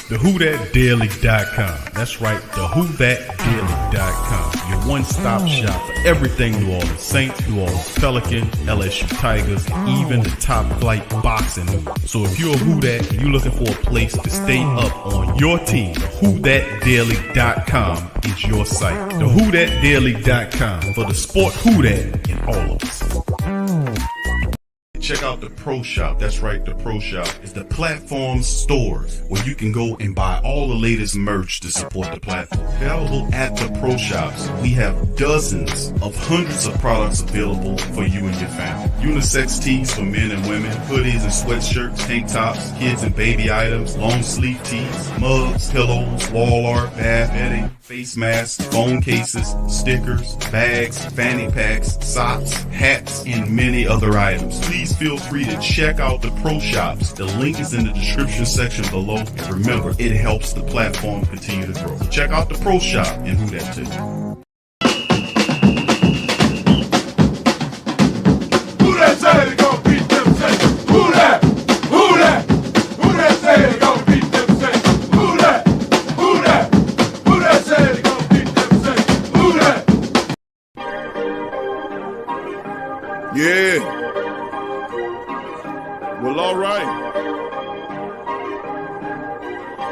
TheWhoThatDaily.com. That's right, TheWhoThatDaily.com. Your one-stop shop for everything New Orleans Saints, New Orleans Pelicans, LSU Tigers, and even the top flight boxing news. So if you're a Who Dat and you're looking for a place to stay up on your team, TheWhoThatDaily.com is your site. TheWhoThatDaily.com for the sport Who Dat in all of us. Check out the Pro Shop. That's right, the Pro Shop is the platform store where you can go and buy all the latest merch to support the platform. Available at the Pro Shops, we have dozens of hundreds of products available for you and your family. Unisex tees for men and women, hoodies and sweatshirts, tank tops, kids and baby items, long sleeve tees, mugs, pillows, wall art, bath bedding, face masks, phone cases, stickers, bags, fanny packs, socks, hats, and many other items. Please feel free to check out the Pro Shops. The link is in the description section below. And remember, it helps the platform continue to grow. Check out the Pro Shop and Who Dat too. Who that say they gon' beat them Saints? Who that? Who that? Who that say they gon' beat them Saints? Who that? Who that? Who that say they gon' beat them Saints? Who that? Yeah. Well, all right.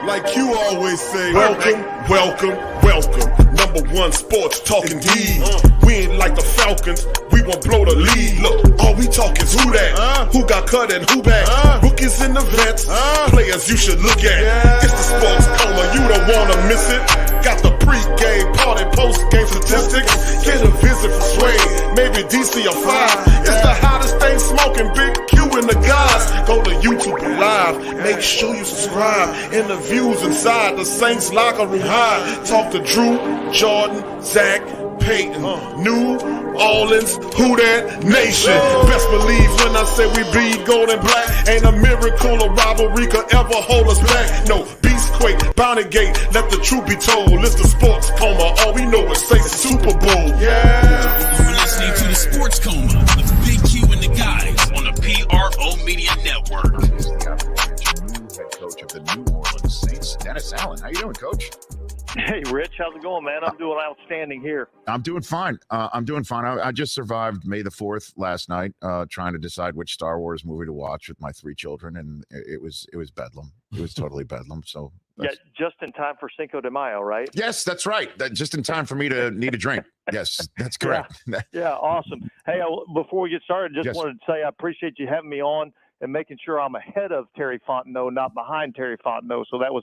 Like you always say, welcome, welcome, welcome. Number one sports talking D. We ain't like the Falcons, we won't blow the lead. Look, all we talk is who that, who got cut and who back. Rookies and the vets, players you should look at. It's the sports coma, you don't wanna miss it. Got the pre-game, party, post-game statistics. Get a visit for Sway, maybe DC or 5. It's the hottest thing smoking, Big Q and the guys. Go to YouTube Live, make sure you subscribe. Interviews inside the Saints locker room high. Talk to Drew, Jordan, Zach, Payton, New Orleans, Who Dat Nation. Best believe when I say we bleed gold and black. Ain't a miracle or rivalry could ever hold us back. No, Beastquake, Bounty Gate, let the truth be told. It's the sports coma, all we know is say Super Bowl. Yeah. You're listening to the Sports Coma with Big Q and the guys on the PRO Media Network. This is the aforementioned new head coach of the New Orleans Saints, Dennis Allen. How you doing, Coach? Hey, Rich, how's it going, man? I'm doing outstanding here. I'm doing fine. I just survived May the 4th last night, trying to decide which Star Wars movie to watch with my 3 children, and it was bedlam. It was totally bedlam. So yeah, just in time for Cinco de Mayo, right? Yes, that's right. Just in time for me to need a drink. Yes, that's correct. Yeah, awesome. Hey, before we get started, just Yes. wanted to say I appreciate you having me on and making sure I'm ahead of Terry Fontenot, not behind Terry Fontenot. So that was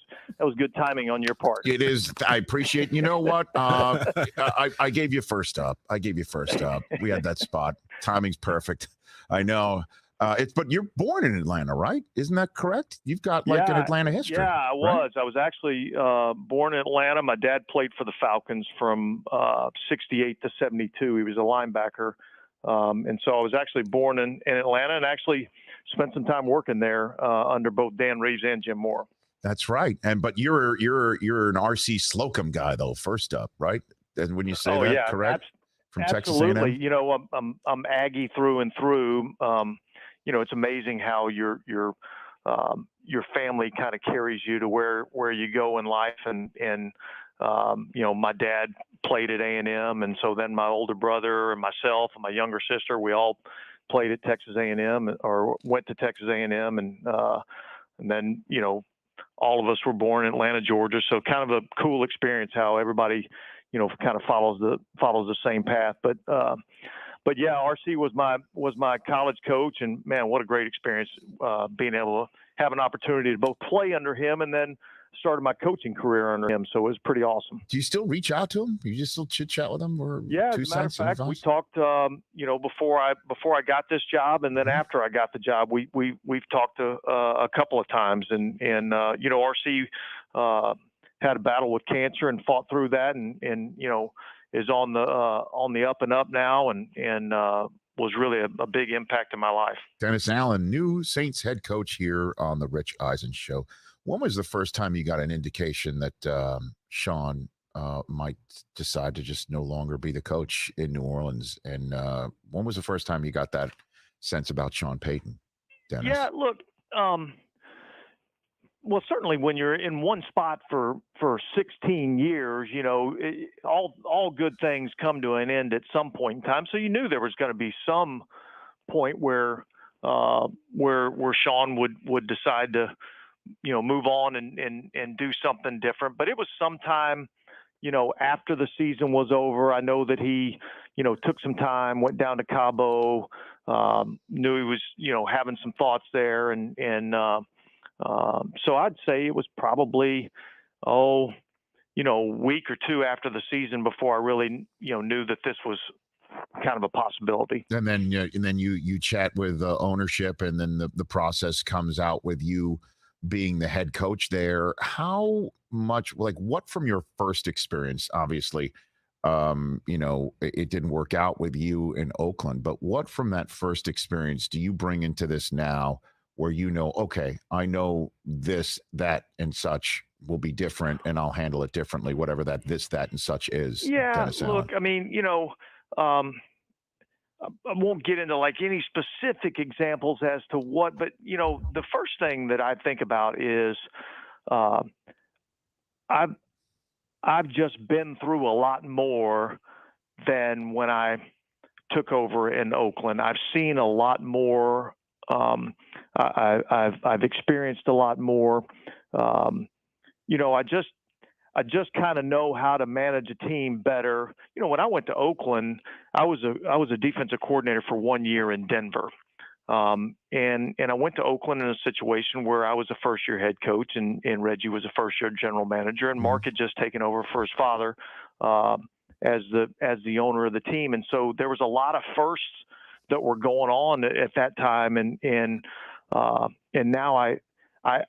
good timing on your part. It is. I appreciate. You know what? I gave you first up. We had that spot. Timing's perfect. I know. But you're born in Atlanta, right? Isn't that correct? You've got an Atlanta history. Yeah, I was. Right? I was actually born in Atlanta. My dad played for the Falcons from 68 to 72. He was a linebacker. And so I was actually born in Atlanta and actually spent some time working there under both Dan Reeves and Jim Moore. That's right. But you're an RC Slocum guy though. First up, right? And when you say that, correct? From absolutely. Texas A&M? You know, I'm Aggie through and through. You know, it's amazing how your family kind of carries you to where you go in life. And you know, my dad played at A&M, and so then my older brother and myself and my younger sister, we all played at Texas A&M or went to Texas A&M, and then, you know, all of us were born in Atlanta, Georgia. So kind of a cool experience how everybody, you know, kind of follows the same path. But yeah, RC was my college coach, and man, what a great experience being able to have an opportunity to both play under him and then started my coaching career under him. So it was pretty awesome. Do you still reach out to him? You just still chit chat with him? Or yeah, as a matter of fact, we talked, you know, before I got this job, and then after I got the job, we've talked a couple of times, and you know, RC had a battle with cancer and fought through that, and you know, is on the up and up now, and was really a big impact in my life. Dennis Allen, new Saints head coach here on the Rich Eisen Show. When was the first time you got an indication that Sean might decide to just no longer be the coach in New Orleans? And when was the first time you got that sense about Sean Payton, Dennis? Yeah, look, Well, certainly when you're in one spot for 16 years, all good things come to an end at some point in time. So you knew there was going to be some point where Sean would decide to, move on and do something different. But it was sometime, after the season was over. I know that he, took some time, went down to Cabo, knew he was, having some thoughts there, and so I'd say it was probably, a week or two after the season before I really, knew that this was kind of a possibility. And then you chat with ownership, and then the process comes out with you being the head coach there. How much, like, what from your first experience, obviously, it didn't work out with you in Oakland, but what from that first experience do you bring into this now, where okay, I know this, that, and such will be different, and I'll handle it differently, whatever that this, that, and such is? Yeah, look, I mean, I won't get into like any specific examples as to what, but the first thing that I think about is I've just been through a lot more than when I took over in Oakland. I've seen a lot more. I've experienced a lot more. I just kind of know how to manage a team better. When I went to Oakland, I was a defensive coordinator for 1 year in Denver. And I went to Oakland in a situation where I was a first-year head coach, and Reggie was a first-year general manager, and Mark had just taken over for his father as the owner of the team. And so there was a lot of firsts that were going on at that time, and now I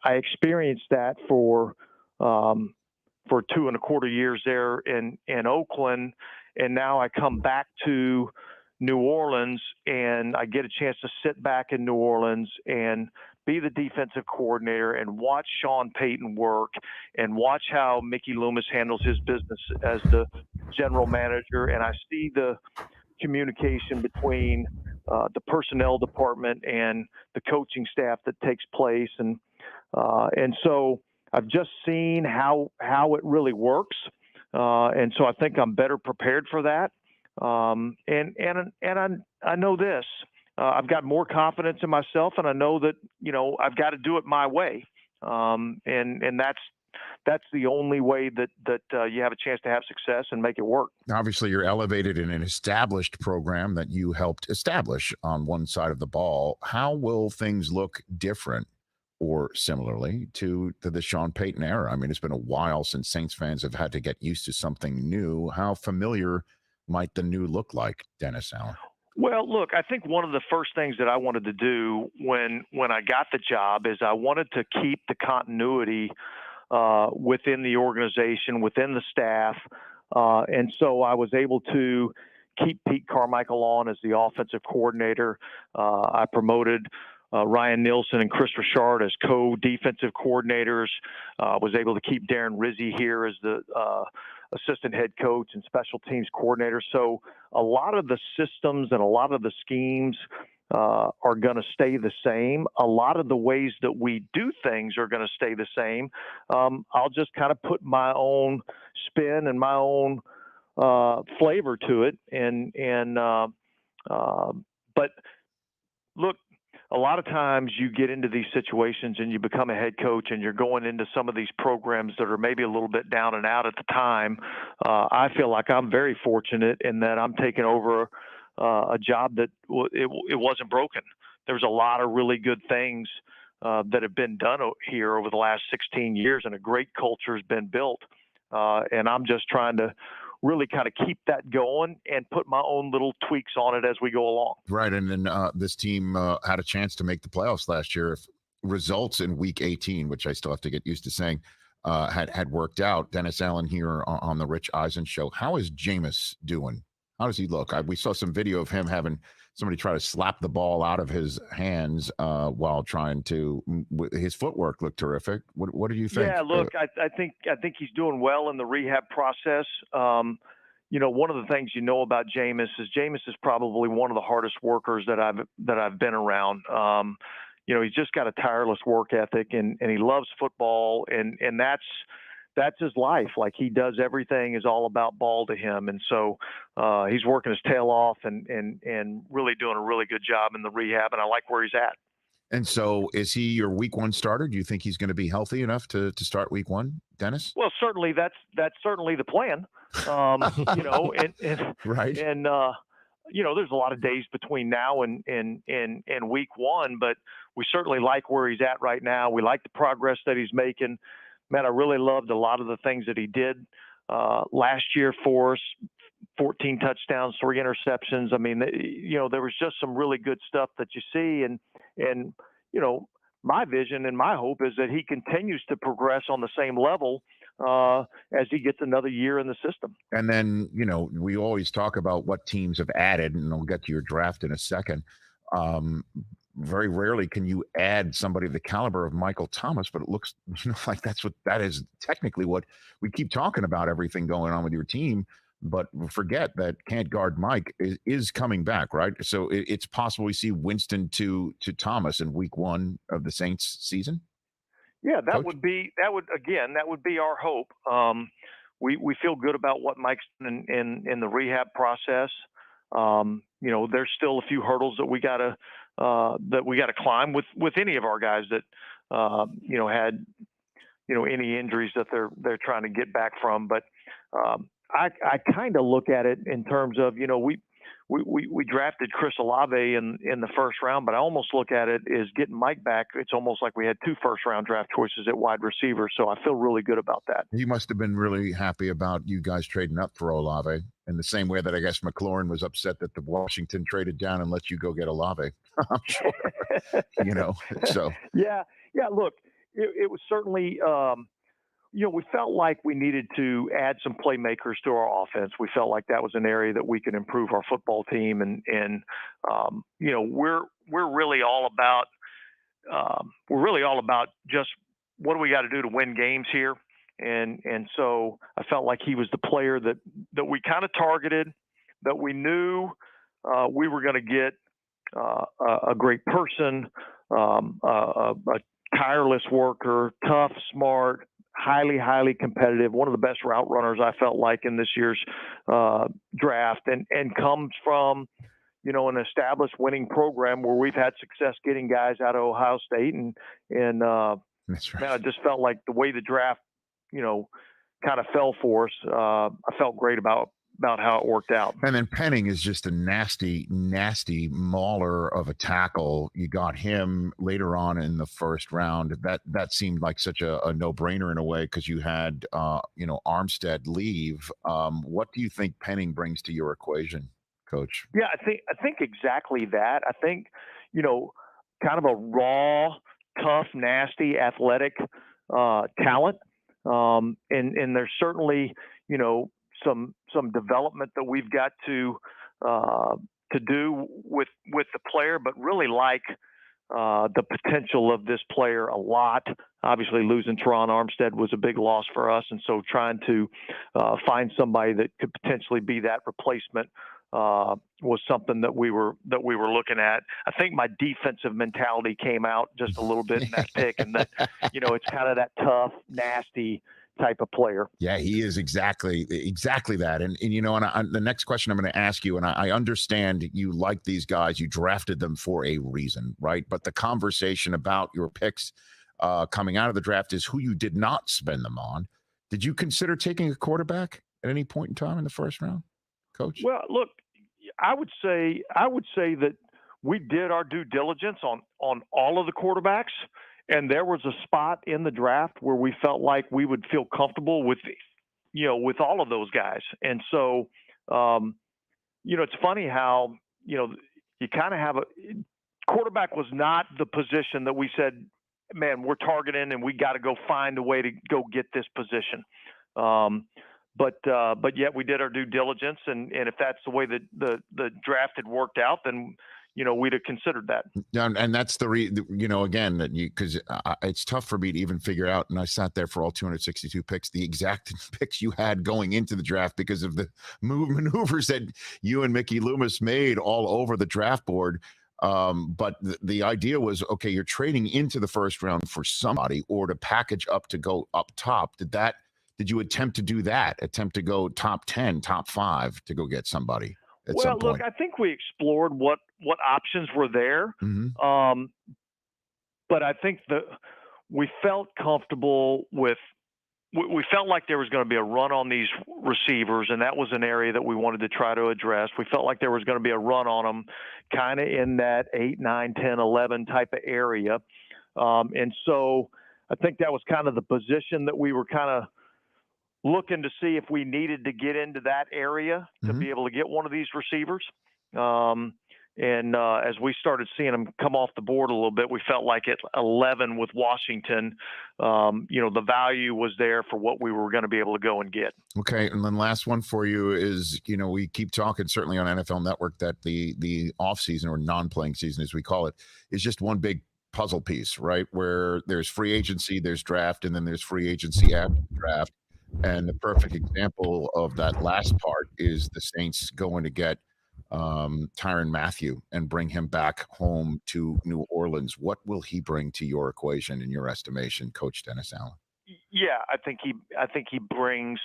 experienced that for 2.25 years there in Oakland, and now I come back to New Orleans, and I get a chance to sit back in New Orleans and be the defensive coordinator and watch Sean Payton work and watch how Mickey Loomis handles his business as the general manager. And I see the communication between the personnel department and the coaching staff that takes place. And so I've just seen how it really works. And so I think I'm better prepared for that. And I know this, I've got more confidence in myself, and I know that, I've got to do it my way. And that's the only way that you have a chance to have success and make it work. Obviously, you're elevated in an established program that you helped establish on one side of the ball. How will things look different or similarly to the Sean Payton era? I mean, it's been a while since Saints fans have had to get used to something new. How familiar might the new look like, Dennis Allen? Well, look, I think one of the first things that I wanted to do when I got the job is I wanted to keep the continuity within the organization, within the staff. And so I was able to keep Pete Carmichael on as the offensive coordinator. I promoted Ryan Nielsen and Chris Richard as co-defensive coordinators. Was able to keep Darren Rizzi here as the assistant head coach and special teams coordinator. So a lot of the systems and a lot of the schemes are going to stay the same. A lot of the ways that we do things are going to stay the same. I'll just kind of put my own spin and my own flavor to it. But look, a lot of times you get into these situations and you become a head coach and you're going into some of these programs that are maybe a little bit down and out at the time. I feel like I'm very fortunate in that I'm taking over a job that it wasn't broken. There's a lot of really good things that have been done here over the last 16 years, and a great culture has been built. And I'm just trying to really kind of keep that going and put my own little tweaks on it as we go along. Right. And then this team had a chance to make the playoffs last year if results in week 18, which I still have to get used to saying, had worked out. Dennis Allen here on the Rich Eisen show. How is Jameis doing? How does he look? We saw some video of him having somebody try to slap the ball out of his hands while trying to. His footwork looked terrific. What do you think? Yeah, look, I think he's doing well in the rehab process. One of the things about Jameis is probably one of the hardest workers that I've been around. he's just got a tireless work ethic, and he loves football, and that's his life. Like, he does everything is all about ball to him. And so he's working his tail off and really doing a really good job in the rehab. And I like where he's at. And so is he your week 1 starter? Do you think he's going to be healthy enough to start week 1, Dennis? Well, certainly that's certainly the plan. Right. And, there's a lot of days between now and week 1, but we certainly like where he's at right now. We like the progress that he's making. Man, I really loved a lot of the things that he did last year for us. 14 touchdowns, 3 interceptions. I mean, there was just some really good stuff that you see. And my vision and my hope is that he continues to progress on the same level as he gets another year in the system. And then, we always talk about what teams have added, and I'll get to your draft in a second. Very rarely can you add somebody of the caliber of Michael Thomas, but it looks like that is technically what we keep talking about, everything going on with your team. But forget that can't guard Mike is coming back, right? So it's possible we see Winston to Thomas in week 1 of the Saints season. Yeah, that Coach? would be our hope. We feel good about what Mike's done in the rehab process. There's still a few hurdles that we gotta climb with any of our guys that had any injuries that they're trying to get back from. But I kind of look at it in terms of we drafted Chris Olave in the first round, but I almost look at it as getting Mike back. It's almost like we had 2 first-round draft choices at wide receiver, so I feel really good about that. You must have been really happy about you guys trading up for Olave in the same way that I guess McLaurin was upset that the Washington traded down and let you go get Olave. I'm sure, so. Yeah. Look, it was certainly, we felt like we needed to add some playmakers to our offense. We felt like that was an area that we could improve our football team. And we're really all about just what do we got to do to win games here. And so I felt like he was the player that we kind of targeted, that we knew we were going to get a great person, a tireless worker, tough, smart, highly, highly competitive, one of the best route runners I felt like in this year's draft, and comes from, an established winning program where we've had success getting guys out of Ohio State. And That's right. Man, I just felt like the way the draft, kind of fell for us. I felt great about how it worked out. And then Penning is just a nasty, nasty mauler of a tackle. You got him later on in the first round. That seemed like such a no-brainer in a way because you had, Armstead leave. What do you think Penning brings to your equation, Coach? Yeah, I think exactly that. I think, kind of a raw, tough, nasty, athletic talent. And there's certainly, some development that we've got to do with the player, but really like the potential of this player a lot. Obviously, losing Tyrann Armstead was a big loss for us, and so trying to find somebody that could potentially be that replacement was something that we were looking at. I think my defensive mentality came out just a little bit in that pick, and that it's kind of that tough, nasty type of player. Yeah, he is exactly that. And the next question I'm going to ask you, and I understand you like these guys, you drafted them for a reason, right? But the conversation about your picks coming out of the draft is who you did not spend them on. Did you consider taking a quarterback at any point in time in the first round, Coach? Well, look, I would say that we did our due diligence on all of the quarterbacks. And there was a spot in the draft where we felt like we would feel comfortable with all of those guys. And so, it's funny how, you kind of have quarterback was not the position that we said, man, we're targeting and we got to go find a way to go get this position. But yet we did our due diligence. And if that's the way that the draft had worked out, then we'd have considered that. And that's again, that because it's tough for me to even figure out. And I sat there for all 262 picks, the exact picks you had going into the draft because of the maneuvers that you and Mickey Loomis made all over the draft board. But the idea was, okay, you're trading into the first round for somebody or to package up to go up top. Did you attempt to do that? Attempt to go top 10, top 5 to go get somebody at some point? Well, look, I think we explored what options were there. Mm-hmm. But I think that we felt comfortable with. We felt like there was going to be a run on these receivers, and that was an area that we wanted to try to address. We felt like there was going to be a run on them kind of in that 8, 9, 10, 11 type of area. And so I think that was kind of the position that we were kind of looking to see if we needed to get into that area to be able to get one of these receivers. And as we started seeing them come off the board a little bit, we felt like at 11 with Washington, the value was there for what we were going to be able to go and get. Okay, and then last one for you is, we keep talking certainly on NFL Network that the off season, or non-playing season as we call it, is just one big puzzle piece, right? Where there's free agency, there's draft, and then there's free agency after the draft. And the perfect example of that last part is the Saints going to get Tyrann Mathieu and bring him back home to New Orleans. What will he bring to your equation, in your estimation, Coach Dennis Allen? Yeah, I think he brings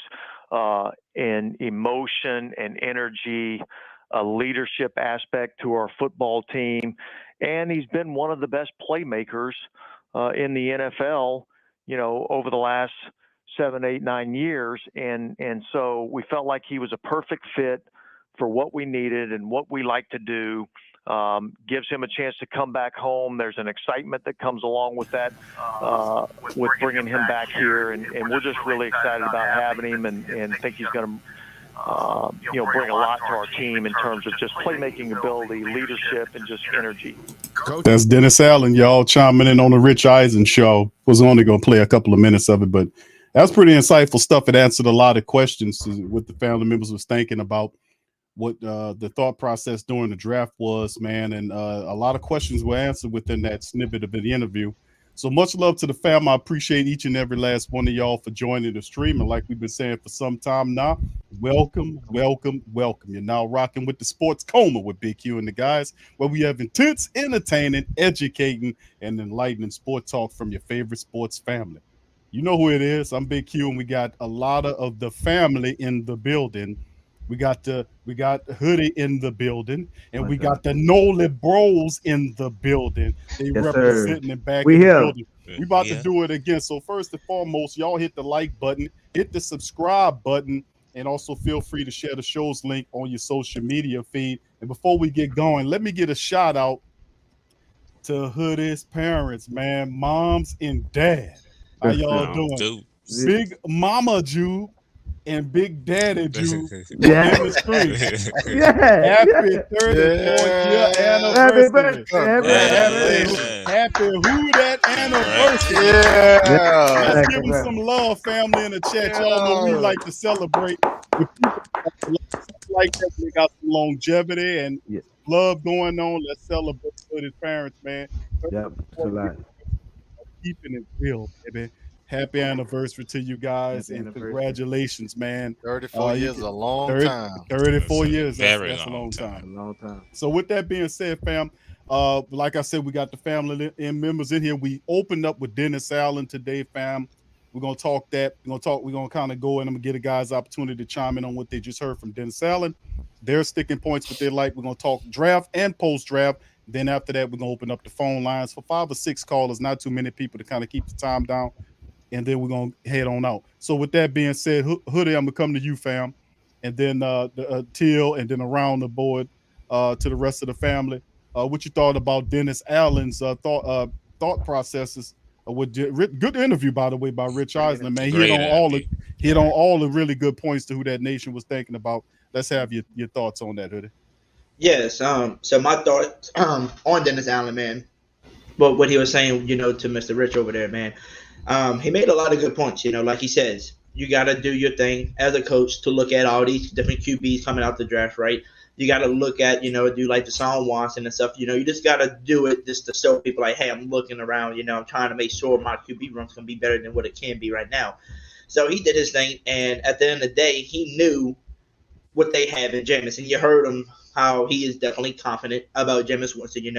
an emotion and energy, a leadership aspect to our football team, and he's been one of the best playmakers in the NFL, over the last 7, 8, 9 years, and so we felt like he was a perfect fit for what we needed and what we like to do. Gives him a chance to come back home. There's an excitement that comes along with that, with bringing him back here, and we're just really excited about having him, and think he's going to bring a lot to our team in terms of just playmaking ability, leadership, and just energy. That's Dennis Allen, y'all, chiming in on the Rich Eisen show. Was only going to play a couple of minutes of it, but that's pretty insightful stuff. It answered a lot of questions what the family members was thinking about what the thought process during the draft was, man. And a lot of questions were answered within that snippet of the interview. So much love to the fam. I appreciate each and every last one of y'all for joining the stream. And like we've been saying for some time now, welcome, welcome, welcome. You're now rocking with the Sports Coma with Big Q and the guys, where we have intense, entertaining, educating, and enlightening sport talk from your favorite sports family. You know who it is. I'm Big Q, and we got a lot of the family in the building. We got Hoodie in the building, and we got the NOLA bros in the building. They representing it back in the building. We about to do it again. So first and foremost, y'all hit the like button, hit the subscribe button, and also feel free to share the show's link on your social media feed. And before we get going, let me get a shout out to Hoodie's parents, man, moms and dad. How y'all doing? Dude. Big Mama Jube and Big Daddy Jube. Happy 34th year anniversary. Happy Who Dat anniversary. Let's give them some love, family, in the chat. Y'all know we like to celebrate with people like that. We got some longevity and love going on. Let's celebrate with his parents, man. Yep, it's a lot. Keeping it real, baby. Happy anniversary to you guys, and congratulations, man. 34 years is a long time. 34 years, that's a long time. A long time. So with that being said, fam, like I said, we got the family and members in here. We opened up with Dennis Allen today, fam. We're gonna talk that. We're gonna kind of go and I'm gonna get a guy's opportunity to chime in on what they just heard from Dennis Allen. Their sticking points, what they like. We're gonna talk draft and post-draft. Then after that, we're gonna open up the phone lines for 5 or 6 callers, not too many people to kind of keep the time down. And then we're gonna head on out. So with that being said, Hoodie, I'm gonna come to you, fam, and then Teal, and then around the board to the rest of the family. What you thought about Dennis Allen's thought processes? Good interview, by the way, by Rich Eisen, man. He hit on all the really good points to Who Dat Nation was thinking about. Let's have your thoughts on that, Hoodie. Yes. So my thoughts on Dennis Allen, man. But what he was saying, to Mr. Rich over there, man. He made a lot of good points, like he says. You got to do your thing as a coach to look at all these different QBs coming out the draft, right? You got to look at, do like Deshaun Watson and stuff. You just got to do it just to show people like, hey, I'm looking around, I'm trying to make sure my QB room's going to be better than what it can be right now. So he did his thing, and at the end of the day, he knew what they have in Jameis. And you heard him how he is definitely confident about Jameis Winston,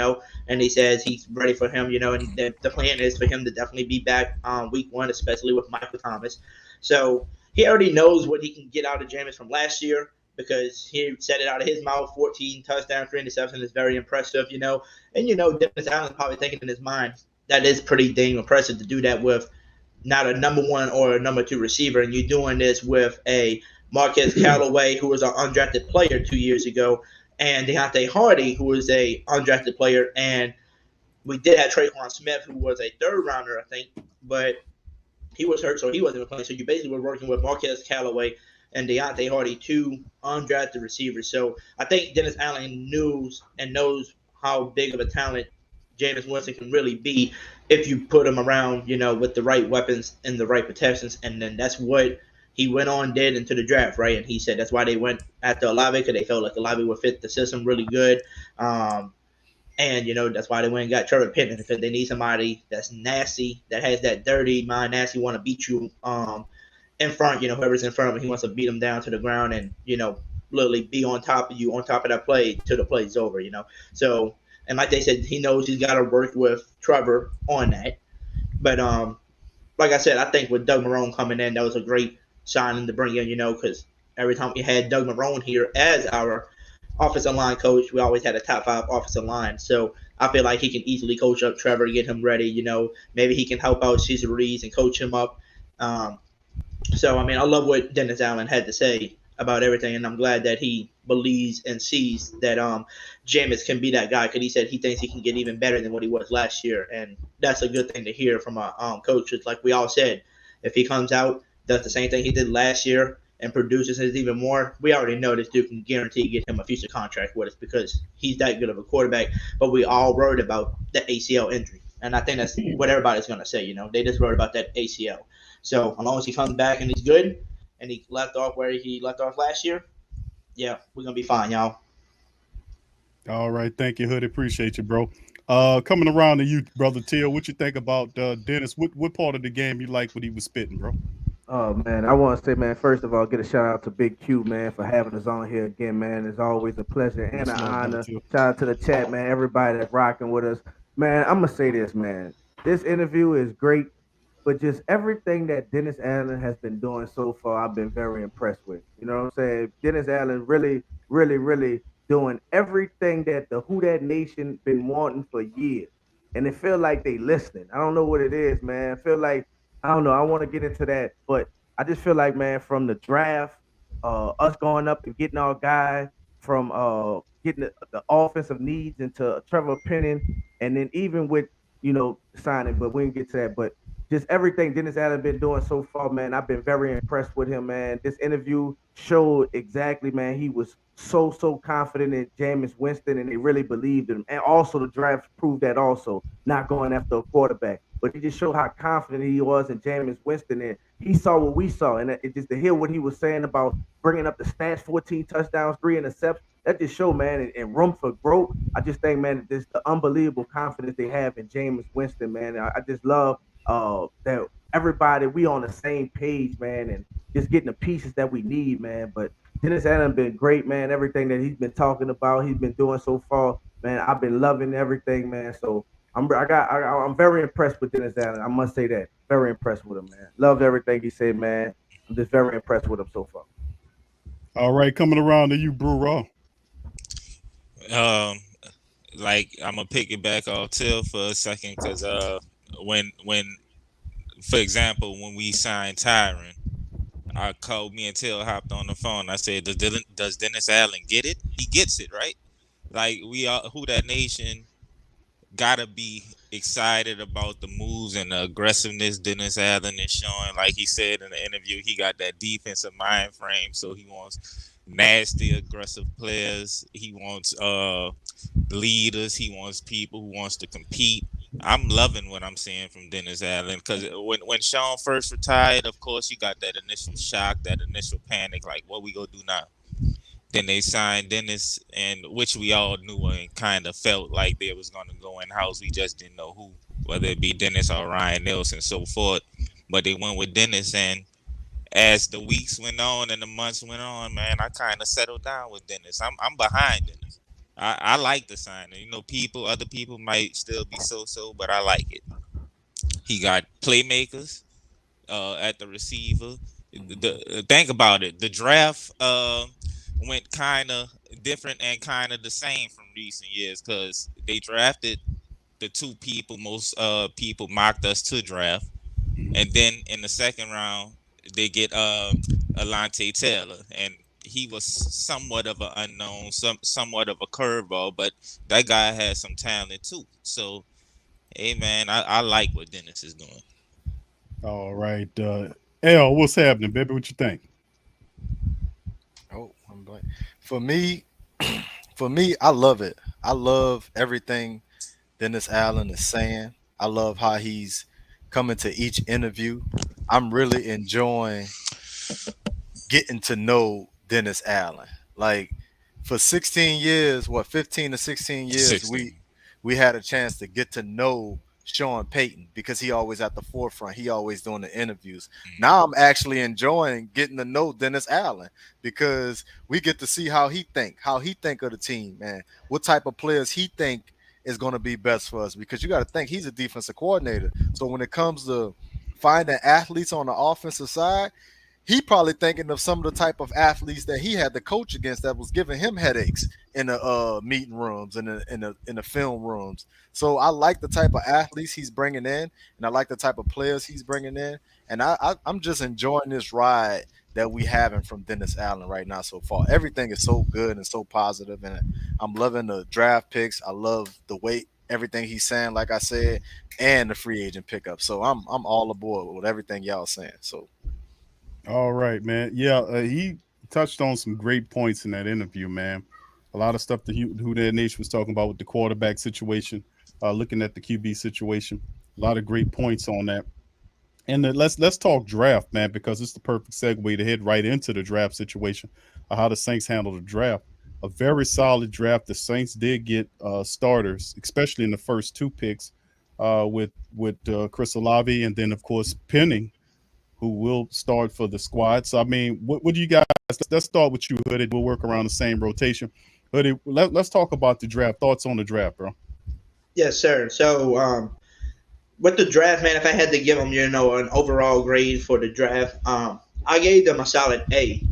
and he says he's ready for him, and the plan is for him to definitely be back week 1, especially with Michael Thomas. So he already knows what he can get out of Jameis from last year because he said it out of his mouth. 14 touchdowns, 3 interceptions is very impressive, and Dennis Allen's probably thinking in his mind that is pretty dang impressive to do that with not a number 1 or a number 2 receiver, and you're doing this with a Marquez Callaway, who was an undrafted player 2 years ago, and Deontay Hardy, who was a undrafted player, and we did have Traquan Smith, who was a 3rd rounder, I think, but he was hurt, so he wasn't playing. So you basically were working with Marquez Callaway and Deontay Hardy, 2 undrafted receivers. So I think Dennis Allen knows how big of a talent Jameis Winston can really be if you put him around, with the right weapons and the right protections. And then that's what he went on did into the draft, right? And he said that's why they went after Olave, because they felt like Olave would fit the system really good. And, that's why they went and got Trevor Payton, because they need somebody that's nasty, that has that dirty mind, nasty, want to beat you in front, whoever's in front of him, he wants to beat them down to the ground and, literally be on top of you, on top of that play till the play's over, So, and like they said, he knows he's got to work with Trevor on that. But like I said, I think with Doug Marrone coming in, that was a great signing to bring in, because every time we had Doug Marrone here as our offensive line coach, we always had a top 5 offensive line. So I feel like he can easily coach up Trevor, get him ready. Maybe he can help out Cesar Ruiz and coach him up. So, I mean, I love what Dennis Allen had to say about everything, and I'm glad that he believes and sees that Jameis can be that guy, because he said he thinks he can get even better than what he was last year, and that's a good thing to hear from a coach. It's like we all said, if he comes out, does the same thing he did last year, and produces even more, we already know this dude can guarantee get him a future contract with us because he's that good of a quarterback. But we all worried about the ACL injury, and I think that's what everybody's going to say. They just worried about that ACL. So as long as he comes back and he's good, and he left off where he left off last year, yeah, we're going to be fine, y'all. All right. Thank you, Hoodie. Appreciate you, bro. Coming around to you, Brother Teal, what you think about Dennis? What part of the game you like when he was spitting, bro? Oh, man, I want to say, man, first of all, get a shout-out to Big Q, man, for having us on here again, man. It's always a pleasure and an honor. Shout out to the chat, man, everybody that's rocking with us. Man, I'm going to say this, man. This interview is great, but just everything that Dennis Allen has been doing so far, I've been very impressed with. You know what I'm saying? Dennis Allen really, really, really doing everything that the Who Dat Nation been wanting for years. And it feel like they listening. I don't know what it is, man. I feel like, I don't know. I want to get into that, but I just feel like, man, from the draft, us going up and getting our guy, from getting the offensive needs into Trevor Penning, and then even with, signing, but we didn't get to that. But just everything Dennis Allen been doing so far, man, I've been very impressed with him, man. This interview showed exactly, man, he was so confident in Jameis Winston, and they really believed him. And also the draft proved that also, not going after a quarterback. But it just showed how confident he was in Jameis Winston, and he saw what we saw. And it just to hear what he was saying about bringing up the stats, 14 touchdowns, 3 interceptions, that just showed, man, and room for growth. I just think, man, this the unbelievable confidence they have in Jameis Winston, man. I just love that everybody, we on the same page, man, and just getting the pieces that we need, man. But Dennis Allen been great, man. Everything that he's been talking about, he's been doing so far, man. I've been loving everything, man. So I'm very impressed with Dennis Allen. I must say that. Very impressed with him, man. Loved everything he said, man. I'm just very impressed with him so far. All right, coming around to you, BREAUX. Like I'm gonna pick it back off Till for a second, because when for example, when we signed Tyrann, I called, me and Till hopped on the phone. I said, does Dennis Allen get it? He gets it, right? Like, we are, Who Dat Nation gotta be excited about the moves and the aggressiveness Dennis Allen is showing. Like he said in the interview, he got that defensive mind frame, so he wants nasty, aggressive players. He wants leaders. He wants people who wants to compete. I'm loving what I'm seeing from Dennis Allen, because when Sean first retired, of course, you got that initial shock, that initial panic, like, what we gonna do now? Then they signed Dennis, and which we all knew and kind of felt like they was going to go in-house. We just didn't know who, whether it be Dennis or Ryan Nelson and so forth. But they went with Dennis, and as the weeks went on and the months went on, man, I kind of settled down with Dennis. I'm behind Dennis. I like the signing. You know, other people might still be so, but I like it. He got playmakers at the receiver. Think about it. The draft went kind of different and kind of the same from recent years because they drafted the two people most people mocked us to draft, and then in the second round they get Alante Taylor, and he was somewhat of an unknown, somewhat of a curveball, but that guy has some talent too. So, hey man, I like what Dennis is doing. All right, L, what's happening, baby? What you think? Oh, I'm blank. For me, I love it. I love everything Dennis Allen is saying. I love how he's coming to each interview. I'm really enjoying getting to know Dennis Allen. Like for 16 years, 15 to 16 years, 16. we had a chance to get to know Sean Payton because he always at the forefront. He always doing the interviews. Now I'm actually enjoying getting to know Dennis Allen because we get to see how he think of the team, man. What type of players he think is going to be best for us, because you got to think he's a defensive coordinator. So when it comes to finding athletes on the offensive side, he probably thinking of some of the type of athletes that he had to coach against that was giving him headaches in the meeting rooms and in the film rooms. So I like the type of athletes he's bringing in, and I like the type of players he's bringing in, and I'm just enjoying this ride that we having from Dennis Allen right now so far. Everything is so good and so positive, and I'm loving the draft picks. I love the way everything he's saying, like I said, and the free agent pickup. So I'm all aboard with everything y'all saying. So. All right, man. Yeah, he touched on some great points in that interview, man. A lot of stuff that Who Dat Nation was talking about with the quarterback situation, looking at the QB situation. A lot of great points on that. And let's talk draft, man, because it's the perfect segue to head right into the draft situation, how the Saints handled the draft. A very solid draft. The Saints did get starters, especially in the first two picks, with Chris Olave, and then of course Penning, who will start for the squad. So, I mean, what do you guys – let's start with you, Hoodie. We'll work around the same rotation. Hoodie, let's talk about the draft. Thoughts on the draft, bro? Yes, sir. So, with the draft, man, if I had to give them, an overall grade for the draft, I gave them a solid A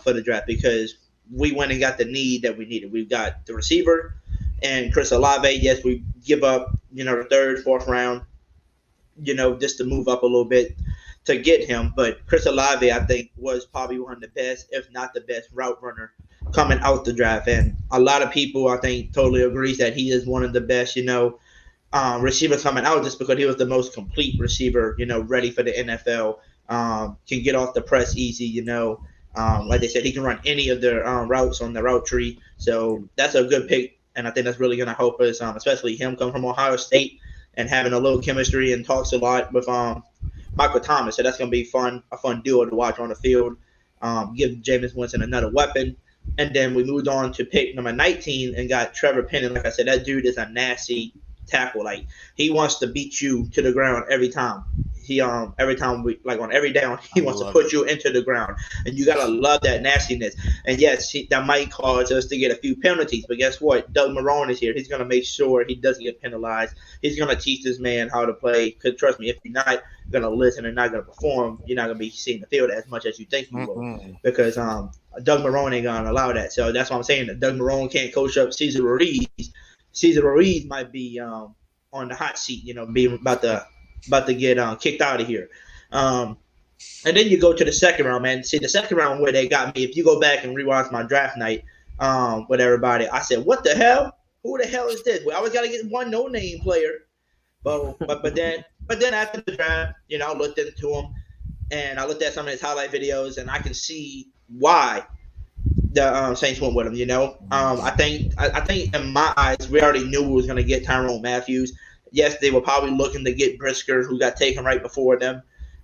for the draft because we went and got the need that we needed. We've got the receiver and Chris Olave. Yes, we give up, the third, fourth round, just to move up a little bit to get him. But Chris Olave, I think, was probably one of the best, if not the best, route runner coming out the draft. And a lot of people, I think, totally agrees that he is one of the best, receivers coming out just because he was the most complete receiver, ready for the NFL, can get off the press easy, like they said, he can run any of the routes on the route tree. So that's a good pick. And I think that's really going to help us, especially him coming from Ohio State and having a little chemistry and talks a lot with Michael Thomas. So that's going to be a fun duo to watch on the field. Give Jameis Winston another weapon. And then we moved on to pick number 19 and got Trevor Penning. Like I said, that dude is a nasty tackle. Like, he wants to beat you to the ground every time. He every time on every down, he wants to put you into the ground, and you gotta love that nastiness. And yes, that might cause us to get a few penalties, but guess what? Doug Marrone is here. He's gonna make sure he doesn't get penalized. He's gonna teach this man how to play. Because trust me, if you're not gonna listen and not gonna perform, you're not gonna be seeing the field as much as you think you will. Because Doug Marrone ain't gonna allow that. So that's what I'm saying. That Doug Marrone can't coach up Cesar Ruiz. Cesar Ruiz might be on the hot seat, being about to get kicked out of here. And then you go to the second round, man. See, the second round where they got me, if you go back and rewatch my draft night with everybody, I said, what the hell? Who the hell is this? We always got to get one no-name player. But then after the draft, I looked into him, and I looked at some of his highlight videos, and I can see why the Saints went with him, I think in my eyes, we already knew we was going to get Tyrann Mathieu. Yes, they were probably looking to get Brisker, who got taken right before them.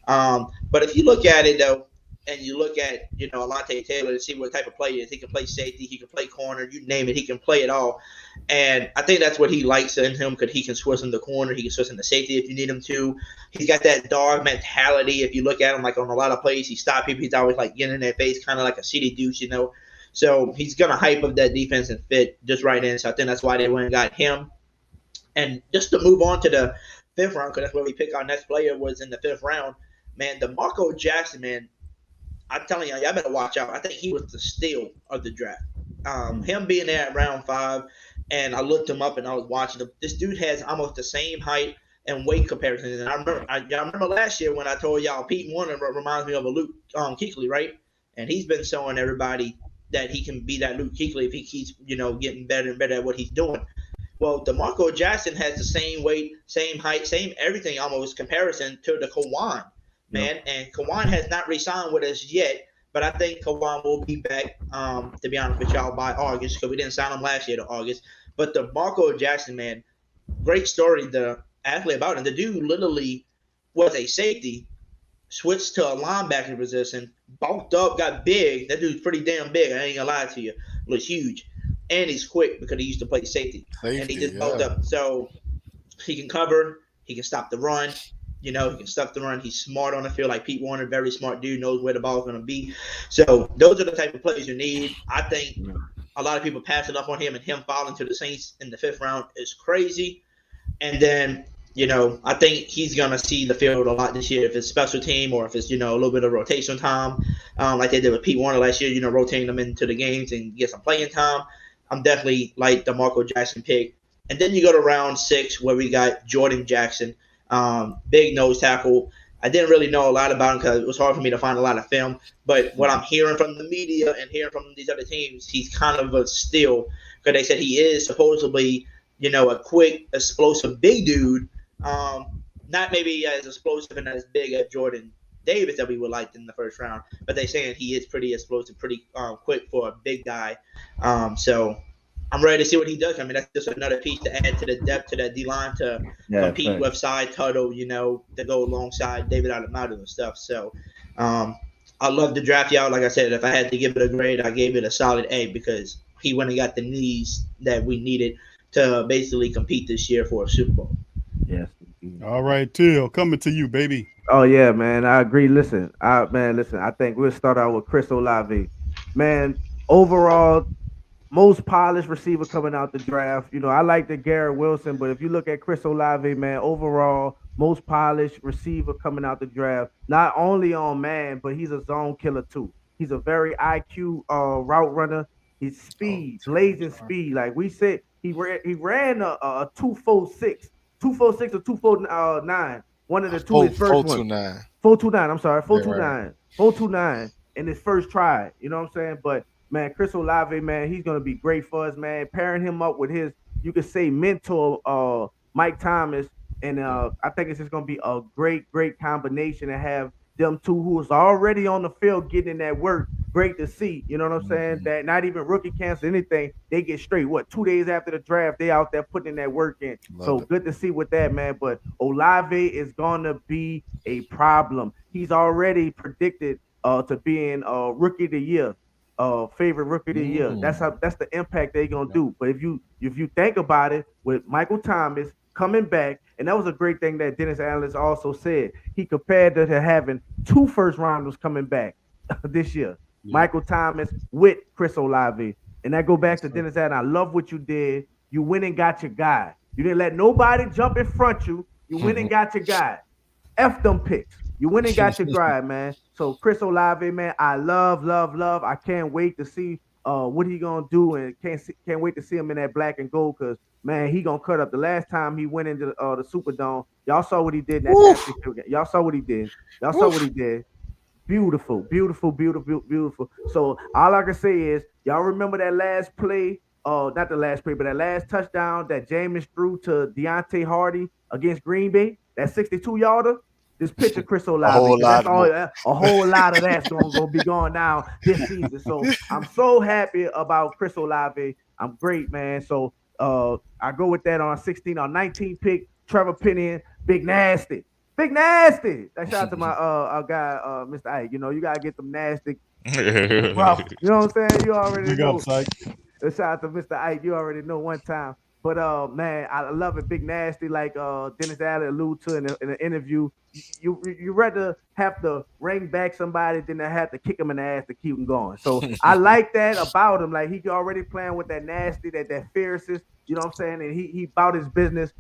But if you look at it, though, and you look at, Alante Taylor to see what type of player he is, he can play safety, he can play corner, you name it, he can play it all. And I think that's what he likes in him, because he can switch in the corner, he can switch in the safety if you need him to. He's got that dog mentality. If you look at him, like on a lot of plays, he stops people, he's always like getting in their face, kind of like a city douche, So he's gonna hype up that defense and fit just right in. So I think that's why they went and got him. And just to move on to the 5th round, because that's where we pick our next player, was in the 5th round. Man, DeMarco Jackson, man, I'm telling y'all better watch out. I think he was the steal of the draft. Him being there at round 5, and I looked him up and I was watching him. This dude has almost the same height and weight comparisons. And I remember last year when I told y'all Payton reminds me of a Luke Kuechly, right? And he's been showing everybody that he can be that Luke Kuechly if he keeps, getting better and better at what he's doing. Well, DeMarco Jackson has the same weight, same height, same everything almost comparison to the Kawhi, man. And Kawhi has not re-signed with us yet, but I think Kawhi will be back, to be honest with y'all, by August, because we didn't sign him last year to August. But DeMarco Jackson, man, great story, the athlete about him. The dude literally was a safety, switched to a linebacker position, bulked up, got big. That dude's pretty damn big. I ain't gonna lie to you. Was huge. And he's quick because he used to play safety. And he just bulked up. So he can cover. He can stop the run. He can stop the run. He's smart on the field, like Pete Warner, very smart dude, knows where the ball's going to be. So those are the type of players you need. I think a lot of people pass it up on him, and him falling to the Saints in the 5th round is crazy. And then, I think he's going to see the field a lot this year, if it's special team or if it's, a little bit of rotation time, like they did with Pete Warner last year, rotating them into the games and get some playing time. I'm definitely like the Marco Jackson pick. And then you go to round 6 where we got Jordan Jackson, big nose tackle. I didn't really know a lot about him because it was hard for me to find a lot of film. But what I'm hearing from the media and hearing from these other teams, he's kind of a steal because they said he is supposedly, a quick, explosive, big dude. Not maybe as explosive and as big as Jordan Davis that we would like in the 1st round, but they're saying he is pretty explosive, pretty quick for a big guy. So I'm ready to see what he does. I mean, that's just another piece to add to the depth to that D-line to compete with Side Tuttle, to go alongside David Adamato and stuff. So I love the draft, y'all. Like I said, if I had to give it a grade, I gave it a solid A because he went and got the knees that we needed to basically compete this year for a Super Bowl. Yes. All right, Till, coming to you, baby. Oh yeah, man. I agree. Listen, I think we'll start out with Chris Olave. Man, overall, most polished receiver coming out the draft. I like the Garrett Wilson, but if you look at Chris Olave, man, overall, most polished receiver coming out the draft. Not only on man, but he's a zone killer too. He's a very IQ route runner. His speed, blazing speed. Like we said, he ran a 2.46. 2.46 or 2.49. One of the two. His first 4.29. 4.29. I'm sorry, 4.29. 4.29 in his first try. You know what I'm saying? But man, Chris Olave, man, he's gonna be great for us, man. Pairing him up with his, you could say, mentor, Mike Thomas, and I think it's just gonna be a great combination to have them two who is already on the field getting in that work. Great to see, you know what I'm saying? That not even rookie camps or anything, they get straight. 2 days after the draft, they out there putting in that work in. So good to see with that, man. But Olave is gonna be a problem. He's already predicted to being rookie of the year, favorite rookie of the year. That's the impact they're gonna do. But if you think about it, with Michael Thomas coming back, and that was a great thing that Dennis Allen also said. He compared it to having 2 first-rounders coming back this year. Michael Thomas with Chris Olave. And that go back to Dennis Allen. I love what you did. You went and got your guy. You didn't let nobody jump in front you. You went and got your guy. F them picks. You went and got your guy, man. So Chris Olave, man, I love. I can't wait to see what he gonna do, and can't wait to see him in that black and gold because, man, he gonna cut up. The last time he went into the Superdome, y'all saw what he did in that championship. Y'all saw what he did. Beautiful. So all I can say is, y'all remember that last play, not the last play, but that last touchdown that Jameis threw to Deontay Hardy against Green Bay, that 62-yarder? This picture, Chris Olave. A whole lot of that's gonna be going down this season. So I'm so happy about Chris Olave. I'm great, man. So I go with that on 16 or 19 pick. Trevor Penny, Big Nasty. Shout out to my guy, Mr. Ike. You gotta get them nasty. Rough. You know what I'm saying? You already know. Shout out to Mr. Ike. You already know one time. But man, I love it, Big Nasty, like Dennis Allen alluded to in the interview. you rather have to ring back somebody than to have to kick him in the ass to keep him going. So I like that about him. Like, he already playing with that nasty, that fierceness. You know what I'm saying? And he about his business.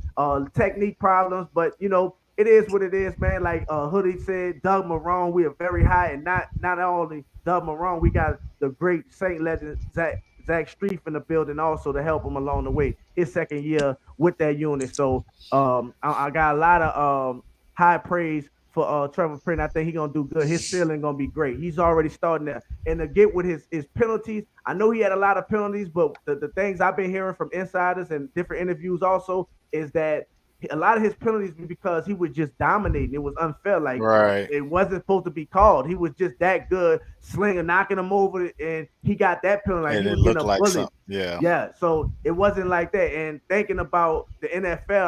Technique problems, but it is what it is, man. Like Hoodie said, Doug Marrone, we are very high, and not only Doug Marrone, we got the great Saint legend Zach Streif in the building also to help him along the way. His second year with that unit, so I got a lot of high praise for Trevor Payton. I think he's gonna do good. His ceiling gonna be great. He's already starting to, and to get with his penalties. I know he had a lot of penalties, but the things I've been hearing from insiders and different interviews also is that a lot of his penalties were because he was just dominating. It was unfair. Like, it wasn't supposed to be called. He was just that good, slinging, knocking him over, and he got that penalty. Like, and he it was looked getting a like bullet. something. Yeah. Yeah. So it wasn't like that. And thinking about the NFL,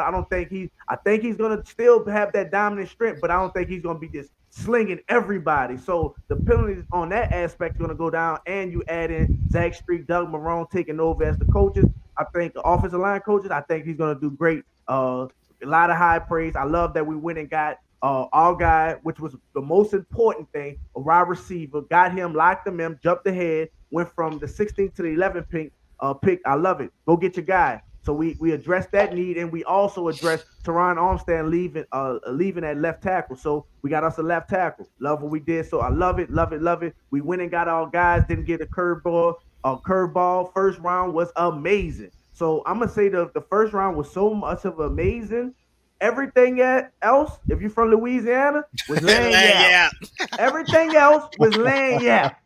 I think he's gonna still have that dominant strength, but I don't think he's gonna be just slinging everybody. So the penalties on that aspect are gonna go down, and you add in Zach Streif, Doug Marrone taking over as the coaches. I think the offensive line coaches, I think he's gonna do great. A lot of high praise. I love that we went and got our guy, which was the most important thing, a wide receiver, got him, locked him in, jumped ahead, went from the 16th to the 11th pick. I love it. Go get your guy. So we addressed that need, and we also addressed Tyrann Armstead leaving at left tackle. So we got us a left tackle. Love what we did. So I love it, love it, love it. We went and got our guys, didn't get a curveball. First round was amazing. So I'm gonna say the first round was so much of amazing. Everything else, if you're from Louisiana, was laying yap. Everything else was laying yap.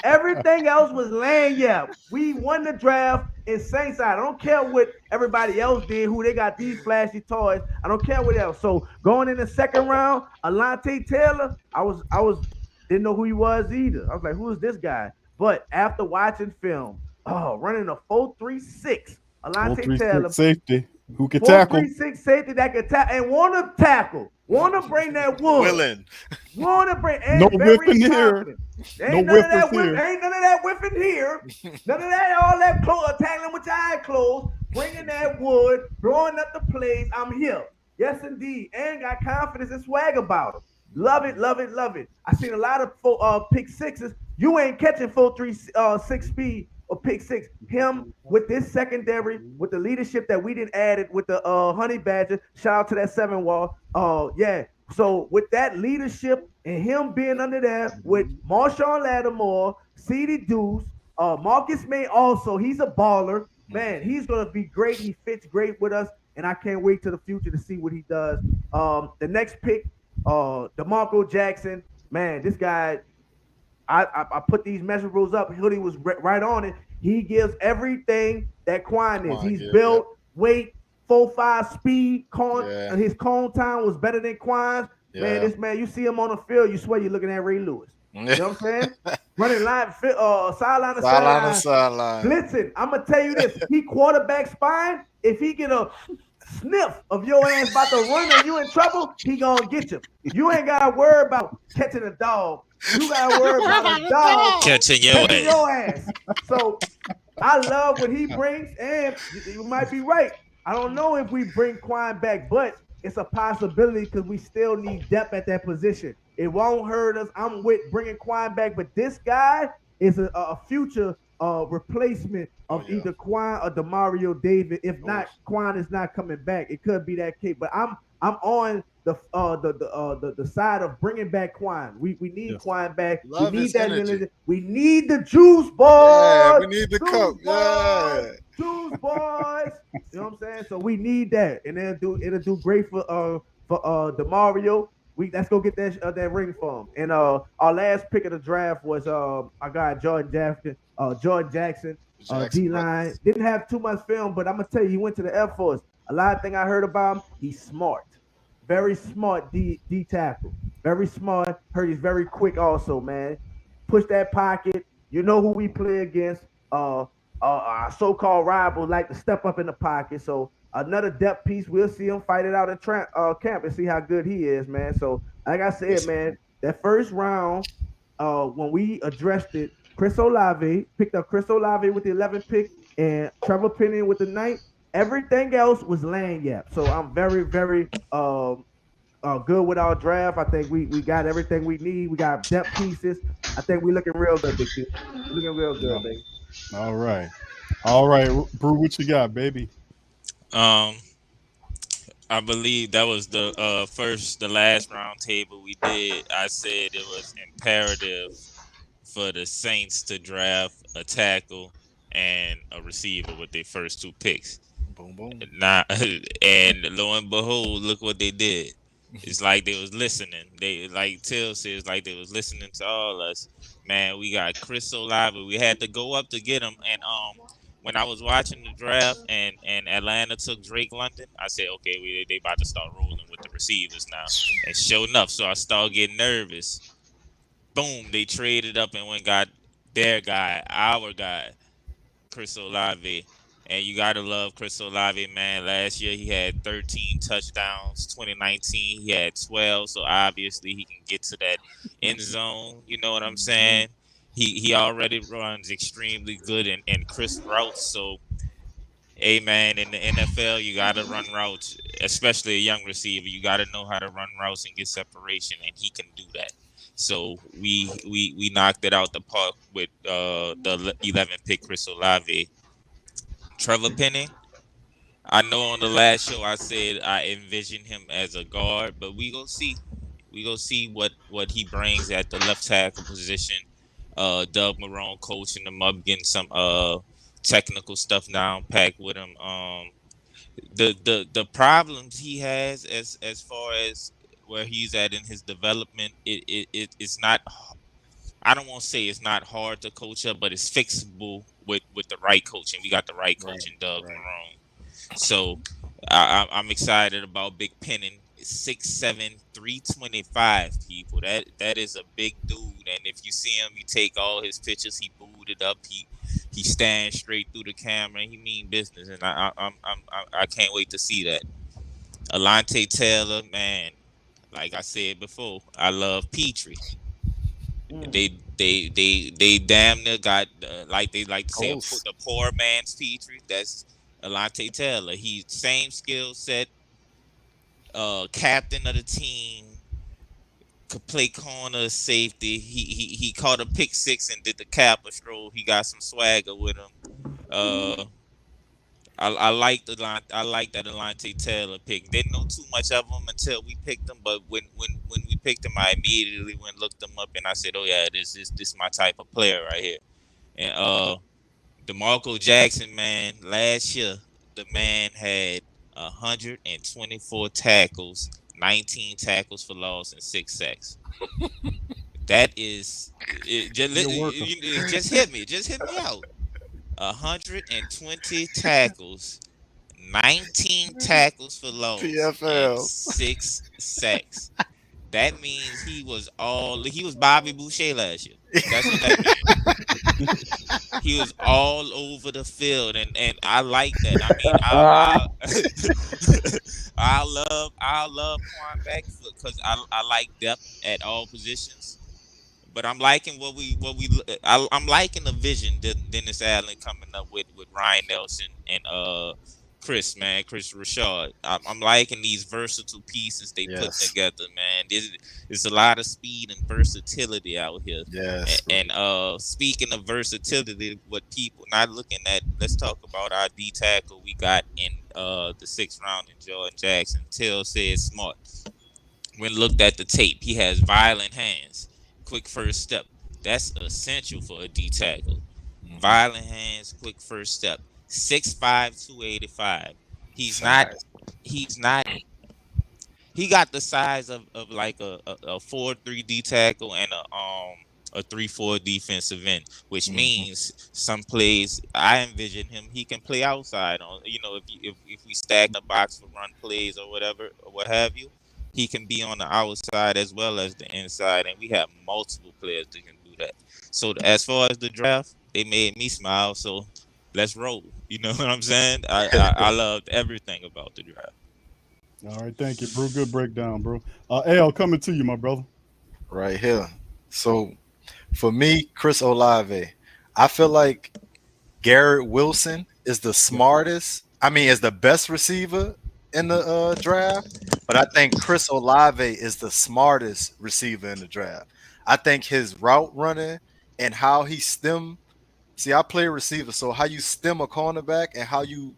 Everything else was laying yap. We won the draft in Saints side. I don't care what everybody else did, who they got these flashy toys. I don't care what else. So going in the second round, Alontae Taylor, I didn't know who he was either. I was like, who is this guy? But after watching film, running a 4.36, Alontae Taylor, safety. Who can tackle? 4.36 safety that can tackle and want to tackle. Want to bring that wood. Willing. Want to bring. No whiffing here. Ain't none of that whiffing here. None of that. All that tackling with your eyes closed. Bringing that wood. Blowing up the plays. I'm here. Yes, indeed. And got confidence and swag about him. Love it, love it, love it. I seen a lot of pick sixes. You ain't catching 4.36 speed. Or pick six. Him with this secondary, with the leadership that we didn't add it with the Honey Badger. Shout out to that 7 wall. Yeah. So with that leadership and him being under there with Marshawn Lattimore, C.D. Deuce, Marcus May also, he's a baller. Man, he's gonna be great. He fits great with us, and I can't wait to the future to see what he does. The next pick, DeMarco Jackson. Man, this guy. I put these measurables up. Hoodie was right on it. He gives everything that Quan is. He's built, weight, 4.5 speed. His cone time was better than Quan's. Yeah. Man, this man, you see him on the field, you swear you're looking at Ray Lewis. You know what I'm saying? Running line, sideline to sideline. Blitzing. I'm gonna tell you this: he quarterback spine. If he get a sniff of your ass about to run and you in trouble, he gonna get you. You ain't gotta worry about catching a dog. You gotta worry about a dog catching your ass. So I love what he brings, and you might be right. I don't know if we bring Quan back, but it's a possibility because we still need depth at that position. It won't hurt us. I'm with bringing Quan back, but this guy is a future replacement of either Quan or DeMario David. If not, Quan is not coming back. It could be that case, but I'm on the side of bringing back Quan. We need Quan back. We need that energy. We need the juice boys. Yeah, we need the coke. Yeah. Juice boys. You know what I'm saying? So we need that, and it'll do great for DeMario. Let's go get that ring for him. And our last pick of the draft was our guy Jordan Jackson. D-line. Didn't have too much film, but I'm gonna tell you, he went to the Air Force. A lot of thing I heard about him, he's smart. Very smart D tackle. Very smart. Heard he's very quick also, man. Push that pocket. You know who we play against. Our so-called rival like to step up in the pocket. So another depth piece. We'll see him fight it out in camp and see how good he is, man. So like I said, man, that first round, when we addressed it, Chris Olave picked up Chris Olave with the 11th pick and Trevor Payton with the 9th. Everything else was laying yap. So I'm very, very good with our draft. I think we got everything we need. We got depth pieces. I think we're looking real good, Big Q. We're looking real good, No. baby. All right, Brew, what you got, baby? I believe that was the last round table we did. I said it was imperative for the Saints to draft a tackle and a receiver with their first two picks. Boom, boom. Now, and lo and behold, look what they did. It's like they was listening. They, like Till says, like they was listening to all us. Man, we got Chris Olave. We had to go up to get him. And when I was watching the draft and Atlanta took Drake London, I said, okay, they about to start rolling with the receivers now. And sure enough, so I started getting nervous. Boom, they traded up and went got their guy, our guy, Chris Olave. And you got to love Chris Olave, man. Last year he had 13 touchdowns. 2019 he had 12. So obviously he can get to that end zone. You know what I'm saying? He already runs extremely good in crisp routes. So, hey, man, in the NFL, you got to run routes, especially a young receiver. You got to know how to run routes and get separation, and he can do that. So we knocked it out the park with the 11th pick, Chris Olave. Trevor Penning, I know on the last show I said I envision him as a guard, but we gonna see. We gonna see what he brings at the left tackle position. Doug Marrone coaching him up, getting some technical stuff down packed with him. The problems he has as far as where he's at in his development, it's not. I don't want to say it's not hard to coach up, but it's fixable with the right coaching. We got the right coach in Doug Marrone. So I'm excited about Big Penning. 6'7", 325 people. That is a big dude. And if you see him, you take all his pictures. He booted up. He stands straight through the camera. He mean business, and I can't wait to see that. Alante Taylor, man. Like I said before, I love Petrie. They damn near got like they like to say the poor man's Petrie. That's Alante Taylor. He's same skill set, captain of the team, could play corner, safety. He caught a pick six and did the Kappa stroll. He got some swagger with him. I like that Alante Taylor pick. Didn't know too much of him until we picked him, but when we picked him, I immediately went and looked him up, and I said, "Oh yeah, this is my type of player right here." And DeMarco Jackson, man, last year the man had 124 tackles, 19 tackles for loss, and 6 sacks. That is just hit me out. 120 tackles, 19 tackles for loss, and 6 sacks. That means he was Bobby Boucher last year. That's what that means. He was all over the field, and I like that. I love cornerback because I like depth at all positions. But I'm liking I'm liking the vision that Dennis Allen coming up with Ryan Nelson and Chris Rashad. I'm liking these versatile pieces they put together, man. There's a lot of speed and versatility out here. Yes. And speaking of versatility, what people not looking at, let's talk about our D tackle we got in the 6th round in Jordan Jackson. Till said smart. When looked at the tape, he has violent hands. Quick first step. That's essential for a D tackle. Violent hands, quick first step. 6'5", 285. He got the size of like a 4-3 D tackle and a 3-4 defensive end, which means some plays I envision him he can play outside on. If we stack the box for run plays or whatever or what have you. He can be on the outside as well as the inside, and we have multiple players that can do that. So as far as the draft, they made me smile. So let's roll. You know what I'm saying? I loved everything about the draft. All right, thank you, bro. Good breakdown, bro. Al, coming to you, my brother. Right here. So for me, Chris Olave, I feel like Garrett Wilson is the smartest. I mean, is the best receiver in the draft, but I think Chris Olave is the smartest receiver in the draft. I think his route running and how he stem. See, I play receiver, so how you stem a cornerback and how you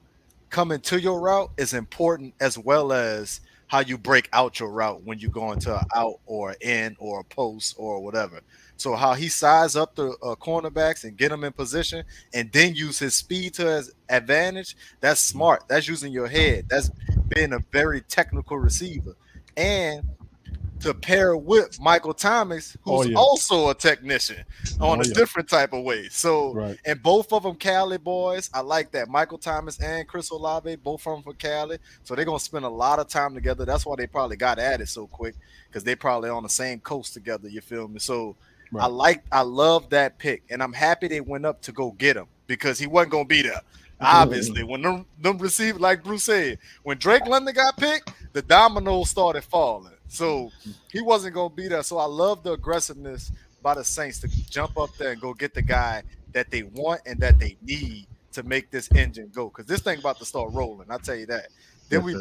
come into your route is important, as well as how you break out your route when you go into an out or an in or a post or whatever. So how he size up the cornerbacks and get them in position and then use his speed to his advantage, that's smart. That's using your head. That's being a very technical receiver. And to pair with Michael Thomas, who's also a technician on a different type of way. So, and both of them Cali boys. I like that. Michael Thomas and Chris Olave, both of them from Cali. So they're going to spend a lot of time together. That's why they probably got at it so quick, because they probably on the same coast together. You feel me? So I love that pick. And I'm happy they went up to go get him, because he wasn't going to be there. Obviously, when them receivers, like Bruce said, when Drake London got picked, the dominoes started falling. So he wasn't going to be there. So I love the aggressiveness by the Saints to jump up there and go get the guy that they want and that they need to make this engine go. Because this thing about to start rolling, I'll tell you that. Then we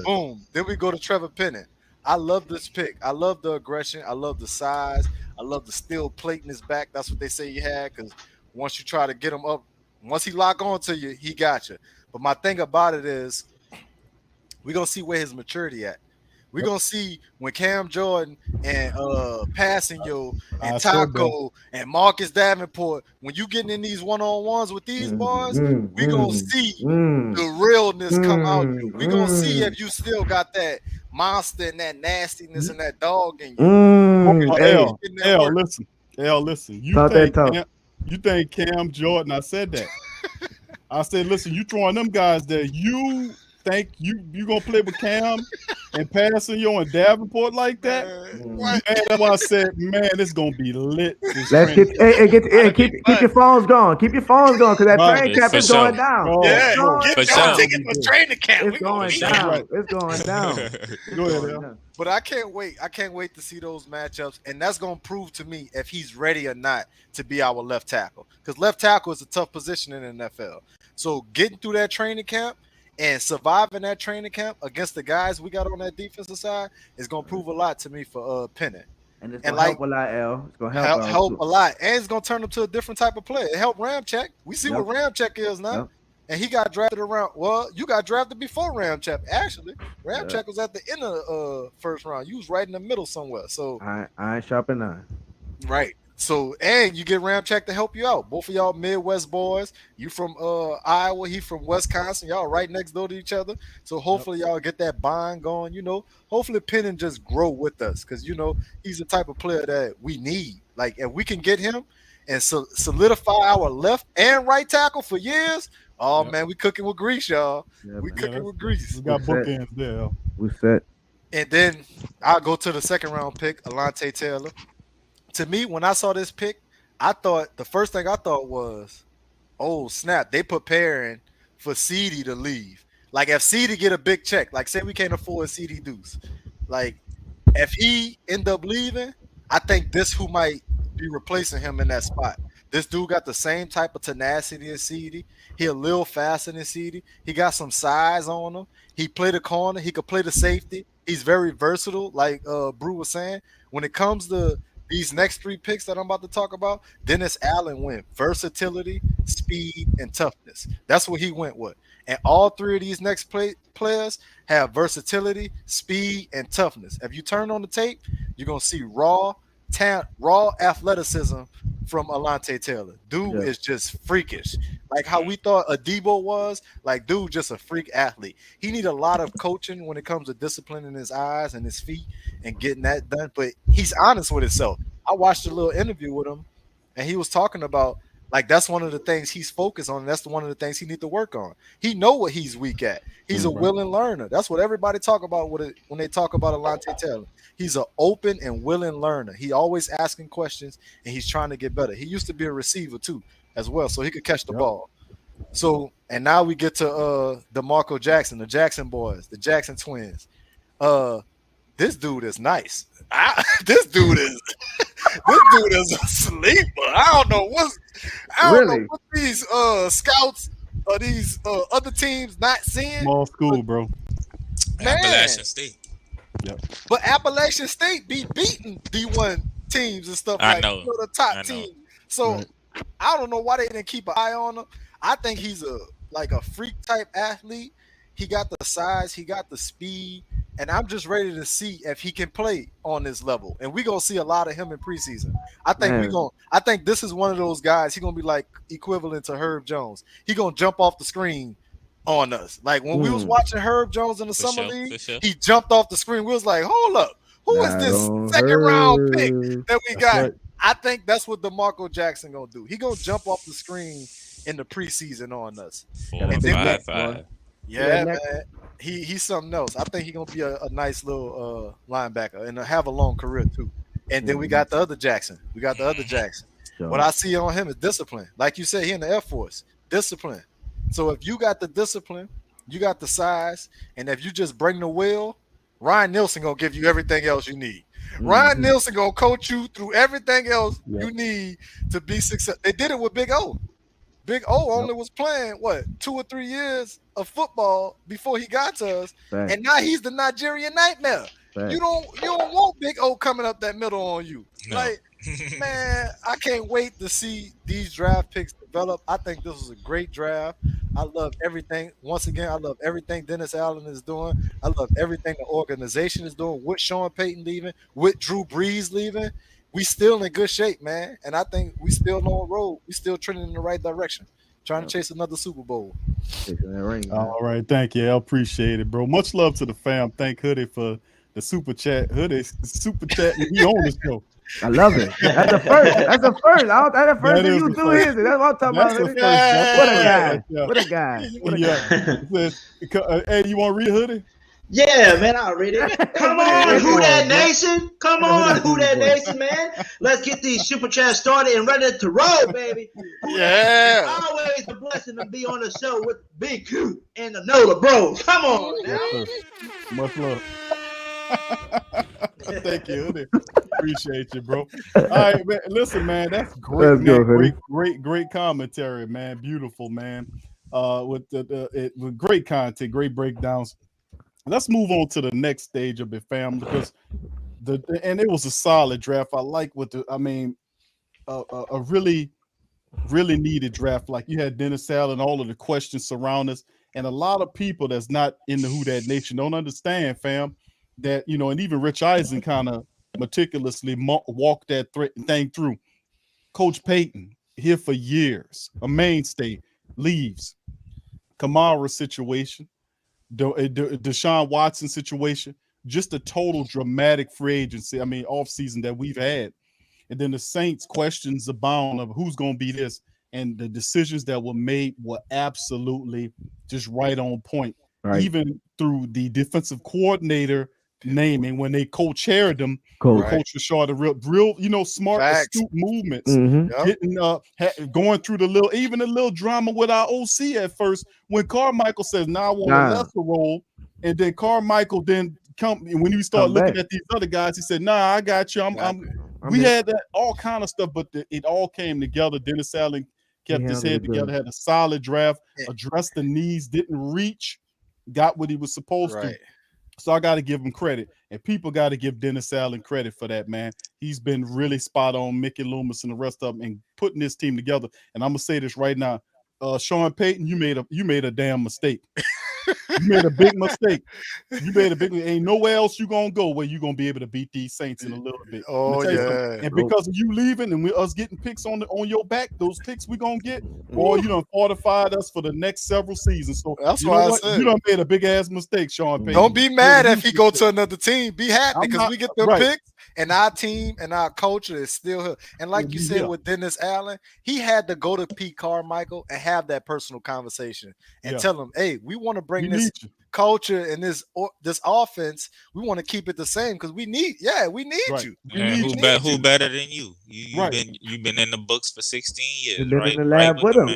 go to Trevor Penning. I love this pick. I love the aggression. I love the size. I love the steel plate in his back. That's what they say he had, because once you try to get him up, once he lock on to you, he got you. But my thing about it is we're going to see where his maturity at. We're going to see when Cam Jordan and Passanio and Taco and Marcus Davenport, when you getting in these one-on-ones with these boys, we're going to see the realness come out. We're going to see if you still got that monster and that nastiness and that dog in you. Listen. You think Cam Jordan, I said that. I said, listen, you throwing them guys there. You think you gonna play with Cam and Passanio and Davenport like that? Man, that's why I said, man, it's gonna be lit. Let's keep your phones going. Keep your phones going, because that training camp is going down. Get your ticket for training camp. It's going down. It's going down. Go ahead, Al. But I can't wait. I can't wait to see those matchups, and that's gonna prove to me if he's ready or not to be our left tackle. Because left tackle is a tough position in the NFL. So getting through that training camp and surviving that training camp against the guys we got on that defensive side is gonna prove a lot to me for Penning. And it's gonna help a lot, L. It's gonna help a lot, and it's gonna turn him to a different type of player. It helped Ramczyk. We see what Ramczyk is now, and he got drafted around. Well, you got drafted before Ramczyk. Actually, Ramczyk was at the end of the first round. You was right in the middle somewhere. So I ain't sharp enough. Right. So, and you get Ramczyk to help you out. Both of y'all Midwest boys. You from Iowa, he from Wisconsin. Y'all right next door to each other. So hopefully y'all get that bond going. You know, hopefully Penning just grow with us, because you know he's the type of player that we need. Like, if we can get him and solidify our left and right tackle for years. Oh man, we cooking with grease, y'all. We cooking with grease. We got bookends there. We set. And then I'll go to the second round pick, Alontae Taylor. To me, when I saw this pick, the first thing I thought was, oh snap, they preparing for CD to leave. Like, if CD get a big check, like say we can't afford CD Deuce, like if he end up leaving, I think this who might be replacing him in that spot. This dude got the same type of tenacity as CD. He a little faster than CD. He got some size on him. He play the corner. He could play the safety. He's very versatile, like Brew was saying. When it comes to these next three picks that I'm about to talk about, Dennis Allen went versatility, speed, and toughness. That's what he went with. And all three of these next players have versatility, speed, and toughness. If you turn on the tape, you're going to see raw athleticism from Alontae Taylor. Dude is just freakish. Like how we thought Adebo was, like dude just a freak athlete. He need a lot of coaching when it comes to disciplining his eyes and his feet and getting that done, but he's honest with himself. I watched a little interview with him, and he was talking about, like, that's one of the things he's focused on, and that's one of the things he need to work on. He know what he's weak at. He's a willing learner. That's what everybody talk about when they talk about Alontae Taylor. He's an open and willing learner. He always asking questions, and he's trying to get better. He used to be a receiver too, as well, so he could catch the ball. So, and now we get to DeMarco Jackson, the Jackson boys, the Jackson twins. This dude is nice. This dude is a sleeper. I don't know what these scouts or these other teams not seeing. Small school, bro. Man. Appalachian State. Yep. But Appalachian State be beating D1 teams and stuff I like know. the top team. So Right. I don't know why they didn't keep an eye on him. I think he's a freak type athlete. He got the size, he got the speed, and I'm just ready to see if he can play on this level. And we're gonna see a lot of him in preseason. I think this is one of those guys. He's gonna be like equivalent to Herb Jones. He gonna jump off the screen on us. Like when we was watching Herb Jones in the summer league, he jumped off the screen. We was like, hold up, who is this second round pick that we got? Right. I think that's what DeMarco Jackson gonna do. He gonna jump off the screen in the preseason on us. 4.55. Yeah, man. He's something else. I think he's gonna be a nice little linebacker and have a long career too. And then we got the other Jackson. Sure. What I see on him is discipline. Like you said, he in the Air Force. Discipline. So if you got the discipline, you got the size, and if you just bring the will, Ryan Nielsen gonna give you everything else you need. Ryan Nielsen gonna coach you through everything else you need to be successful. They did it with Big O. Big O only was playing 2 or 3 years of football before he got to us, and now he's the Nigerian nightmare. You don't want Big O coming up that middle on you. No. Like, man, I can't wait to see these draft picks develop. I think this was a great draft. I love everything. Once again, I love everything Dennis Allen is doing. I love everything the organization is doing with Sean Payton leaving, with Drew Brees leaving. We still in good shape, man. And I think we still on the road. We still trending in the right direction. Trying to chase another Super Bowl. All right. Thank you. I appreciate it, bro. Much love to the fam. Thank Hoodie for the super chat. Hoodie, super chat. He on the show. I love it. That's the first. That's the first. That's the first thing you do is it. That's what I'm talking about. What a guy. Hey, you want to read Hoodie? Yeah, man, I'll read it. Come on, Who Dat Nation. Come on, Who Dat Nation, man. Let's get these super chats started and ready to roll, baby. Yeah. Always a blessing to be on the show with Big Q and the NOLA bros. Come on. Yes, much love. Thank you. Appreciate you, bro. All right, man. Listen, man, that's great. Great commentary, man. Beautiful, man. With with great content, great breakdowns. Let's move on to the next stage of it, fam, because and it was a solid draft. I like a really needed draft. Like you had Dennis Allen, all of the questions surround us, and a lot of people that's not in the Who Dat Nation don't understand, fam, that and even Rich Eisen kind of meticulously walked that thing through. Coach Payton here for years, a mainstay, leaves. Kamara situation. Deshaun Watson situation, just a total dramatic free agency. Offseason that we've had. And then the Saints questions abound of who's going to be this. And the decisions that were made were absolutely just right on point. Right. Even through the defensive coordinator naming when they co-chaired them, Coach Rashard, real smart, astute movements, getting going through the little drama with our OC at first when Carmichael says, "Now I want a lesser role," and then Carmichael then when you start looking at these other guys, he said, "Nah, I got you. We had that all kind of stuff, but it all came together. Dennis Allen kept his head together, had a solid draft, addressed the needs, didn't reach, got what he was supposed to. So I got to give him credit, and people got to give Dennis Allen credit for that, man. He's been really spot on, Mickey Loomis and the rest of them, and putting this team together. And I'm gonna say this right now, Sean Payton, you made a damn mistake. You made a big mistake. Ain't nowhere else you gonna go where you gonna be able to beat these Saints in a little bit. And because of you leaving and us getting picks on your back, those picks we gonna get, boy, you done fortified us for the next several seasons. So that's why I said you done made a big ass mistake, Sean Payton. Don't be mad if he go to another team. Be happy because we get them picks, and our team and our culture is still here. And like you said with Dennis Allen, he had to go to Pete Carmichael and have that personal conversation and tell him, "Hey, we want to bring this culture and this offense. We want to keep it the same because we need you. Who better than you? You've been in the books for 16 years. You've been in the lab with him.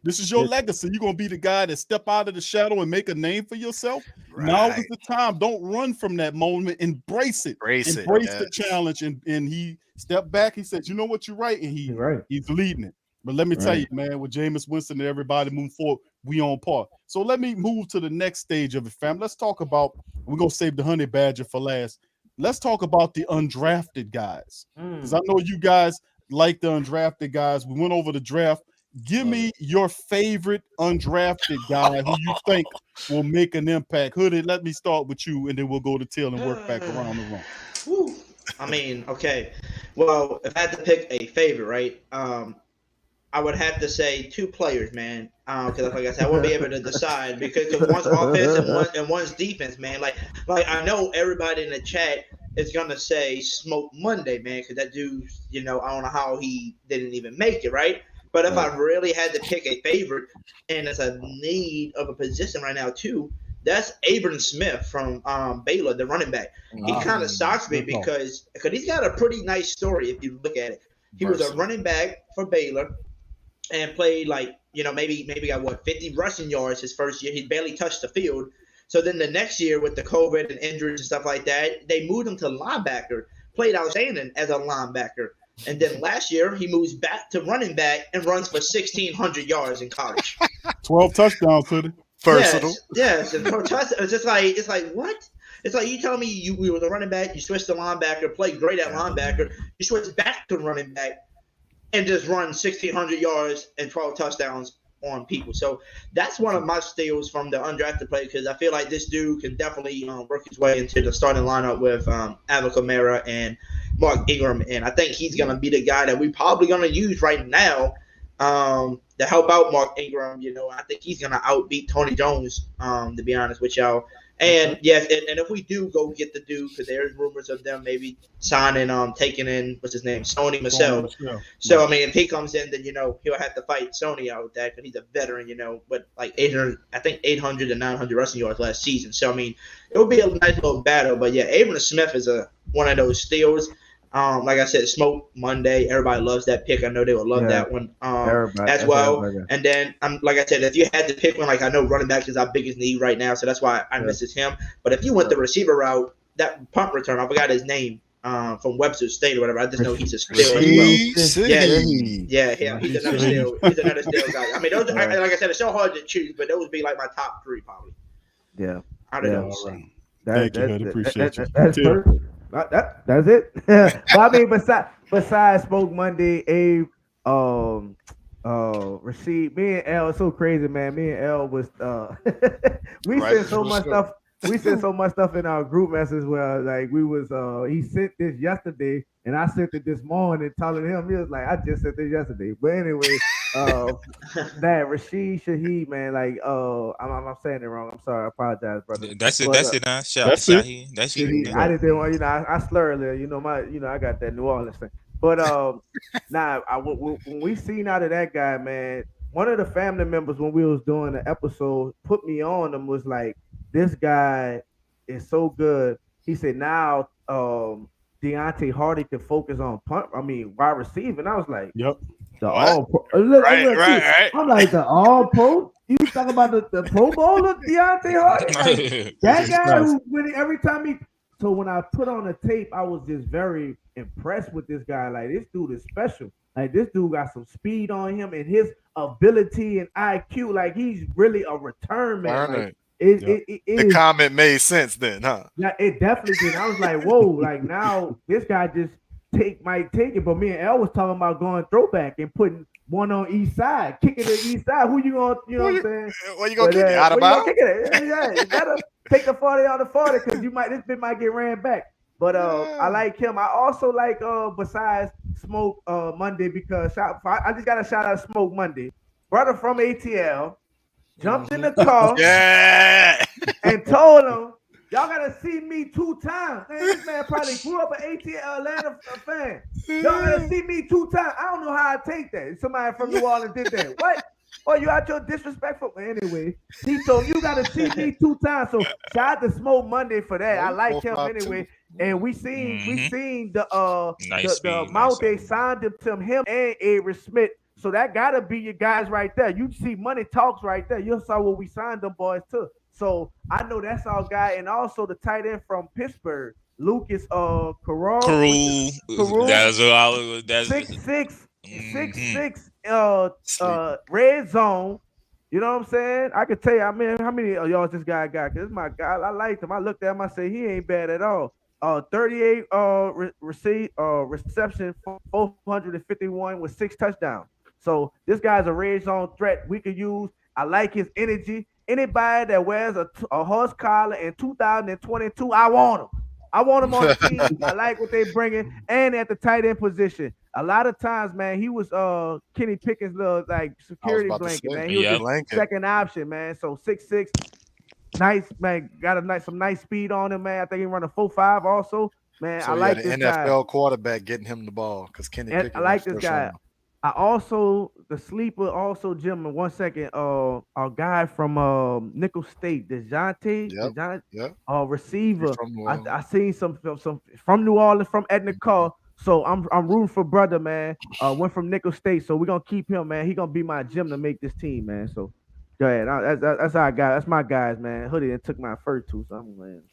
This is your legacy. You're gonna be the guy that step out of the shadow and make a name for yourself. Now is the time. Don't run from that moment. Embrace it. Embrace the challenge. And he stepped back. He said, "You know what? You're right." And he's leading it. But let me tell you, man, with Jameis Winston and everybody moving forward, we on par. So let me move to the next stage of it, fam. Let's talk about, we're going to save the honey badger for last. Let's talk about the undrafted guys. Because I know you guys like the undrafted guys. We went over the draft. Give me your favorite undrafted guy who you think will make an impact. Hoodie, let me start with you, and then we'll go to Till and work back around the room. Whew. I mean, okay. Well, if I had to pick a favorite, right? I would have to say two players, man. Because like I said, I won't be able to decide because one's offense and one's defense, man. Like I know everybody in the chat is gonna say Smoke Monday, man, because that dude, I don't know how he didn't even make it, right? But if I really had to pick a favorite, and it's a need of a position right now too, that's Abram Smith from Baylor, the running back. He kind of shocks me because he's got a pretty nice story if you look at it. He was a running back for Baylor and played maybe got 50 rushing yards his first year. He barely touched the field. So then the next year with the COVID and injuries and stuff like that, they moved him to linebacker, played outstanding as a linebacker. And then last year, he moves back to running back and runs for 1,600 yards in college. 12 touchdowns, Hoodie. Versatile. Yes. And for touchdowns, it's like, what? It's like you telling me you were the running back, you switched to linebacker, played great at linebacker, you switched back to running back, and just run 1,600 yards and 12 touchdowns on people. So that's one of my steals from the undrafted player because I feel like this dude can definitely work his way into the starting lineup with Alvin Kamara and Mark Ingram, and I think he's going to be the guy that we're probably going to use right now to help out Mark Ingram. I think he's going to outbeat Tony Jones, to be honest with y'all. And yes, and if we do go get the dude, because there's rumors of them maybe signing, taking in what's his name, Sony Michel. So I mean, if he comes in, then he'll have to fight Sony out with that because he's a veteran. But like 800 to 900 rushing yards last season. So I mean, it would be a nice little battle. But yeah, Abram Smith is one of those steals. Like I said, Smoke Monday. Everybody loves that pick. I know they would love that one as well. And then, like I said, if you had to pick one, like I know running back is our biggest need right now, so that's why I messaged him. But if you went the receiver route, that punt return, I forgot his name from Webster State or whatever. I just know he's a steal as well. Yeah, he's another steal. He's another steal guy. I mean, those, like I said, it's so hard to choose, but those would be like my top three probably. Yeah, out of those. Right. Thank you, Hoodie. Appreciate you. That's perfect. That's it. Well, I mean, besides Smoke Monday, Abe, Rasheed, me and L, it's so crazy, man. Me and L was we sent so much stuff. We sent so much stuff in our group message where like we was he sent this yesterday and I sent it this morning telling him he was like, I just sent this yesterday. But anyway, that Rasheed Shaheed, man, like I'm saying it wrong. I'm sorry, I apologize, brother. That's it, now. That's it. That's it. I didn't want, I slur earlier, I got that New Orleans thing. But when we seen out of that guy, man, one of the family members when we was doing the episode put me on him was like, this guy is so good. He said now Deontay Hardy can focus on wide receiver. And I was like, yep. The all pro. Right. I'm like, the all pro? You talking about the Pro Bowler Deontay Hardy? Like, that guy who winning every time so when I put on the tape, I was just very impressed with this guy. Like, this dude is special. Like, this dude got some speed on him and his ability and IQ. Like, he's really a return man. Like, the comment made sense then, huh? Yeah, it definitely did. I was like, whoa, like now this guy just might take it. But me and El was talking about going throwback and putting one on each side, kicking the east side. Who you gonna, what I'm saying? Where you gonna kick it? Out of bounds? Yeah, you gotta take the 40 out of 40 because this bit might get ran back. But I like him. I also like besides Smoke Monday because I just gotta shout out Smoke Monday, brother from ATL. Jumped in the car and told him, y'all gotta see me 2 times. Man, this man probably grew up an ATL Atlanta fan. Y'all gotta see me 2 times. I don't know how I take that. Somebody from New Orleans did that. What? Oh, you out your disrespectful? Anyway, he told you gotta see me 2 times. So shout out to Smoke Monday for that. I like him anyway. And we seen the amount they signed him and Avery Smith. So that gotta be your guys right there. You see money talks right there. You saw what we signed them boys to. So I know that's our guy, and also the tight end from Pittsburgh, Lucas Carroll. That's what I was. That's 6'6", red zone. You You know what I'm saying? I could tell you, I mean, how many of y'all this guy got? Cause it's my guy. I liked him. I looked at him. I said he ain't bad at all. 38 reception, 451 with 6 touchdowns. So this guy's a red zone threat we could use. I like his energy. Anybody that wears a horse collar in 2022, I want him. I want him on the team. I like what they bringing, and at the tight end position. A lot of times, man, he was Kenny Pickett's little like security blanket, man. He was the second option, man. So 6'6", nice, man. Got some nice speed on him, man. I think he run a 4.5 also, man. So I like this NFL guy. quarterback getting him the ball because Kenny Pickett. I like this guy. I also the sleeper also Jim in 1 second. A guy from Nickel State, DeJounte, receiver. I seen some from New Orleans, from Edna Carr. So I'm rooting for brother, man. Went from Nickel State, so we're gonna keep him, man. He gonna be my Jim to make this team, man. So go ahead. That's our guy. That's my guys, man. Hoodie and took my first two, so I'm playing.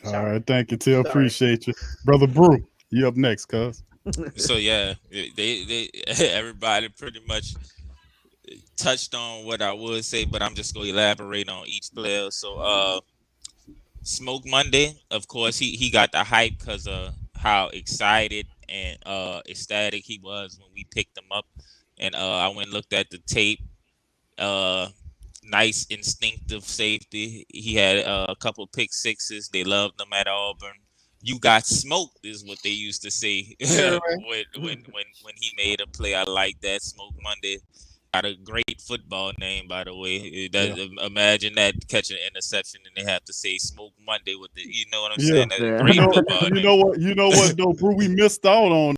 All right, thank you, Till. Appreciate you, brother. Brew, you up next, cuz. So yeah, they everybody pretty much touched on what I would say, but I'm just gonna elaborate on each player. So Smoke Monday, of course, he got the hype because of how excited and ecstatic he was when we picked him up. And I went and looked at the tape. Nice instinctive safety. He had a couple pick sixes. They loved him at Auburn. You got smoked is what they used to say when he made a play. I like that. Smoke Monday. Got a great football name, by the way. Imagine that catching an interception and they have to say Smoke Monday with the, you know what I'm saying? That's a great football name. You know what though, Brew? We missed out on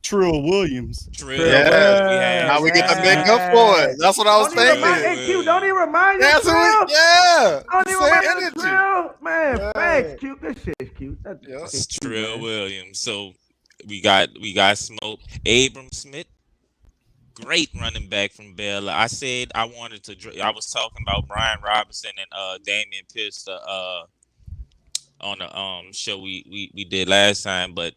Trill Williams. Now we get to make up for it. That's what I was thinking. Hey, Q, don't even remind you. Don't even remind you. Trill. Man, thanks, Q. Good shit, Q. That's Trill Williams. So we got Smoke. Abram Smith. Great running back from Baylor. I said I wanted to. I was talking about Brian Robinson and Damian Pierce on the show we did last time, but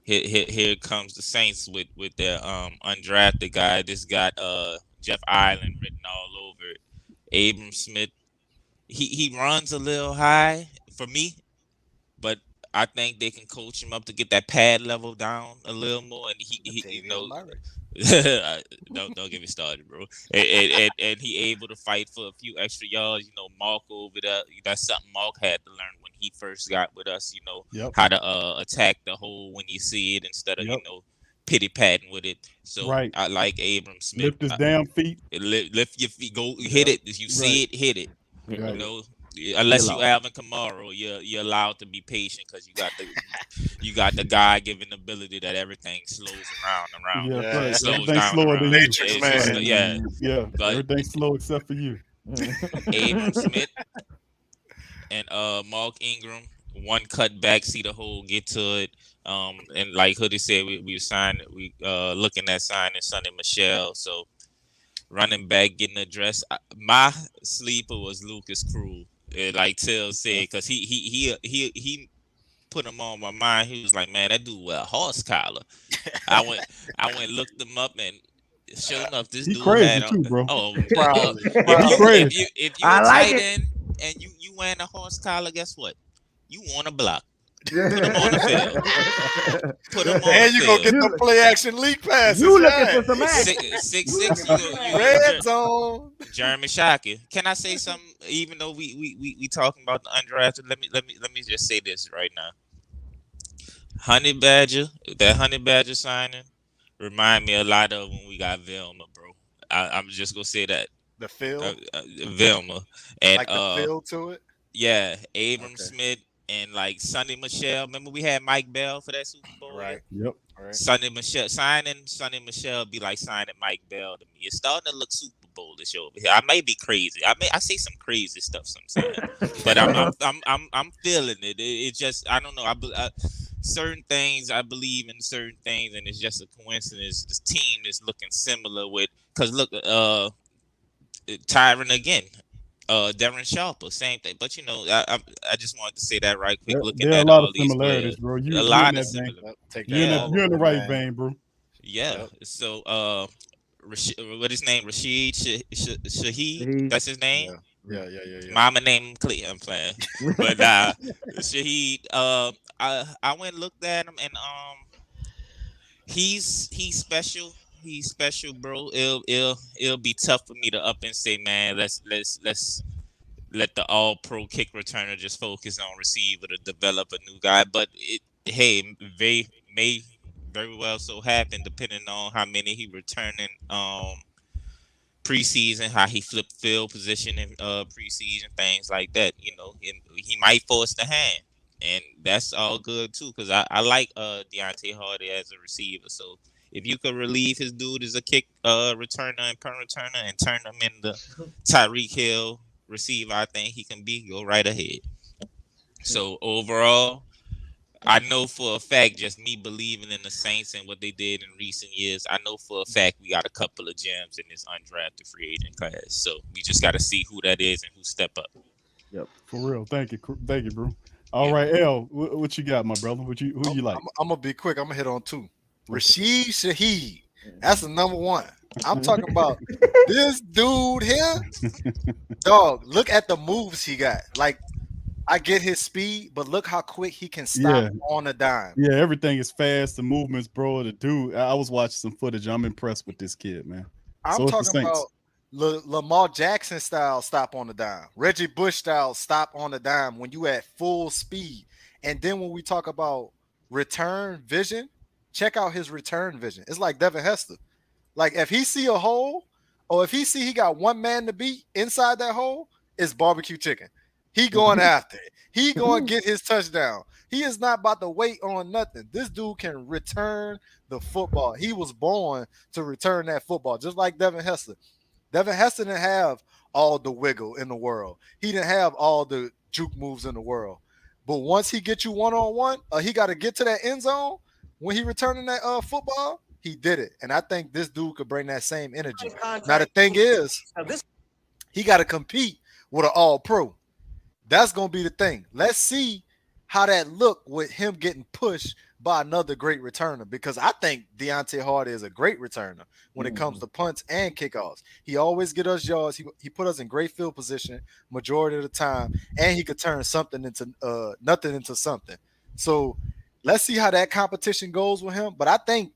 here comes the Saints with their undrafted guy. This got Jeff Island written all over it. Abram Smith. He runs a little high for me, but I think they can coach him up to get that pad level down a little more, and he you know. Don't get me started, bro. And he able to fight for a few extra yards. You know, Mark over there. That's something Mark had to learn when he first got with us. You know, how to attack the hole when you see it instead of you know pity patting with it. So I like Abram Smith. Lift his damn feet. Lift your feet. Go hit it. If you see it, hit it. You know. Unless you Alvin Kamara, you're allowed to be patient because you got the guy giving the ability that everything slows around. Yeah, slows everything's down slower around. than you. But everything's slow except for you. Abram Smith and Mark Ingram, one cut back, see the hole, get to it. And like Hoodie said, we looking at signing Sonny Michel. So running back getting addressed. My sleeper was Lucas Crew. Like Till said, because he put him on my mind. He was like, man, that dude wear a horse collar. I went looked him up, and sure enough, this dude crazy had too, bro. If you a tight end and you wearing a horse collar, guess what? You want to block. Put him on the field. Put him on and you gonna get the play action league passes. You looking for some action? 6'6". Red zone. Jeremy Shockey. Can I say something? Even though we talking about the undrafted, let me just say this right now. Honey Badger signing remind me a lot of when we got Velma, bro. I'm just gonna say that. The feel? Velma. And like the feel to it? Yeah, Abram Smith and like Sonny Michel. Remember we had Mike Bell for that Super Bowl? Right. Yep. Right. Sonny Michel be like signing Mike Bell to me. It's starting to look Super Bowl-ish over here. I may be crazy. I say some crazy stuff sometimes, but I'm feeling it. It's just I don't know. Certain things I believe in certain things, and it's just a coincidence. This team is looking similar with because look, Tyrann again. Darren Sharper, same thing. But you know, I just wanted to say that right quick. Looking at all these similarities, bro. A lot of similarities. You're in the right vein, bro. Yeah. So what his name? Shaheed. He, That's his name. Yeah. Mama named him Clay. I'm playing, but Shaheed. I went and looked at him, and he's special. He's special, bro. It'll be tough for me to up and say, man, let's let the all pro kick returner just focus on receiver to develop a new guy. But hey, may very well so happen depending on how many he returning preseason, how he flipped field position in preseason, things like that. You know, and he might force the hand. And that's all good too, because I like Deontay Hardy as a receiver. So if you could relieve his dude as a kick returner and punt returner and turn him into Tyreek Hill receiver, I think he can be. Go right ahead. So overall, I know for a fact, just me believing in the Saints and what they did in recent years, I know for a fact we got a couple of gems in this undrafted free agent class. So we just got to see who that is and who step up. Yep. For real. Thank you, bro. All right, L, what you got, my brother? Who you like? I'm gonna be quick. I'm gonna hit on two. Rashid Shaheed. That's the number one. I'm talking about this dude here. Dog, look at the moves he got. Like, I get his speed, but look how quick he can stop on a dime. Yeah, everything is fast. The movements, bro. The dude, I was watching some footage. I'm impressed with this kid, man. I'm talking about Lamar Jackson style stop on the dime, Reggie Bush style stop on the dime when you at full speed. And then when we talk about return vision, check out his return vision. It's like Devin Hester. Like if he see a hole or if he got one man to beat inside that hole, it's barbecue chicken. He going after it. He going to get his touchdown. He is not about to wait on nothing. This dude can return the football. He was born to return that football, just like Devin Hester. Devin Hester didn't have all the wiggle in the world. He didn't have all the juke moves in the world. But once he gets you one-on-one, he got to get to that end zone. When he returning that football, he did it. And I think this dude could bring that same energy. Now, the thing is, he got to compete with an all-pro. That's going to be the thing. Let's see how that look with him getting pushed by another great returner, because I think Deontay Hardy is a great returner when it comes to punts and kickoffs. He always get us yards. He put us in great field position majority of the time, and he could turn something into nothing into something. So let's see how that competition goes with him. But I think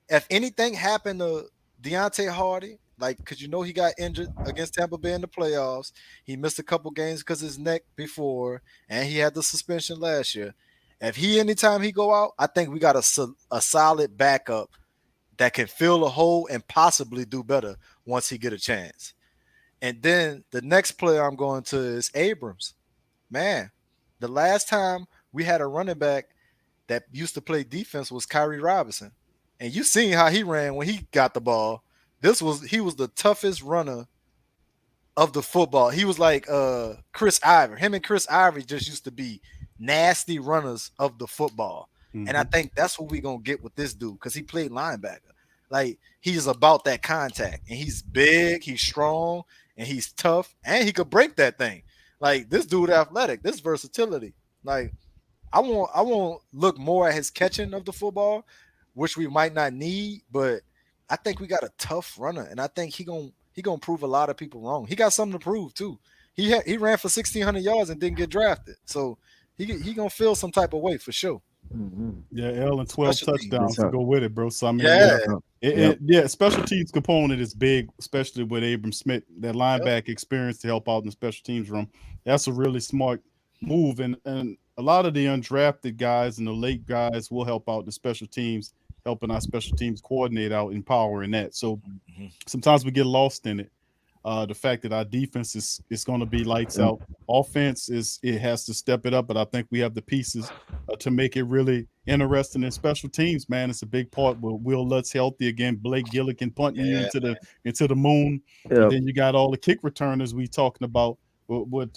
if anything happened to Deontay Hardy, like, because he got injured against Tampa Bay in the playoffs. He missed a couple games because his neck before, and he had the suspension last year. If anytime he go out, I think we got a solid backup that can fill a hole and possibly do better once he get a chance. And then the next player I'm going to is Abrams. Man, the last time we had a running back that used to play defense was Kyrie Robinson. And you seen how he ran when he got the ball. He was the toughest runner of the football. He was like Chris Ivory. Him and Chris Ivory just used to be nasty runners of the football. And I think that's what we're going to get with this dude, because he played linebacker. Like, he's about that contact. And he's big, he's strong, and he's tough, and he could break that thing. Like, this dude athletic, this versatility. Like, I won't look more at his catching of the football, which we might not need, but I think we got a tough runner, and I think he gonna prove a lot of people wrong. He got something to prove too. He ran for 1,600 yards and didn't get drafted, so he gonna feel some type of way for sure. Yeah, L and 12 touchdowns to go with it, bro. So I mean, special teams component is big, especially with Abram Smith, that linebacker experience to help out in the special teams room. That's a really smart move, and a lot of the undrafted guys and the late guys will help out the special teams, helping our special teams coordinate out, empowering that. So sometimes we get lost in it. The fact that our defense is going to be lights out. Offense it has to step it up, but I think we have the pieces to make it really interesting in special teams. Man, it's a big part. With Will Lutz healthy again, Blake Gillikin punting you into the moon. And then you got all the kick returners we talking about with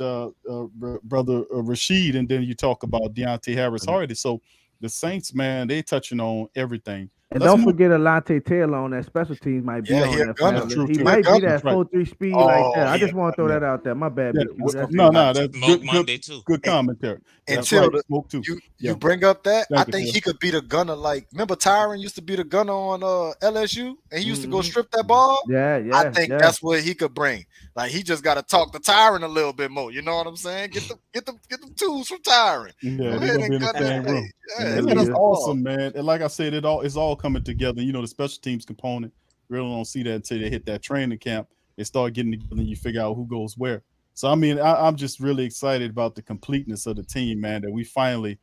brother Rashid, and then you talk about Deontay Harris Hardy. So the Saints, man, they touching on everything. And Let's don't move. forget Alante Taylor on that special teams might be Yeah, on he a that gunner. family. True, He too. might Gunner. be that That's right. 4-3 speed like that. I he just a want to throw gunner. that out there. My bad, Yeah, Big Q. That's no, it. that's Smoke good. Monday too. Good commentary. And That's Till, right. Smoke too. you Yeah. bring up that, I Thank you, think Phil. he could beat a gunner. Like, remember Tyrann used to beat a gunner on LSU, and he used to go Mhm. strip that ball. Yeah, I think yeah. that's what he could bring. Like, he just got to talk to Tyrann a little bit more. You know what I'm saying? Get the tools from Tyrann. Yeah, Go they're ahead gonna be and in the gun same that. room. Yeah, And it's they It's be- awesome, man. And like I said, it's all coming together. You know, the special teams component, you really don't see that until they hit that training camp. They start getting together and you figure out who goes where. So I mean, I'm just really excited about the completeness of the team, man, that we finally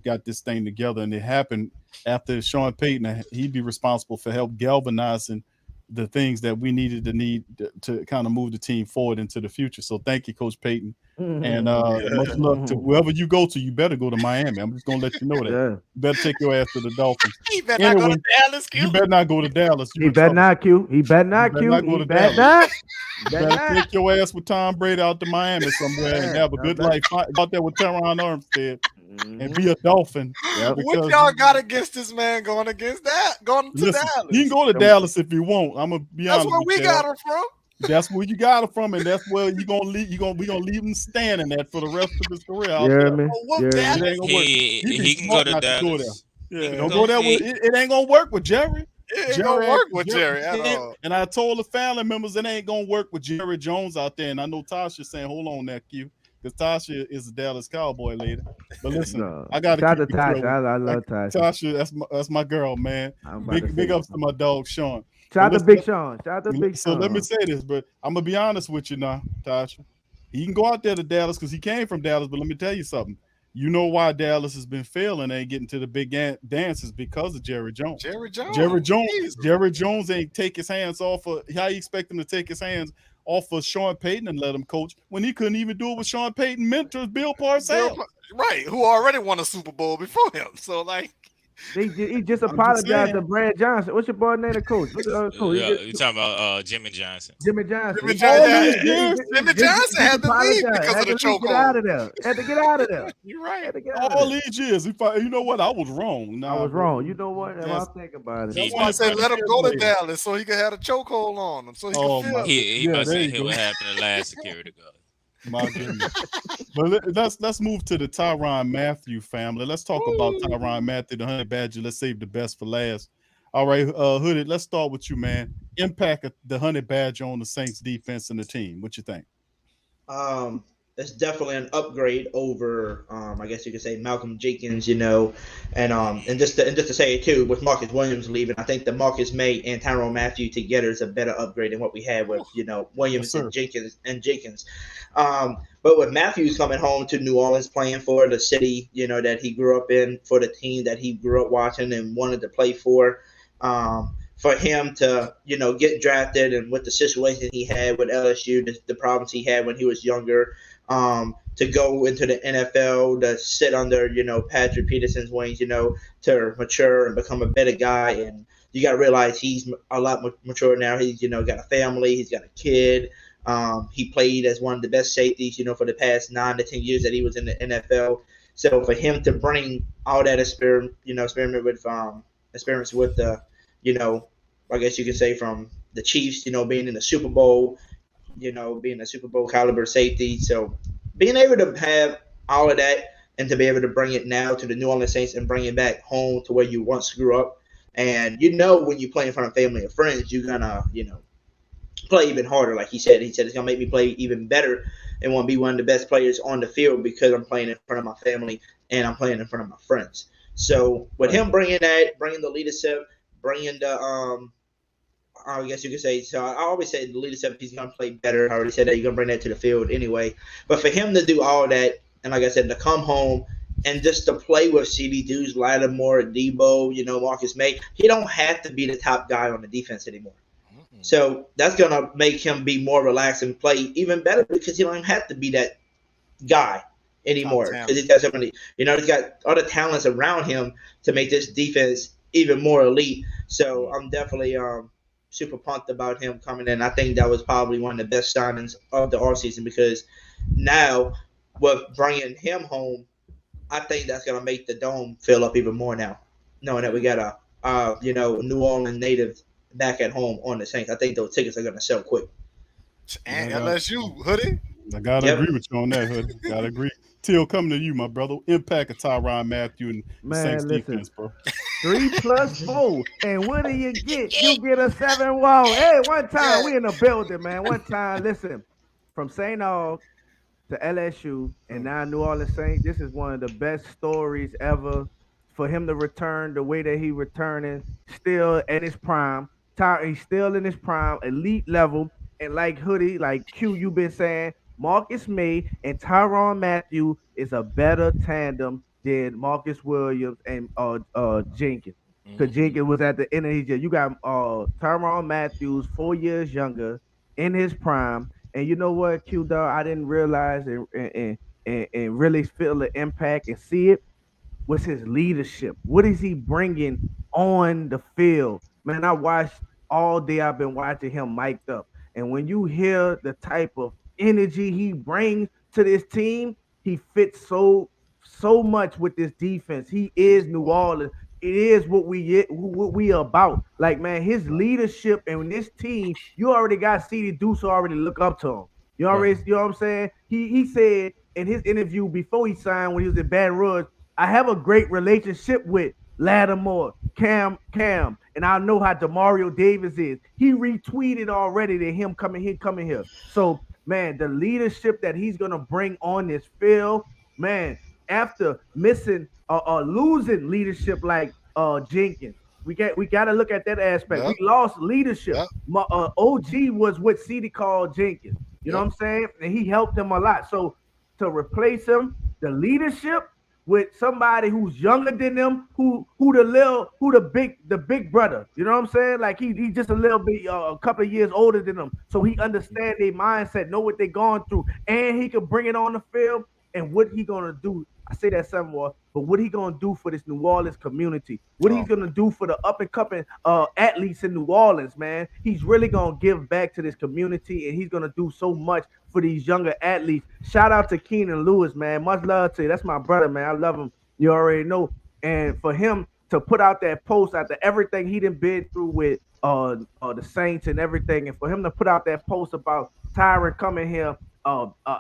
got this thing together. And it happened after Sean Payton. He'd be responsible for help galvanizing the things that we needed to kind of move the team forward into the future. So thank you, Coach Payton. And much luck to whoever you go to. You better go to Miami. I'm just gonna let you know that. Yeah. You better take your ass to the Dolphins. He better not go Anyway, to Dallas, Q. You better not go to Dallas. You He in better trouble. not, Q. He better not, better Q. not go He to better Dallas. not. You better take your ass with Tom Brady out to Miami somewhere and have a good life out there with Tyrann Armstead and be a Dolphin. Yep. What y'all got against this man going against that? Going to Listen, Dallas? he can go to Dallas if he want. I'm gonna be That's honest. where with we you, got him from. That's where you got it from, and that's where we gonna leave him standing at for the rest of his career. You hear me? Oh, whoop You hear that. It ain't gonna work. He can smart go to not to go Dallas. there. Yeah. Don't go there with it ain't gonna work with Jerry. It ain't gonna work with Jerry at can't- all. And I told the family members it ain't gonna work with Jerry Jones out there. And I know Tasha saying, "Hold on, there, Q," because Tasha is a Dallas Cowboy lady. But listen, No. I got to Shout keep out to it real. Tasha. I love Tasha. Tasha, that's my girl, man. I'm about to say Big ups something. to my dog Sean. Shout out to But Big Sean. Shout out to Big So Sean. let me say this, but I'm gonna be honest with you now, Tasha. He can go out there to Dallas because he came from Dallas. But let me tell you something. You know why Dallas has been failing and ain't getting to the big dances because of Jerry Jones. Jerry Jones. Jesus. Jerry Jones ain't take his hands off of. How you expect him to take his hands off of Sean Payton and let him coach when he couldn't even do it with Sean Payton mentors Bill Parcells? Right, who already won a Super Bowl before him. So like, He just I'm apologized saying. to Brad Johnson. What's your boy name? The coach. What's the coach? Yeah, you talking about Jimmy Johnson? Jimmy Johnson. Jimmy Jimmy Johnson had to leave apologized. because of the Had to get chokehold. out of there. Had to get out of there. You're right. Had to get out All of there. these years, you know what? I was wrong. I was wrong. You know what? Yes. I'll think about it. That's why I said let him go to Dallas so he could have a chokehold on him, so he Oh, could my feel. He Yeah, must there say you hit go. what happened to the last security guard. My goodness. But let's move to the Tyrann Mathieu family. Let's talk about Tyrann Mathieu, the Honey Badger. Let's save the best for last. All right, Hoodie, let's start with you, man. Impact of the Honey Badger on the Saints defense and the team. What you think? It's definitely an upgrade over, I guess you could say Malcolm Jenkins, you know, and just to say it too, with Marcus Williams leaving, I think the Marcus May and Tyrann Mathieu together is a better upgrade than what we had with, you know, Williams Yes, and Jenkins. But with Matthews coming home to New Orleans, playing for the city, you know, that he grew up in, for the team that he grew up watching and wanted to play for him to, you know, get drafted and with the situation he had with LSU, the problems he had when he was younger, to go into the NFL, to sit under, you know, Patrick Peterson's wings, you know, to mature and become a better guy. And you got to realize he's a lot mature now. He's, you know, got a family. He's got a kid. He played as one of the best safeties, you know, for the past 9 to 10 years that he was in the NFL. So for him to bring all that experience with the, you know, I guess you could say from the Chiefs, you know, being in the Super Bowl, you know, being a Super Bowl caliber safety. So being able to have all of that and to be able to bring it now to the New Orleans Saints and bring it back home to where you once grew up. And, you know, when you play in front of family and friends, you're going to, you know, play even harder. Like he said it's going to make me play even better and want to be one of the best players on the field because I'm playing in front of my family and I'm playing in front of my friends. So with him bringing the leadership, bringing the, I guess you could say, so I always say the leadership, he's going to play better. I already said that you're going to bring that to the field anyway. But for him to do all that, and like I said, to come home and just to play with CD Dudes, Lattimore, Debo, you know, Marcus May, he don't have to be the top guy on the defense anymore. So that's going to make him be more relaxed and play even better because he don't even have to be that guy anymore. Because he's got so many, you know, he's got other talents around him to make this defense even more elite. So I'm definitely super pumped about him coming in. I think that was probably one of the best signings of the offseason because now with bringing him home, I think that's going to make the dome fill up even more now, knowing that we got a New Orleans native back at home on the Saints. I think those tickets are going to sell quick. And LSU, Hoodie. I gotta agree with you on that, Hoodie. Gotta agree. Till, coming to you, my brother. Impact of Tyrann Mathieu and the Saints defense, bro. 3 + 4. And what do you get? You get a 7 wall. Hey, one time we in the building, man. One time, listen, from St. Aug to LSU and now New Orleans Saints, this is one of the best stories ever. For him to return the way that he returning, still at his prime. He's still in his prime, elite level. And like Hoodie, like Q, you've been saying, Marcus May and Tyrann Mathieu is a better tandem than Marcus Williams and Jenkins. Because Jenkins was at the end of his year. You got Tyrann Mathieu, 4 years younger, in his prime. And you know what, Q Dog, I didn't realize and really feel the impact and see it was his leadership. What is he bringing on the field? Man, I watched all day. I've been watching him mic'd up. And when you hear the type of energy he brings to this team, he fits so much with this defense. He is New Orleans. It is what we about. Like, man, his leadership and this team, you already got CD Deuce already look up to him. You already, you know what I'm saying? He said in his interview before he signed when he was in Baton Rouge, I have a great relationship with Lattimore, Cam, and I know how Demario Davis is. He retweeted already to him coming here. So, man, the leadership that he's gonna bring on this field, man, after missing losing leadership like Jenkins, we got to look at that aspect. We lost leadership. OG was what CD called Jenkins. You know what I'm saying? And he helped him a lot. So to replace him, the leadership with somebody who's younger than them, who the big brother. You know what I'm saying? Like he just a little bit a couple of years older than them, so he understands their mindset, know what they're going through, and he can bring it on the field. And what he gonna do? I say that some more, but what he gonna do for this New Orleans community? What he's gonna do for the up and coming athletes in New Orleans, man? He's really gonna give back to this community, and he's gonna do so much for these younger athletes. Shout out to Keenan Lewis, man. Much love to you. That's my brother, man. I love him. You already know. And for him to put out that post after everything he done been through with the Saints and everything, and for him to put out that post about Tyrann coming here,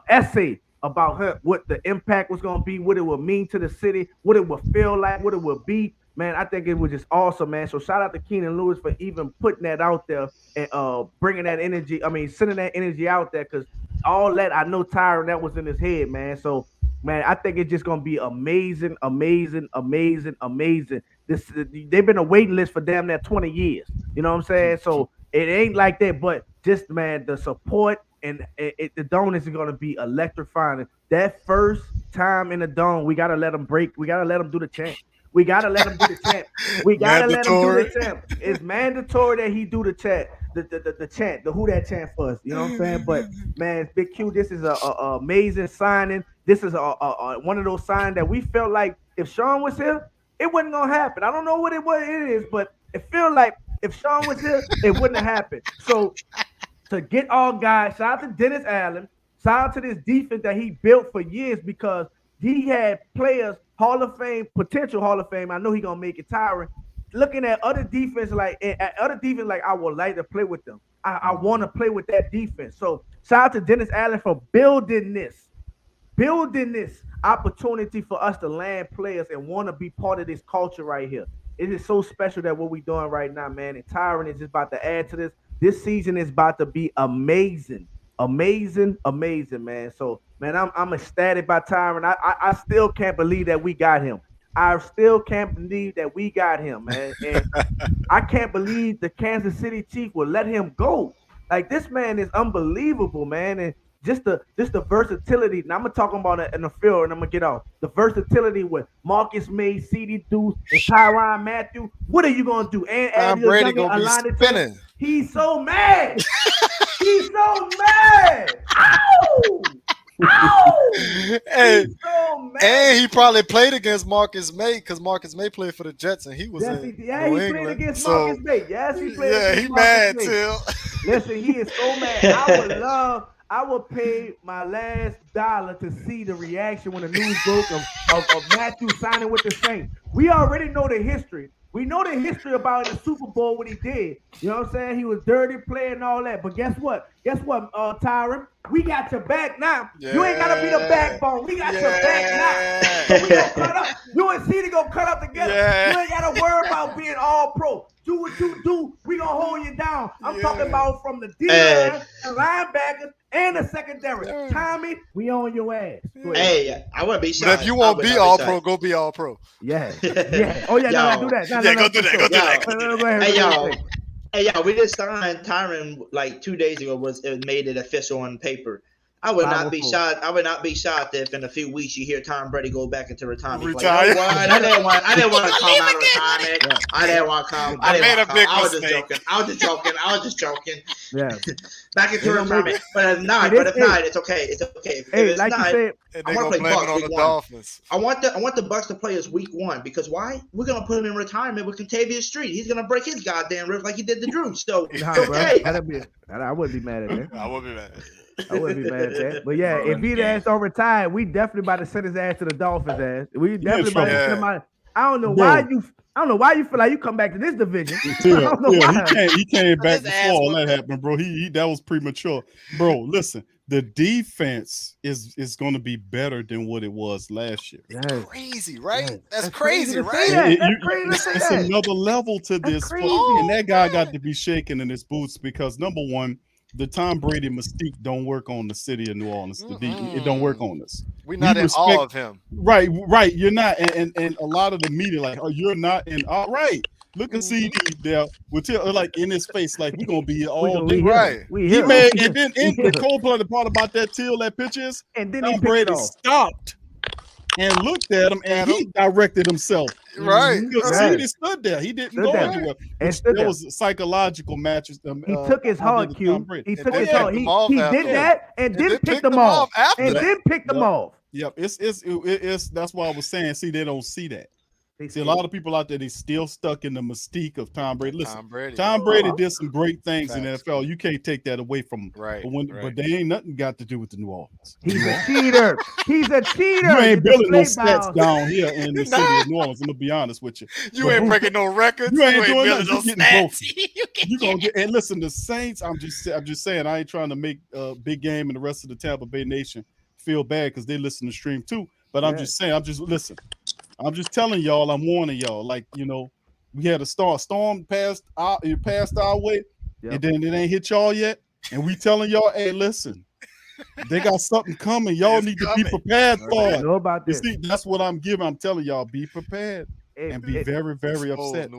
essay about her, what the impact was going to be, what it would mean to the city, what it would feel like, what it would be. Man, I think it was just awesome, man. So shout out to Keenan Lewis for even putting that out there and bringing that energy. I mean, sending that energy out there, because all that, I know Tyrann, that was in his head, man. So, man, I think it's just going to be amazing. They've been a waiting list for damn near 20 years. You know what I'm saying? So it ain't like that, but just, man, the support and the dome is going to be electrifying. That first time in the dome, we got to let them break. We got to let them do the chant. We got to let him do the chant. We got to let him do the chant. It's mandatory that he do the chant, the chant, the Who Dat chant for us. You know what I'm saying? But, man, Big Q, this is a amazing signing. This is one of those signs that we felt like if Sean was here, it wasn't going to happen. I don't know what it is, but it felt like if Sean was here, it wouldn't have happened. So, to get all guys, shout out to Dennis Allen, shout out to this defense that he built for years, because he had players, Hall of Fame, potential Hall of Fame. I know he's gonna make it. Tyrann, looking at other defense like I would like to play with them. I want to play with that defense. So shout out to Dennis Allen for building this opportunity for us to land players and want to be part of this culture right here. It is so special that what we're doing right now, man. And Tyrann is just about to add to this. This season is about to be amazing, man. So, man, I'm ecstatic by Tyrann. I still can't believe that we got him. I still can't believe that we got him, man. And I can't believe the Kansas City Chiefs will let him go. Like, this man is unbelievable, man. And just the versatility. And I'm gonna talk about it in the field, and I'm gonna get off. The versatility with Marcus May, CD Deuce, and Tyrann Mathieu. What are you gonna do? And Brady gonna be spinning. He's so mad. He's so mad. Ow! Ow! Hey, He's so mad. and he probably played against Marcus May, because Marcus May played for the Jets, and he was in he New played England. against So, Marcus May. Yes, he played. yeah, against he Marcus mad May. too. Listen, he is so mad. I would pay my last dollar to see the reaction when the news broke of Mathieu signing with the Saints. We already know the history. We know the history about in the Super Bowl what he did. You know what I'm saying? He was dirty player and all that. But guess what? Tyrann? We got your back now. Yeah. You ain't gotta be the backbone. We got your back now. So we gonna cut up. You and CD gonna cut up together. You ain't gotta worry about being all pro. Do what you do. We gonna hold you down. I'm talking about from the D-line, the linebackers, and the secondary. Tommy, we on your ass. Hey, I wouldn't be shy. But if you want to be all pro, go be all pro. Yeah. Oh yeah, no, do that. Go do that. Hey y'all. Hey, yeah, we just signed Tyrann like 2 days ago. It made it official on paper. I would not be shocked. I would not be shocked if in a few weeks you hear Tom Brady go back into retirement. Like, you know what? I didn't want to come out of retirement. I didn't want to come. I was just joking. Yeah. Back into retirement. But if not, it's okay. It's okay. If it's like not, you said, I want to play Bucks week 1. I want the Bucks to play us week 1 because why? We're gonna put him in retirement with Contavious Street. He's gonna break his goddamn ribs like he did the Drew. So it's okay. I wouldn't be mad at that. I wouldn't be mad. I wouldn't be mad at that. But yeah, if he'd ass don't retire, we definitely about to send his ass to the Dolphins ass. We definitely about to send him out. I don't know why you feel like you come back to this division. He came back before all that happened, bro. That was premature. Bro, listen, the defense is going to be better than what it was last year. That's crazy, right? That's crazy, right? It's another level to this. And that guy got to be shaking in his boots because, number one, the Tom Brady mystique don't work on the city of New Orleans. It don't work on us. We're not in awe of him. Right. You're not. And a lot of the media, like, oh, you're not in awe. Right. Look at CD there. We'll tell, like, in his face, like, we're going to be all day. Right. He made, and then the cold-blooded part about that picture is, and then Tom Brady stopped and looked at him, and he directed himself. Right. Because CD stood there. He didn't go anywhere. There was psychological matches. He took his hard cue. He took his hard. He did that and then picked them off. And then picked them off. Yep. It's that's why I was saying, see, they don't see that. See, a lot of people out there, they still stuck in the mystique of Tom Brady. Listen, Tom Brady did some great things in the NFL. You can't take that away from him. Right. But they ain't nothing got to do with the New Orleans. He's a cheater. He's a cheater. You ain't building no stats down here in the city of New Orleans. I'm gonna be honest with you. You ain't breaking no records. You ain't doing building no stats. You gonna get. And listen, the Saints. I'm just saying. I ain't trying to make Big Game and the rest of the Tampa Bay Nation feel bad because they listen to stream too. But I'm just saying. Listen. I'm just telling y'all, I'm warning y'all. Like, you know, we had a storm passed our way, and then it ain't hit y'all yet. And we telling y'all, hey, listen, they got something coming. Y'all need to be prepared for it. Know about this. You see, that's what I'm giving. I'm telling y'all, be prepared and be very, very upset.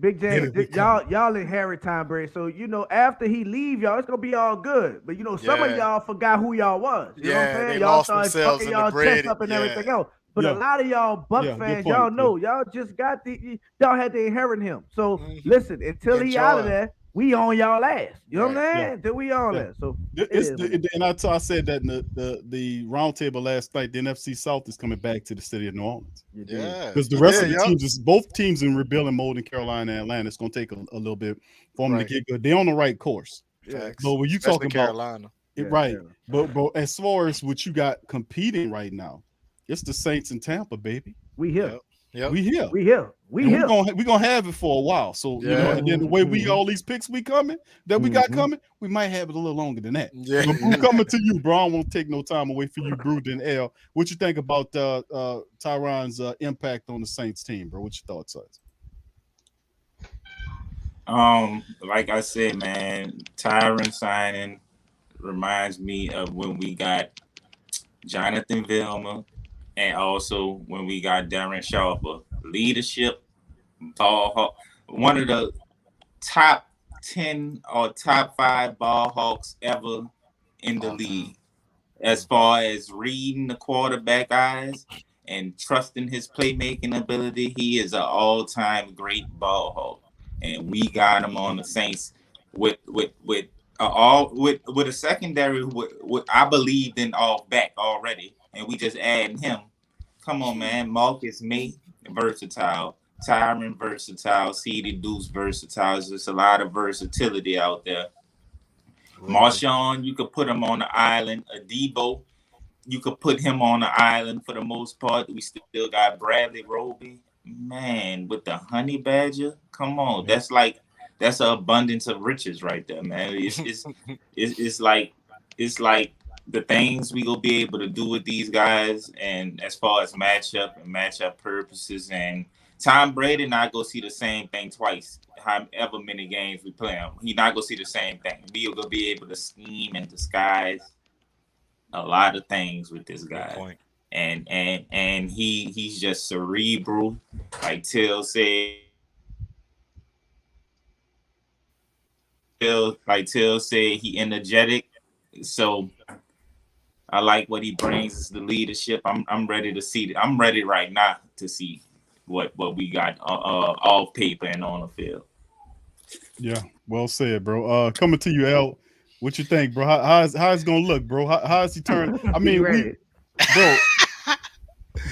Big James, y'all inherit Tom Brady. So, you know, after he leave y'all, it's going to be all good. But, you know, some of y'all forgot who y'all was. You know what I'm saying? Y'all started fucking y'all chest up and everything else. But a lot of y'all Buck fans, y'all know, y'all just got y'all had to inherit him. So listen, until he out of there, we on y'all ass. You know what I'm saying? Until we on that. So and I said that in the roundtable last night. The NFC South is coming back to the city of New Orleans. Because the rest of the teams, both teams in rebuilding mode in Carolina and Atlanta, it's going to take a little bit for them to get good. They're on the right course. So when you talk about Carolina, but as far as what you got competing right now. It's the Saints in Tampa, baby. We here. We here. We're gonna have it for a while. So you know, and then the way all these picks we got coming, we might have it a little longer than that. Yeah. But I'm coming to you, bro. I won't take no time away from you, Brew and L. What you think about Tyrann's impact on the Saints team, bro? What your thoughts are? Like I said, man, Tyrann signing reminds me of when we got Jonathan Vilma. And also when we got Darren Sharper, leadership, one of the top 10 or top 5 ball hawks ever in the league. As far as reading the quarterback eyes and trusting his playmaking ability, he is an all-time great ball hawk. And we got him on the Saints with a secondary with I believed in off back already. And we just adding him. Come on, man. Marcus May, versatile. Tyrann, versatile. CD Deuce, versatile. There's just a lot of versatility out there. Marshawn, you could put him on the island. Adebo, you could put him on the island for the most part. We still got Bradley Roby. Man, with the honey badger, come on, that's an abundance of riches right there, man. It's like the things we gonna be able to do with these guys, and as far as matchup purposes, and Tom Brady not gonna see the same thing twice. However many games we play him, he not gonna see the same thing. We are gonna be able to scheme and disguise a lot of things with this guy. And he's just cerebral, like Till said. Till said, he energetic. So I like what he brings is the leadership. I'm ready to see it. I'm ready right now to see what we got off paper and on the field. Yeah, well said, bro. Coming to you, Al. What you think, bro? How's it gonna look, bro? How's he turn? I mean,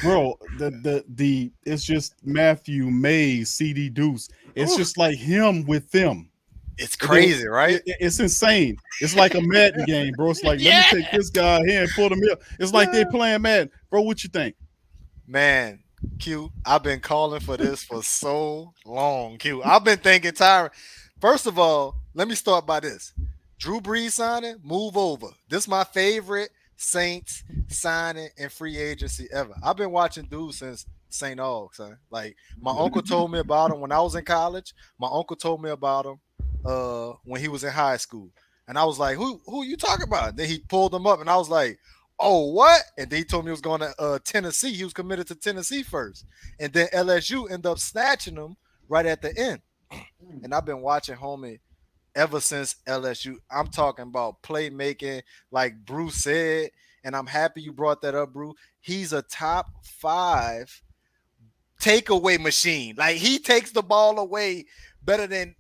bro, the it's just Mathieu, Mays, CD Deuce. It's just like him with them. It's crazy, right? It's insane. It's like a Madden game, bro. It's like, let me take this guy here and pull him here. It's like they're playing Madden. Bro, what you think? Man, Q, I've been calling for this for so long, Q. I've been thinking, Tyrann. First of all, let me start by this. Drew Brees signing, move over. This is my favorite Saints signing and free agency ever. I've been watching dudes since St. Aug, son. Like, my uncle told me about him when I was in college. My uncle told me about him when he was in high school. And I was like, who you talking about? Then he pulled him up and I was like, oh, what? And then he told me he was going to Tennessee. He was committed to Tennessee first. And then LSU ended up snatching him right at the end. And I've been watching homie ever since LSU. I'm talking about playmaking, like Bruce said, and I'm happy you brought that up, Bruce. He's a top 5 takeaway machine. Like, he takes the ball away better than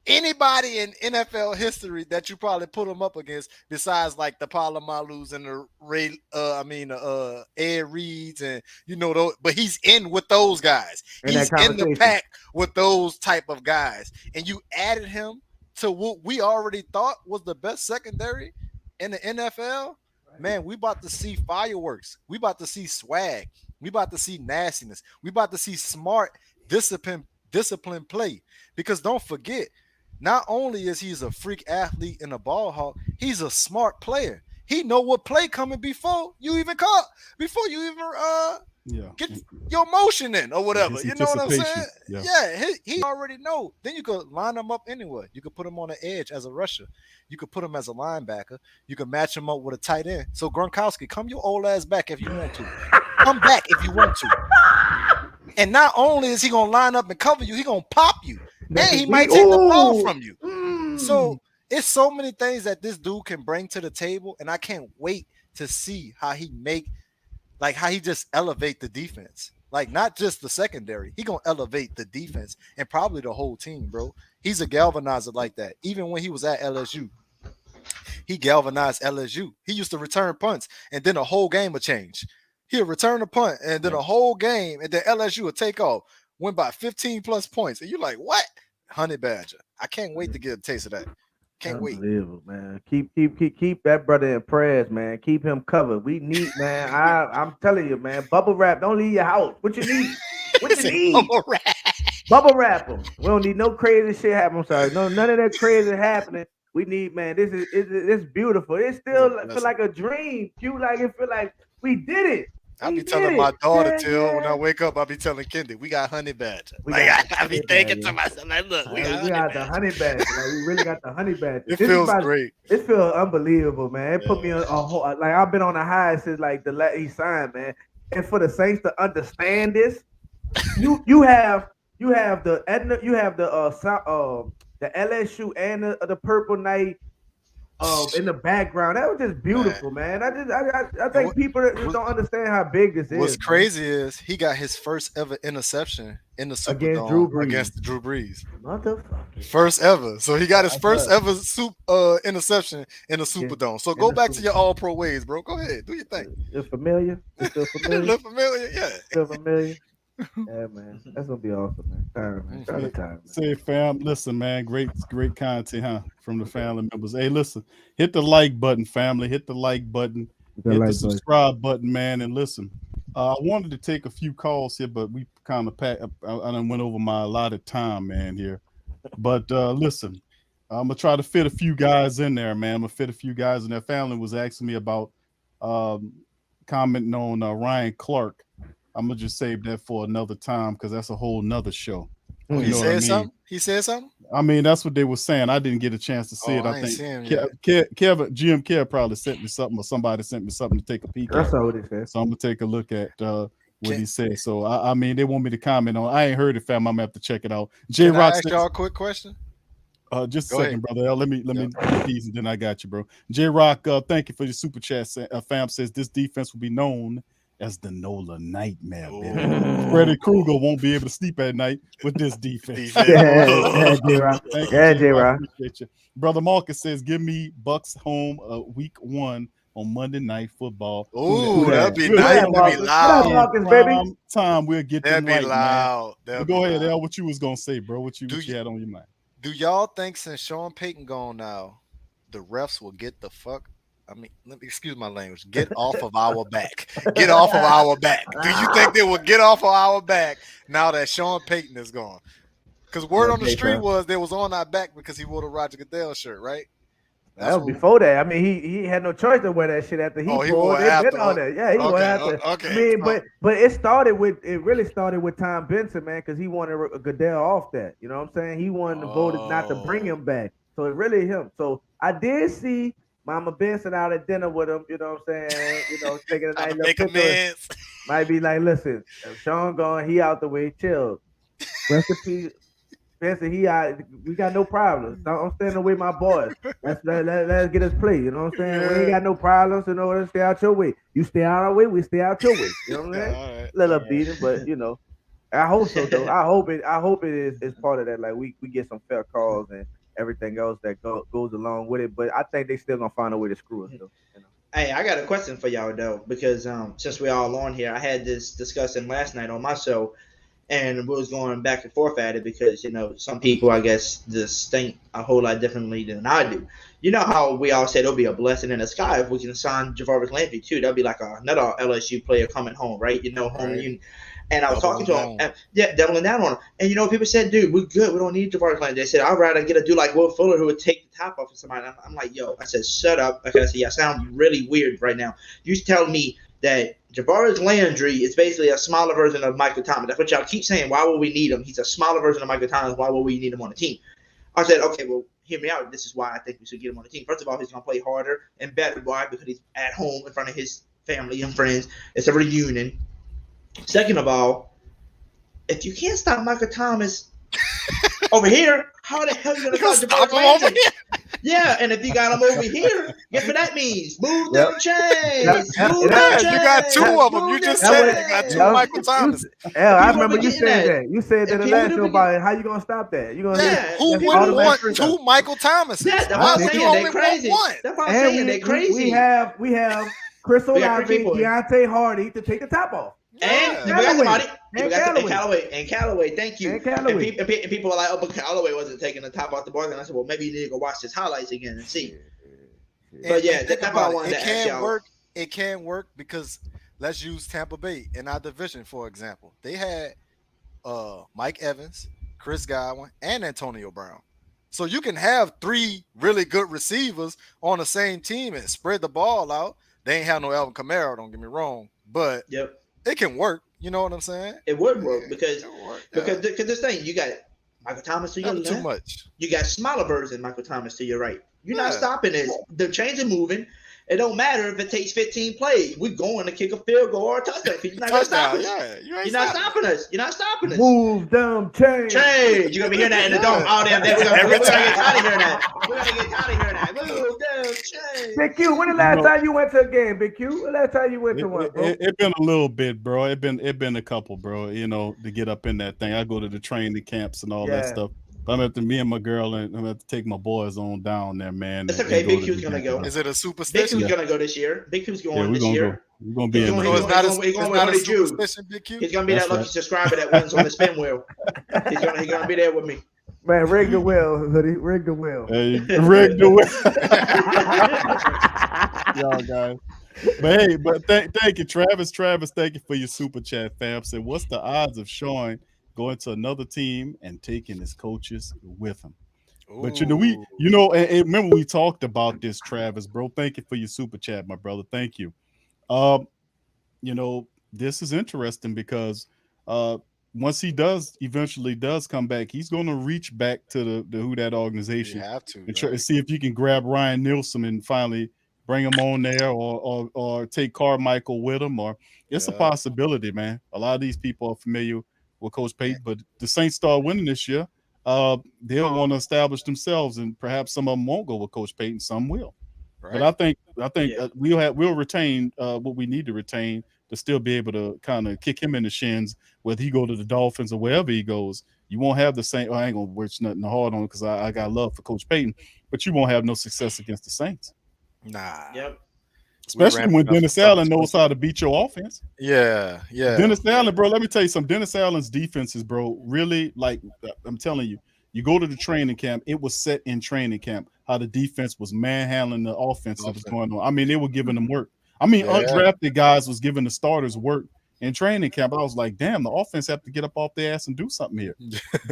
anybody in NFL history that you probably put him up against, besides like the Palomalus and the Ed Reeds and those. But he's in with those guys. He's in the pack with those type of guys, and you added him to what we already thought was the best secondary in the NFL. Man, we about to see fireworks. We about to see swag. We about to see nastiness. We about to see smart, disciplined play. Because don't forget, not only is he's a freak athlete and a ball hawk, he's a smart player. He know what play coming before you even get your motion in or whatever. You know what I'm saying? Yeah, he already know. Then you could line him up anywhere. You could put him on the edge as a rusher. You could put him as a linebacker. You could match him up with a tight end. So Gronkowski, come your old ass back if you want to. Come back if you want to. And not only is he gonna line up and cover you, he gonna pop you. And he might take the ball from you. So it's so many things that this dude can bring to the table, and I can't wait to see how he just elevate the defense. Like, not just the secondary. He gonna elevate the defense and probably the whole team, bro. He's a galvanizer like that. Even when he was at LSU, he galvanized LSU. He used to return punts, and then a whole game would change. He'll return a punt, and then a whole game, and then LSU would take off. Went by 15 plus points. And you're like, what? Honey Badger. I can't wait to get a taste of that. Can't wait. Man. Keep that brother in prayers, man. Keep him covered. We need, man. I'm telling you, man. Bubble wrap. Don't leave your house. What you need? What you need? Bubble wrap them. We don't need no crazy shit happen. I'm sorry. No, none of that crazy happening. We need, man. This is beautiful. It still feel like a dream. It feel like we did it. I be telling my daughter till when I wake up, I be telling Kendi, we got honey badger. I be thinking to myself, like, look, we got the honey badger. Like, we really got the honey badger. It feels great. It feels unbelievable, man. It put me on a whole, like, I've been on a high since like he signed, man. And for the Saints to understand this, you have the LSU and the Purple Knight in the background. That was just beautiful, man. I think people don't understand how big this is. What's crazy is he got his first ever interception in the Superdome against Drew Brees. Motherfucker. First ever. So he got his first ever interception in the Superdome. So go back to your all-pro ways, bro. Go ahead. Do your thing. It's familiar. It's still familiar. Look familiar, yeah. Still familiar. Yeah, man. That's gonna be awesome, man. Say, fam, listen, man. Great content, huh? From the family members. Hey, listen, hit the like button, family. Hit the like button. Hit the subscribe button, man. And listen, I wanted to take a few calls here, but we kind of I done went over my allotted time, man, here. But listen, I'm gonna try to fit a few guys in there, man. I'm gonna fit a few guys in there. Family was asking me about commenting on Ryan Clark. I'm gonna just save that for another time because that's a whole nother show. Oh, he said something. He said something. I mean, that's what they were saying. I didn't get a chance to see it. I think Kevin, GM Kev probably sent me something, or somebody sent me something to take a peek. That's what he said. So I'm gonna take a look at what he said. So I mean, they want me to comment on. I ain't heard it, fam. I'm gonna have to check it out. Can I ask y'all a quick question? Just a second, brother. Let me get these, and then I got you, bro. J Rock, thank you for your super chat. Fam says this defense will be known as the NOLA nightmare. Freddy Krueger won't be able to sleep at night with this defense. Yeah, J-Rock. Yeah, J-Rock. Appreciate you. Brother Marcus says, give me Bucks home week 1 on Monday Night Football. Ooh, that'd be nice. That'd be loud. Marcus, baby. Time we'll get them that'd right, be loud. Man. Go ahead, Al. What you was gonna say, bro? What you had on your mind? Do y'all think since Sean Payton gone now, the refs will get the fuck? I mean, let me excuse my language. Get off of our back. Get off of our back. Do you think they will get off of our back now that Sean Payton is gone? Because word on the street was they was on our back because he wore the Roger Goodell shirt, right? That was before that. I mean, he had no choice to wear that shit after he pulled it. On that. Yeah, he wore after. Okay. I mean, but it really started with Tom Benson, man, because he wanted Goodell off that. You know what I'm saying? He wanted to vote not to bring him back. So it really him. So I did see Mama Benson out at dinner with him, you know what I'm saying? You know, taking a nice little picture. Might be like, listen, if Sean gone, he out the way, chill. Rest in peace. Benson, he out. We got no problems. I'm standing with my boys. Let's get us play. You know what I'm saying? We ain't got no problems. You know, let's stay out your way. You stay out our way, we stay out your way. You know what I'm saying? Right. Little beating, but you know, I hope so though. I hope it is part of that. Like we get some fair calls and everything else that goes along with it, but I think they still gonna find a way to screw us though. You know? Hey, I got a question for y'all though, because since we all on here, I had this discussion last night on my show, and we was going back and forth at it because you know some people I guess just think a whole lot differently than I do. You know how we all said it'll be a blessing in the sky if we can sign Jarvis Landry too. That'll be like another LSU player coming home, right? You know, home reunion. And I was talking to him, doubling down on him. And, you know, people said, dude, we're good. We don't need Javaris Landry. They said, I'd rather get a dude like Will Fuller who would take the top off of somebody. I'm like, yo, I said, shut up. Like I said, I sound really weird right now. You telling me that Javaris Landry is basically a smaller version of Michael Thomas. That's what y'all keep saying. Why would we need him? He's a smaller version of Michael Thomas. Why would we need him on the team? I said, okay, well, hear me out. This is why I think we should get him on the team. First of all, he's going to play harder and better. Why? Because he's at home in front of his family and friends. It's a reunion. Second of all, if you can't stop Michael Thomas over here, how the hell are you going to stop him over here? Yeah, and if you got him over here, guess what that means? Move them chains. Move them chains. You got two of them. You just said it. You got two Michael Thomas. I remember you said that. You said that in the last show about it. How you going to stop that? You going to who wouldn't want two Michael Thomases? That's why I'm saying they're crazy. That's why I'm saying they're crazy. We have Chris Olave, Deontay Hardy to take the top off. And we got somebody. And Callaway, thank you. And people are like, oh, but Callaway wasn't taking the top off the board. And I said, well, maybe you need to go watch his highlights again and see. But yeah, that's what I wanted to ask y'all. It can work because let's use Tampa Bay in our division, for example. They had Mike Evans, Chris Godwin, and Antonio Brown. So you can have three really good receivers on the same team and spread the ball out. They ain't have no Alvin Kamara, don't get me wrong. But it can work. You know what I'm saying? It would work because this thing, you got Michael Thomas to your left. Too much. You got smaller version Michael Thomas to your right. You're not stopping this. The chains are moving. It don't matter if it takes 15 plays. We're going to kick a field goal or a touchdown. You're not going to stop us. You're not stopping us. You're not stopping us. Move them chains. You're going to be hearing that in the dome all damn day. We're going to get tired of hearing that. We're going to get tired of hearing that. Move them chains. Big Q, when the last time you went to a game, Big Q? When the last time you went to one, bro? It been a little bit, bro. It been a couple, bro. You know, to get up in that thing. I go to the training camps and all that stuff. But I'm going to have to, me and my girl, and I'm going to have to take my boys on down there, man. It's okay. Big Q's going to go. Is it a superstition? Big Q's going to go this year. Big Q's going this year. We're going to be in there. He's going with Hoodie Jube. He's going to be that lucky subscriber that wins on the spin wheel. He's going to be there with me. Man, rig the wheel, Hoodie. Rig the wheel. Hey, rig the wheel. Y'all guys. But hey, thank you, Travis. Travis, thank you for your super chat, fam. Said, what's the odds of Sean going to another team and taking his coaches with him? But and remember we talked about this, Travis, bro. Thank you for your super chat, my brother. Thank you. This is interesting because once he eventually does come back, he's going to reach back to the Who Dat organization and try to see if you can grab Ryan Nielsen and finally bring him on there, or take Carmichael with him, or it's a possibility, man. A lot of these people are familiar with Coach Payton, but the Saints start winning this year. They'll want to establish themselves, and perhaps some of them won't go with Coach Payton, some will. Right. But I think we'll retain what we need to retain to still be able to kind of kick him in the shins, whether he go to the Dolphins or wherever he goes. You won't have the same. I ain't gonna wish nothing hard on because I got love for Coach Payton, but you won't have no success against the Saints. Nah. Yep. Especially when Dennis Allen knows how to beat your offense. Yeah. Dennis Allen, bro. Let me tell you something. Dennis Allen's defenses, bro. Really, like I'm telling you. You go to the training camp, it was set in training camp how the defense was manhandling the offense that was going on. I mean, they were giving them work. I mean, undrafted guys was giving the starters work in training camp. I was like, damn, the offense have to get up off their ass and do something here.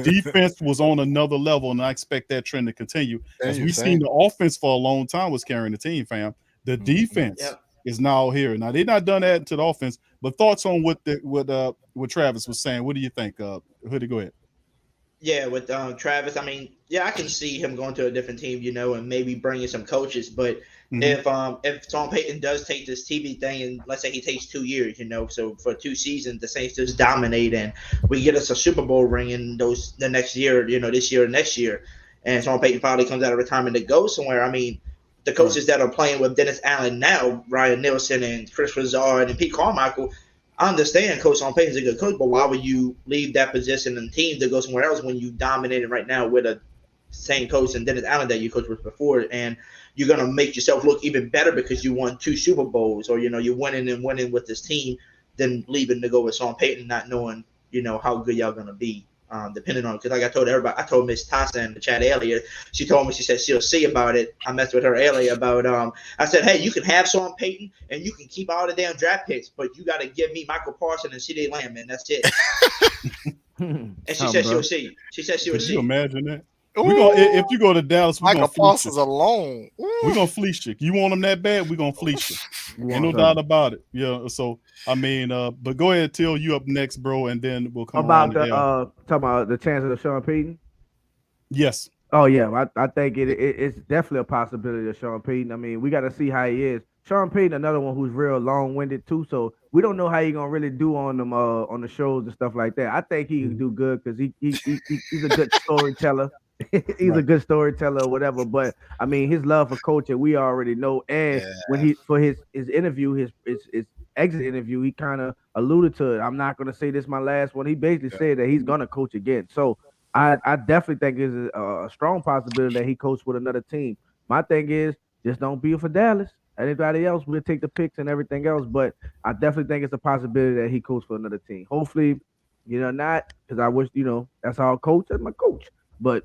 Defense was on another level, and I expect that trend to continue. As we've seen, the offense for a long time was carrying the team, fam. The defense is now here. Now, they've not done that to the offense, but thoughts on what Travis was saying. What do you think? Hoodie, go ahead. Yeah, with Travis, I mean, I can see him going to a different team, and maybe bringing some coaches. But if Sean Payton does take this TV thing, and let's say he takes 2 years, so for 2 seasons, the Saints just dominate, and we get us a Super Bowl ring in the next year, this year, next year, and Sean Payton finally comes out of retirement to go somewhere. I mean, the coaches that are playing with Dennis Allen now, Ryan Nielsen and Chris Lazard and Pete Carmichael, I understand Coach Sean Payton's a good coach, but why would you leave that position and team to go somewhere else when you dominated right now with a same coach and Dennis Allen that you coached with before? And you're going to make yourself look even better because you won 2 Super Bowls, or, you're winning with this team, than leaving to go with Sean Payton, not knowing, how good y'all going to be. Depending on, because like I told everybody, I told Miss Tassa in the chat earlier, she told me, she said she'll see about it. I messed with her earlier about, I said, hey, you can have Sean Payton and you can keep all the damn draft picks, but you got to give me Michael Parsons and C.D. Lamb, man. That's it. And she said she'll see. She said she'll see. Can you imagine that? If you go to Dallas, we're Michael Parsons alone. We're gonna fleece you. You want them that bad? We're gonna fleece you. Ain't no doubt about it. Yeah. So I mean, but go ahead, Till. You up next, bro, and then we'll come about talking about the chances of Sean Payton. Yes. Oh yeah, I think it's definitely a possibility of Sean Payton. I mean, we got to see how he is. Sean Payton, another one who's real long-winded too, so we don't know how he's gonna really do on them on the shows and stuff like that. I think he can do good because he's a good storyteller. He's a good storyteller or whatever, but I mean his love for coaching we already know. And when he for his interview, his exit interview, he kind of alluded to it. I'm not gonna say this my last one. He basically said that he's gonna coach again. So I definitely think it's a strong possibility that he coached with another team. My thing is just don't be for Dallas. Anybody else, we'll take the picks and everything else, but I definitely think it's a possibility that he coached for another team. Hopefully, not because I wish that's our coach. That's my coach, but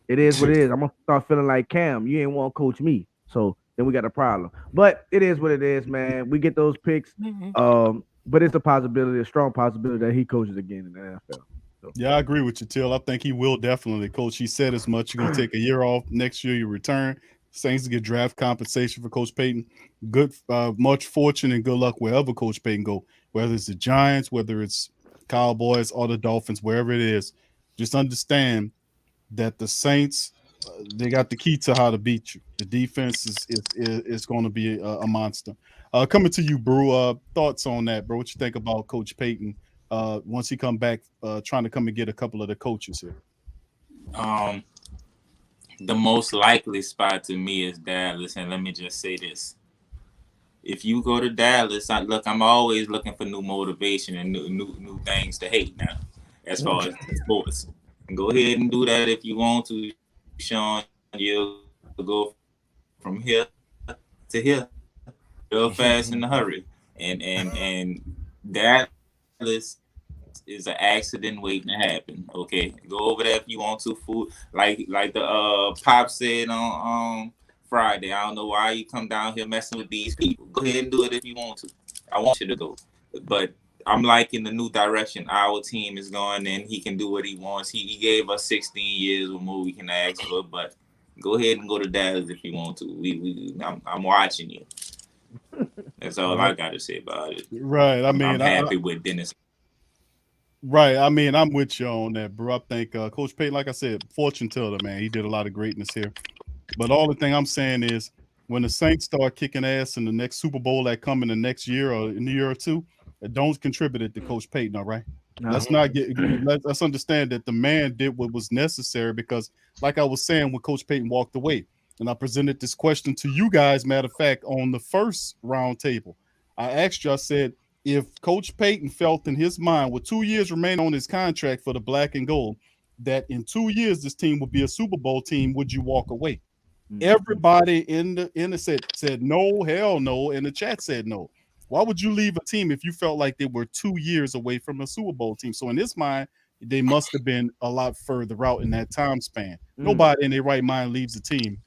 it is what it is. I'm gonna start feeling like Cam. You ain't want to coach me, so then we got a problem. But it is what it is, man. We get those picks, but it's a possibility, a strong possibility that he coaches again in the NFL. So. Yeah, I agree with you, Till. I think he will definitely coach. He said as much. You're gonna take a year off. Next year you return. Saints to get draft compensation for Coach Payton. Good, much fortune and good luck wherever Coach Payton go. Whether it's the Giants, whether it's Cowboys or the Dolphins, wherever it is, just understand that the Saints, they got the key to how to beat you. The defense is going to be a monster. Coming to you, Brew. Thoughts on that, bro? What you think about Coach Payton once he come back, trying to come and get a couple of the coaches here? The most likely spot to me is Dallas, and let me just say this: if you go to Dallas, I'm always looking for new motivation and new things to hate now, as far as sports. Go ahead and do that if you want to, Sean. You'll go from here to here real fast in a hurry. And Dallas is an accident waiting to happen. Okay, go over there if you want to. Food like the Pop said on Friday. I don't know why you come down here messing with these people. Go ahead and do it if you want to. I want you to go. But I'm liking the new direction our team is going in. He can do what he wants. He gave us 16 years. What more we can ask for? But go ahead and go to Dallas if you want to. I'm watching you. That's all I got to say about it. Right. I'm happy with Dennis. Right. I mean, I'm with you on that, bro. I think Coach Payton, like I said, fortune teller, man. He did a lot of greatness here. But all the thing I'm saying is when the Saints start kicking ass in the next Super Bowl that come in the next year or in a year or two, don't contribute it to Coach Payton, all right? Let's understand that the man did what was necessary because, like I was saying, when Coach Payton walked away, and I presented this question to you guys, matter of fact, on the first roundtable, I asked you, I said, if Coach Payton felt in his mind with 2 years remaining on his contract for the black and gold, that in 2 years this team would be a Super Bowl team, would you walk away? Everybody in the said no, hell no, and the chat said no. Why would you leave a team if you felt like they were 2 years away from a Super Bowl team? So in his mind, they must have been a lot further out in that time span. Nobody in their right mind leaves a team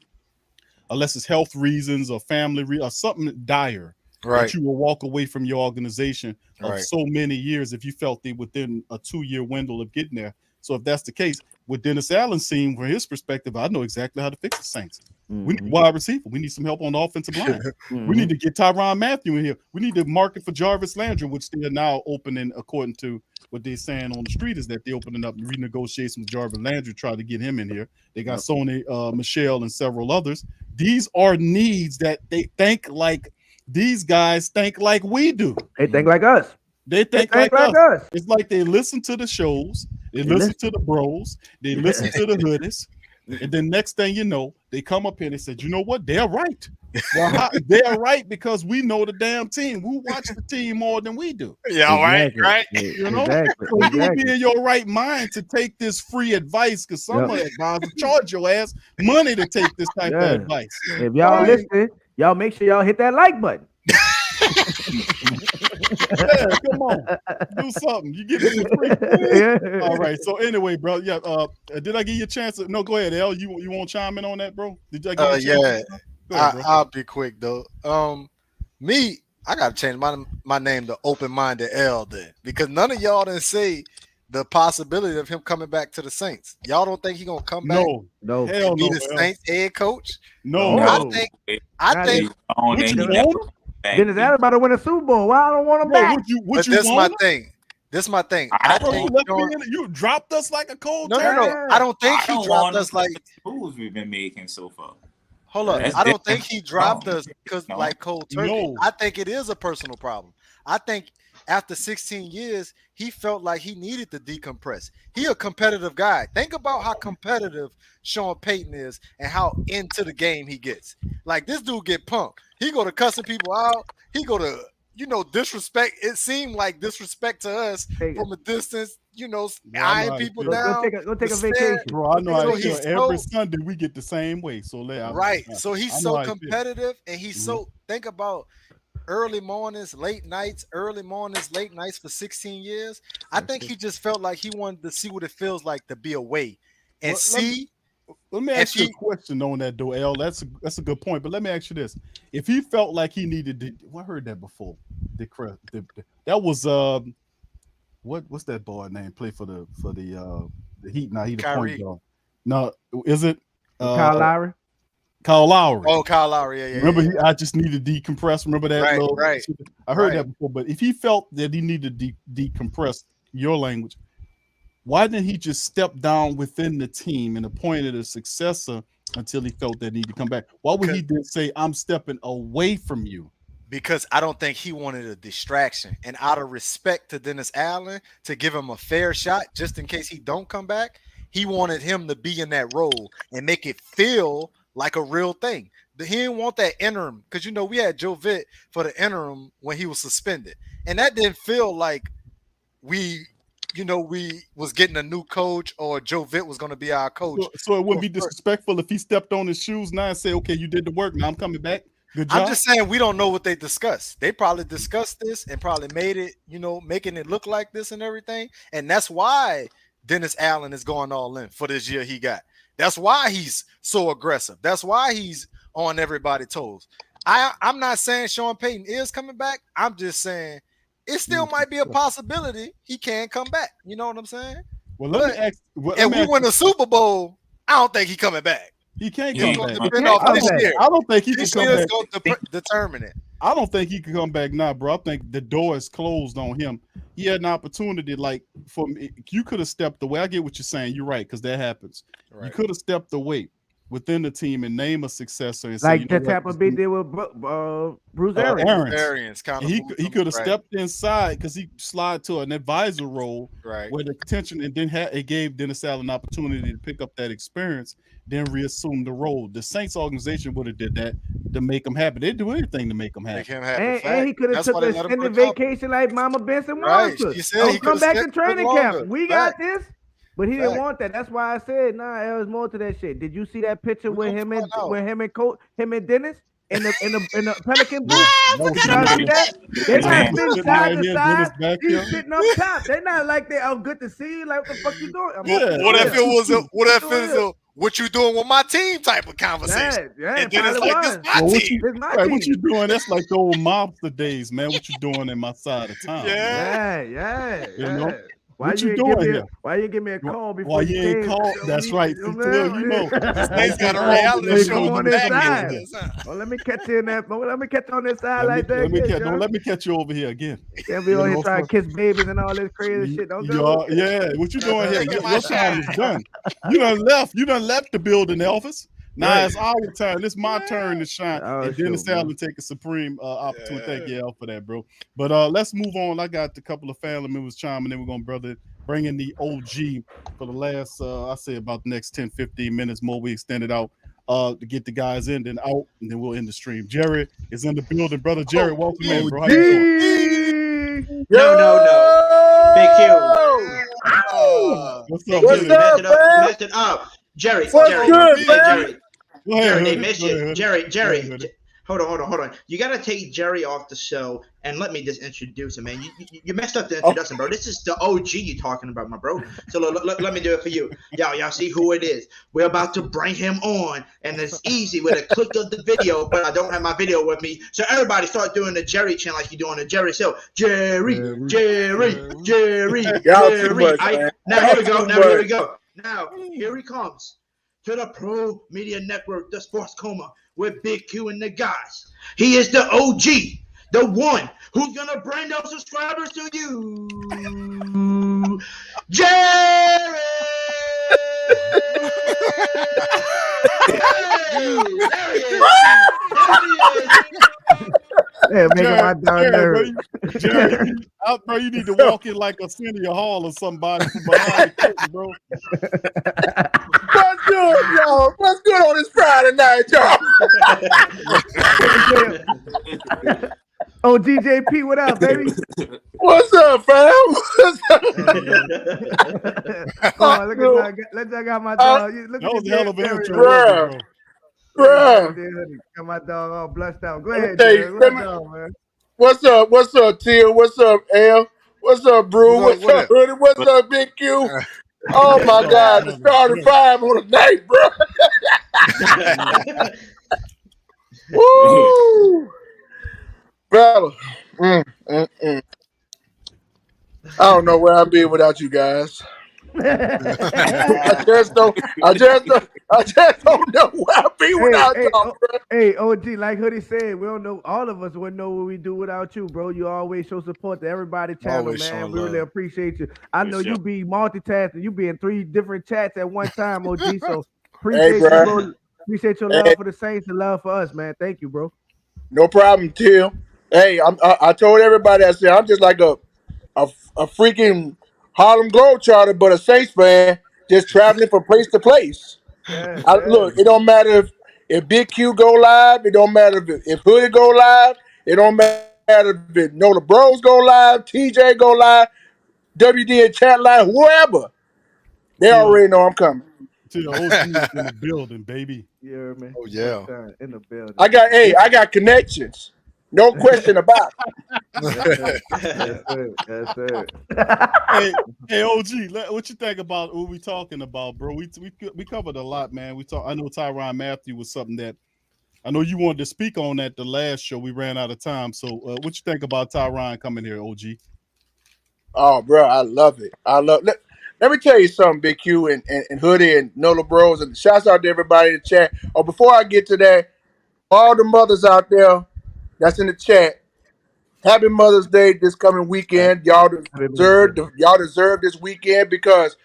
unless it's health reasons or family or something dire. Right. That you will walk away from your organization of so many years if you felt they within a 2 year window of getting there. So if that's the case, with Dennis Allen seeing from his perspective, I know exactly how to fix the Saints. We need wide receiver. We need some help on the offensive line. We need to get Tyrann Mathieu in here. We need to market for Jarvis Landry, which they are now opening, according to what they're saying on the street, is that they're opening up renegotiations with Jarvis Landry, try to get him in here. They got Sony Michelle and several others. These are needs that they think like these guys think like we do. They think like us. They think like us. It's like they listen to the shows, they listen to the bros, they listen to the hoodies, and then next thing you know, they come up here and they said, you know what? They're right. Well, they're right because we know the damn team. We watch the team more than we do. Yeah, right. You know, so you would be in your right mind to take this free advice because some of the advisors charge your ass money to take this type of advice. If y'all listening, y'all make sure y'all hit that like button. Come on, do something. You get it free. All right. So anyway, bro. Yeah. Did I give you a chance? No, go ahead, L. You want to chime in on that, bro? Did I give you a chance? Go ahead, I'll be quick though. I gotta change my name to Open Minded L then because none of y'all didn't say the possibility of him coming back to the Saints. Y'all don't think he's gonna come back? No. Hell be the Saints head coach? No. I think. Dennis Allen about to win a Super Bowl. Why I don't want him back? This my thing. I think you dropped us like a cold turkey. No. I don't think he dropped us like the moves we've been making so far. Hold up. I don't think he dropped us because like cold turkey. I think it is a personal problem. I think after 16 years, he felt like he needed to decompress. He a competitive guy. Think about how competitive Sean Payton is and how into the game he gets. Like this dude get punked. He go to cussing people out. He go to, disrespect. It seemed like disrespect to us from a distance, eyeing people down. Go take a vacation. Bro, I know every Sunday we get the same way. So so he's so competitive and he's so think about early mornings, late nights for 16 years. I think he just felt like he wanted to see what it feels like to be away and see. Let me ask you a question on that, though, L. That's a good point. But let me ask you this: if he felt like he needed to, I heard that before. That was what's that boy name? Play for the Heat now. He the point guard. No, is it Kyle Lowry? Kyle Lowry. Oh, Kyle Lowry. Yeah. Remember, I just need to decompress. Remember that? Right. I heard that before. But if he felt that he needed to decompress, your language, why didn't he just step down within the team and appointed a successor until he felt that he needed to come back? Why would he then say, I'm stepping away from you? Because I don't think he wanted a distraction. And out of respect to Dennis Allen, to give him a fair shot, just in case he don't come back, he wanted him to be in that role and make it feel like a real thing. He didn't want that interim because, we had Jube for the interim when he was suspended. And that didn't feel like we was getting a new coach or Jube was going to be our coach. So it wouldn't be disrespectful if he stepped on his shoes now and say, okay, you did the work. Now I'm coming back. Good job. I'm just saying we don't know what they discussed. They probably discussed this and probably made it, making it look like this and everything. And that's why Dennis Allen is going all in for this year he got. That's why he's so aggressive. That's why he's on everybody's toes. I'm not saying Sean Payton is coming back. I'm just saying it still might be a possibility he can come back. You know what I'm saying? Well, let me ask. If we win the Super Bowl, I don't think he coming back. He can't It's come gonna back. depend off this year. I don't think he can This come year is back. going to determine it. I don't think he can come back now, bro. I think the door is closed on him. He had an opportunity, like for me, you could have stepped away. I get what you're saying. You're right, because that happens. You could have stepped away within the team and name a successor. And Like say, the Tampa Bay did with Bruce Arians. He could have stepped inside because he slid to an advisor role, right? Where the attention and then it gave Dennis Allen an opportunity to pick up that experience, then reassume the role. The Saints organization would have did that to make him happy. They'd do anything to make him happy. And he could have took an extended vacation like Mama Benson wanted to. He said he come could've back to stayed training longer. camp. We Fact. got this. But he didn't want that. That's why I said, nah, there was more to that shit. Did you see that picture with him and Dennis in the Pelican booth? Did y'all see that? They're not sitting side to side. He's sitting up top. They're not like they good to see you. Like, what the fuck you doing? What if it was a what you doing with my team type of conversation? And then it's like this my team. What you doing? That's like the old mobster days, man. What you doing in my side of town? Yeah. You know? Why what you you doing here? Why you give me a call before Why you ain't came? called? That's right. You know. He's got a reality show on on this the back side. Well, let me catch you in that. Let me catch you on this side like that. Don't let me catch you over here again. Can't be on here trying to kiss babies and all this crazy shit. Don't do it. Yeah, what you doing here? Your time is done. You done left. You done left the building, Elvis. Now it's our turn. It's my turn to shine. And Dennis Allen take a supreme opportunity. Thank you, El, for that, bro. But let's move on. I got a couple of family members chiming in. We're going to bring in the OG for the last, I say about the next 10, 15 minutes more. We extend it out to get the guys in, then out, and then we'll end the stream. Jerry is in the building. Brother Jerry, welcome in, bro. How you doing? No. Big Q. What's Big up, Q, man? messed it up. Jerry. What's Jerry. good, man? Jerry. Go ahead, They Hoodie. miss Go ahead, you. Hoodie. Jerry. Hold on. You got to take Jerry off the show and let me just introduce him, man. You messed up the introduction, bro. This is the OG you talking about, my bro. So let me do it for you. Y'all see who it is. We're about to bring him on, and it's easy with a click of the video, but I don't have my video with me. So everybody start doing the Jerry chant like you're doing the Jerry show. Jerry. Y'all too much, man. Now here we go. Now here he comes to the Pro Media Network, the Sports Coma, with Big Q and the guys. He is the OG, the one who's gonna bring those subscribers to you, Jerry. Yeah, making my dog nervous. Jerry, bro, you need to walk in like a Senior Hall or somebody from behind the curtain, bro. What's good, y'all? What's good on this Friday night, y'all? Oh, DJP, what up, baby? What's up, fam? What's up? Oh, look at got my dog. Look That was at a hell of an Jerry. intro, Bruh. Got my dog all blushed out. Go ahead, Hey, Jerry. What's up, man? What's up? What's up, Teal? What's up, Al? What's up, Brew? What's up, Hoodie? What's up, Big Q? Oh my God, the starting five on the night, bro. Woo, fella. I don't know where I'd be without you guys. I just don't know where I'd be without y'all, bro. Hey, OG, like Hoodie said, we don't know. All of us wouldn't know what we do without you, bro. You always show support to everybody channel, Always man. showing We really love. appreciate you. I know sure. you be multitasking. You be in 3 different chats at one time, OG. So Hey, appreciate you, bro. bro. Appreciate your love for the Saints and love for us, man. Thank you, bro. No problem, Till. Hey, I told everybody, I said I'm just like a freaking Harlem Globetrotter, but a Saints fan, just traveling from place to place. Look, it don't matter if Big Q go live. It don't matter if Hoodie go live. It don't matter if NOLA Bros go live, TJ go live, WD and chat live, whoever. They already know I'm coming. To the OG is in the building, baby. You heard me? Oh, yeah. In the building. I got connections. No question about it. Yes, sir. Hey, OG, what you think about what we talking about, bro? We covered a lot, man. I know Tyrann Mathieu was something that I know you wanted to speak on that the last show. We ran out of time. So what you think about Tyrann coming here, OG? Oh, bro, I love it. Let me tell you something, Big Q and Hoodie and NOLA Bros, and shouts out to everybody in the chat. Oh, before I get to that, all the mothers out there that's in the chat, happy Mother's Day this coming weekend. Y'all deserve this weekend because,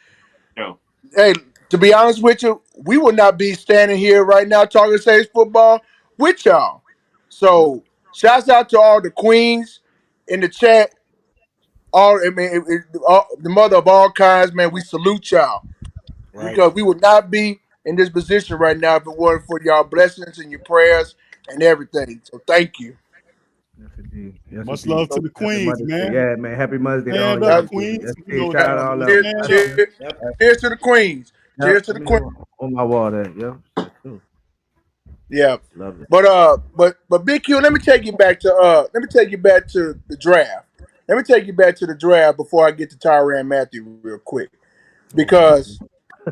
hey, to be honest with you, we would not be standing here right now talking Saints football with y'all. So, shouts out to all the queens in the chat. The mother of all kinds, man. We salute y'all because we would not be in this position right now if it weren't for y'all blessings and your prayers and everything. So thank you. Yes, indeed. Yes, Much indeed. love to the Happy queens, Mother's Day. man. Yeah, man. Happy Mother's Day to all Stand y'all. up, queens. Yes, shout out to all Cheers, y'all. cheers to the queens. Cheers to the queens. On my wall there, yeah. That's true. Yeah. Love it. But Big Q, let me take you back to the draft. Let me take you back to the draft before I get to Tyrann Mathieu real quick. Because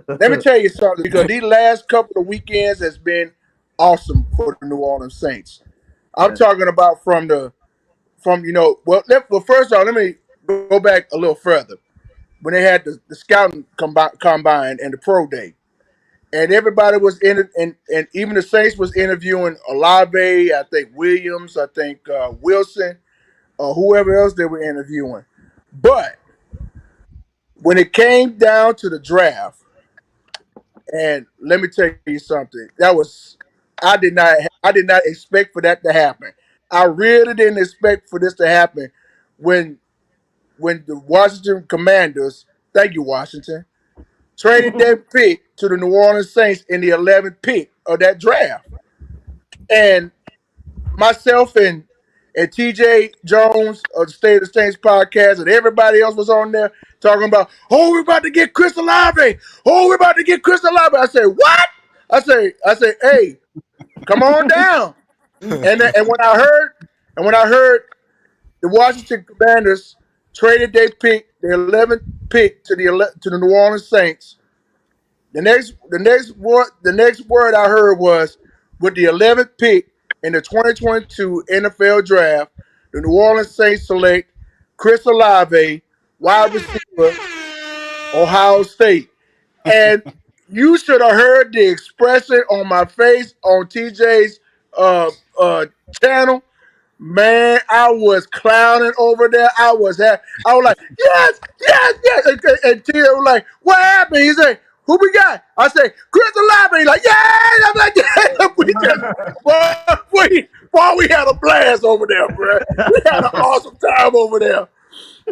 let me tell you something, because these last couple of weekends has been awesome for the New Orleans Saints. I'm talking about from first off, let me go back a little further. When they had the scouting combine and the pro day. And everybody was in it, and even the Saints was interviewing Olave, I think Williams, I think Wilson, or whoever else they were interviewing. But when it came down to the draft, and let me tell you something, I did not expect for that to happen. I really didn't expect for this to happen when the Washington Commanders, thank you, Washington, traded their pick to the New Orleans Saints in the 11th pick of that draft. And myself and TJ Jones of the State of the Saints podcast and everybody else was on there talking about, oh, we're about to get Chris Olave. Oh, we're about to get Chris Olave. I said, what? I say, hey, come on down. And when I heard the Washington Commanders traded their pick, their 11th pick to the New Orleans Saints, the next word I heard was, with the 11th pick in the 2022 NFL Draft, the New Orleans Saints select Chris Olave, wide receiver, Ohio State. And you should have heard the expression on my face on TJ's channel. Man, I was clowning over there. I was like, yes, yes, yes. And Tia was like, what happened? He said, who we got? I said, Chris Olave. He's like, yeah. I'm like, yeah. We had a blast over there, bro. We had an awesome time over there.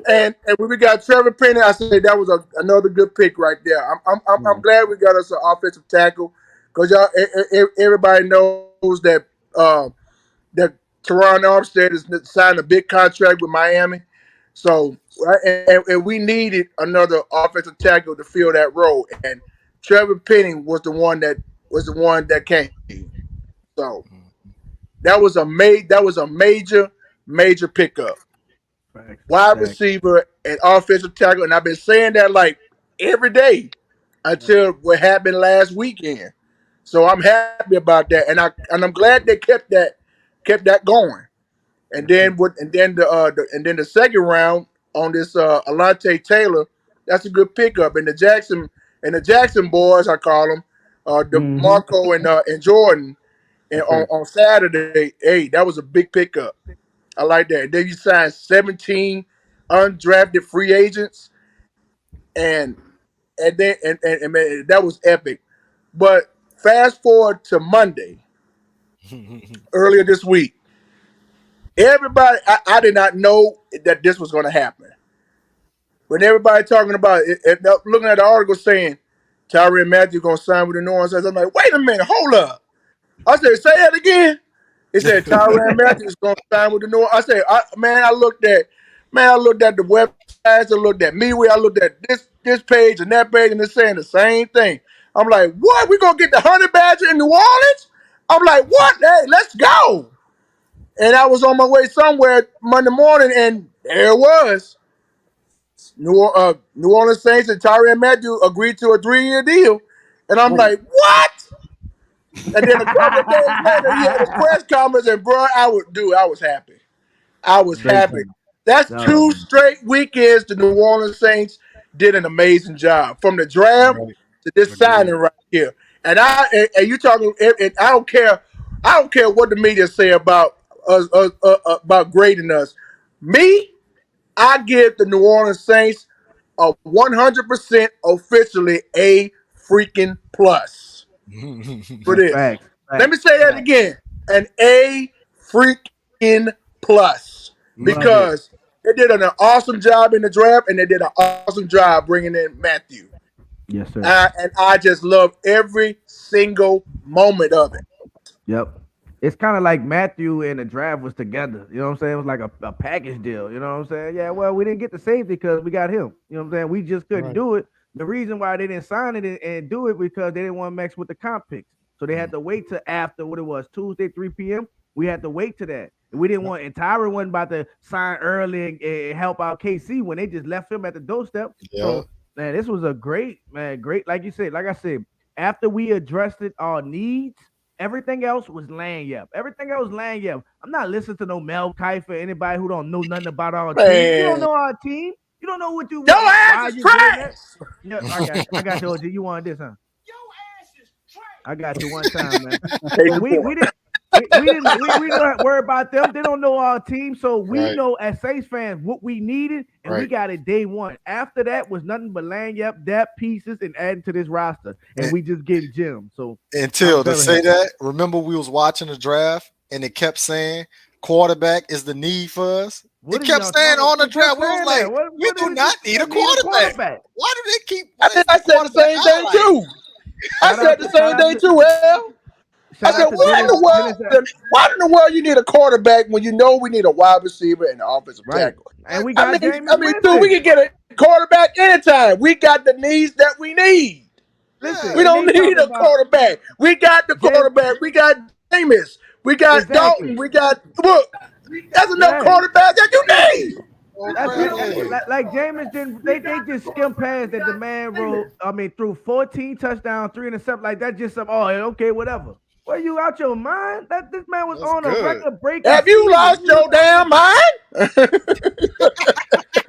And when we got Trevor Penny, I said that was another good pick right there. I'm glad we got us an offensive tackle because everybody knows that that Tyrann Armstead has signed a big contract with Miami. So and we needed another offensive tackle to fill that role. And Trevor Penny was the one that came. So that was a major pickup. Wide receiver and offensive tackle. And I've been saying that like every day until what happened last weekend. So I'm happy about that. And I'm glad they kept that going. And then the second round on this Alante Taylor, that's a good pickup. And the Jackson boys, I call them, DeMarco and Jordan, and on Saturday, hey, that was a big pickup. I like that. And then you signed 17 undrafted free agents, and man, that was epic. But fast forward to Monday, earlier this week. Everybody, I did not know that this was going to happen. When everybody talking about it, looking at the article saying Tyrann Mathieu going to sign with the New Orleans Saints, I'm like, wait a minute, hold up. I said, say that again. It said Tyrann Mathieu is going to sign with the New Orleans. I said, I looked at the websites, I looked at MeWe, I looked at this page and that page, and they're saying the same thing. I'm like, what? We going to get the Honey Badger in New Orleans? I'm like, what? Hey, let's go. And I was on my way somewhere Monday morning, and there it was. New Orleans Saints and Tyrann Mathieu agreed to a 3-year deal. And I'm like, what? And then a couple of days later, he had a press conference, and bro, I was happy. I was happy. That's Oh, 2 straight weekends the New Orleans Saints did an amazing job. From the draft to this signing right here. And you talking, and I don't care what the media say about us, about grading us. Me, I give the New Orleans Saints a 100% officially a freaking plus for this. Facts. Let me say that again. An A freaking plus. Because they did an awesome job in the draft, and they did an awesome job bringing in Mathieu. Yes, sir. And I just love every single moment of it. Yep. It's kind of like Mathieu and the draft was together. You know what I'm saying? It was like a package deal. You know what I'm saying? Yeah, well, we didn't get the safety because we got him. You know what I'm saying? We just couldn't do it. The reason why they didn't sign it and do it because they didn't want to mix with the comp picks. So they had to wait till after what it was, Tuesday, 3 p.m. We had to wait to that. And we didn't want, and Tyrann wasn't about to sign early and help out KC when they just left him at the doorstep. Yeah. So, man, this was a great, like you said, like I said, after we addressed our needs, everything else was lanyard. Everything else lanyard. I'm not listening to no Mel Kife or anybody who don't know nothing about our team. You don't know our team. You don't know what you want. Your ass is trash. Yeah, I got you, OG. You want this, huh? Your ass is trash. I got you one time, man. We don't worry about them. They don't know our team, so we know as Saints fans what we needed, and we got it day one. After that was nothing but lanyard, depth pieces, and adding to this roster, and we just getting gems. So until to say that, remember we was watching the draft, and it kept saying quarterback is the need for us. It kept saying on the draft, we was like, we do not need a quarterback. Why do they keep? I said the same thing too. I said the same thing too, Al. I said, why in the world you need a quarterback when you know we need a wide receiver and an offensive tackle? And we got dude, we can get a quarterback anytime. We got the needs that we need. Listen, we don't need a quarterback. We got the quarterback. We got Jameis. We got Dalton. We got look. That's enough quarterbacks that you need. Like Jameis didn't. They just skim past that the man wrote. I mean, threw 14 touchdowns, 3 interceptions. Like that, just some. Oh, okay, whatever. Well, you out your mind? That this man was on a record break. Have you lost your damn mind?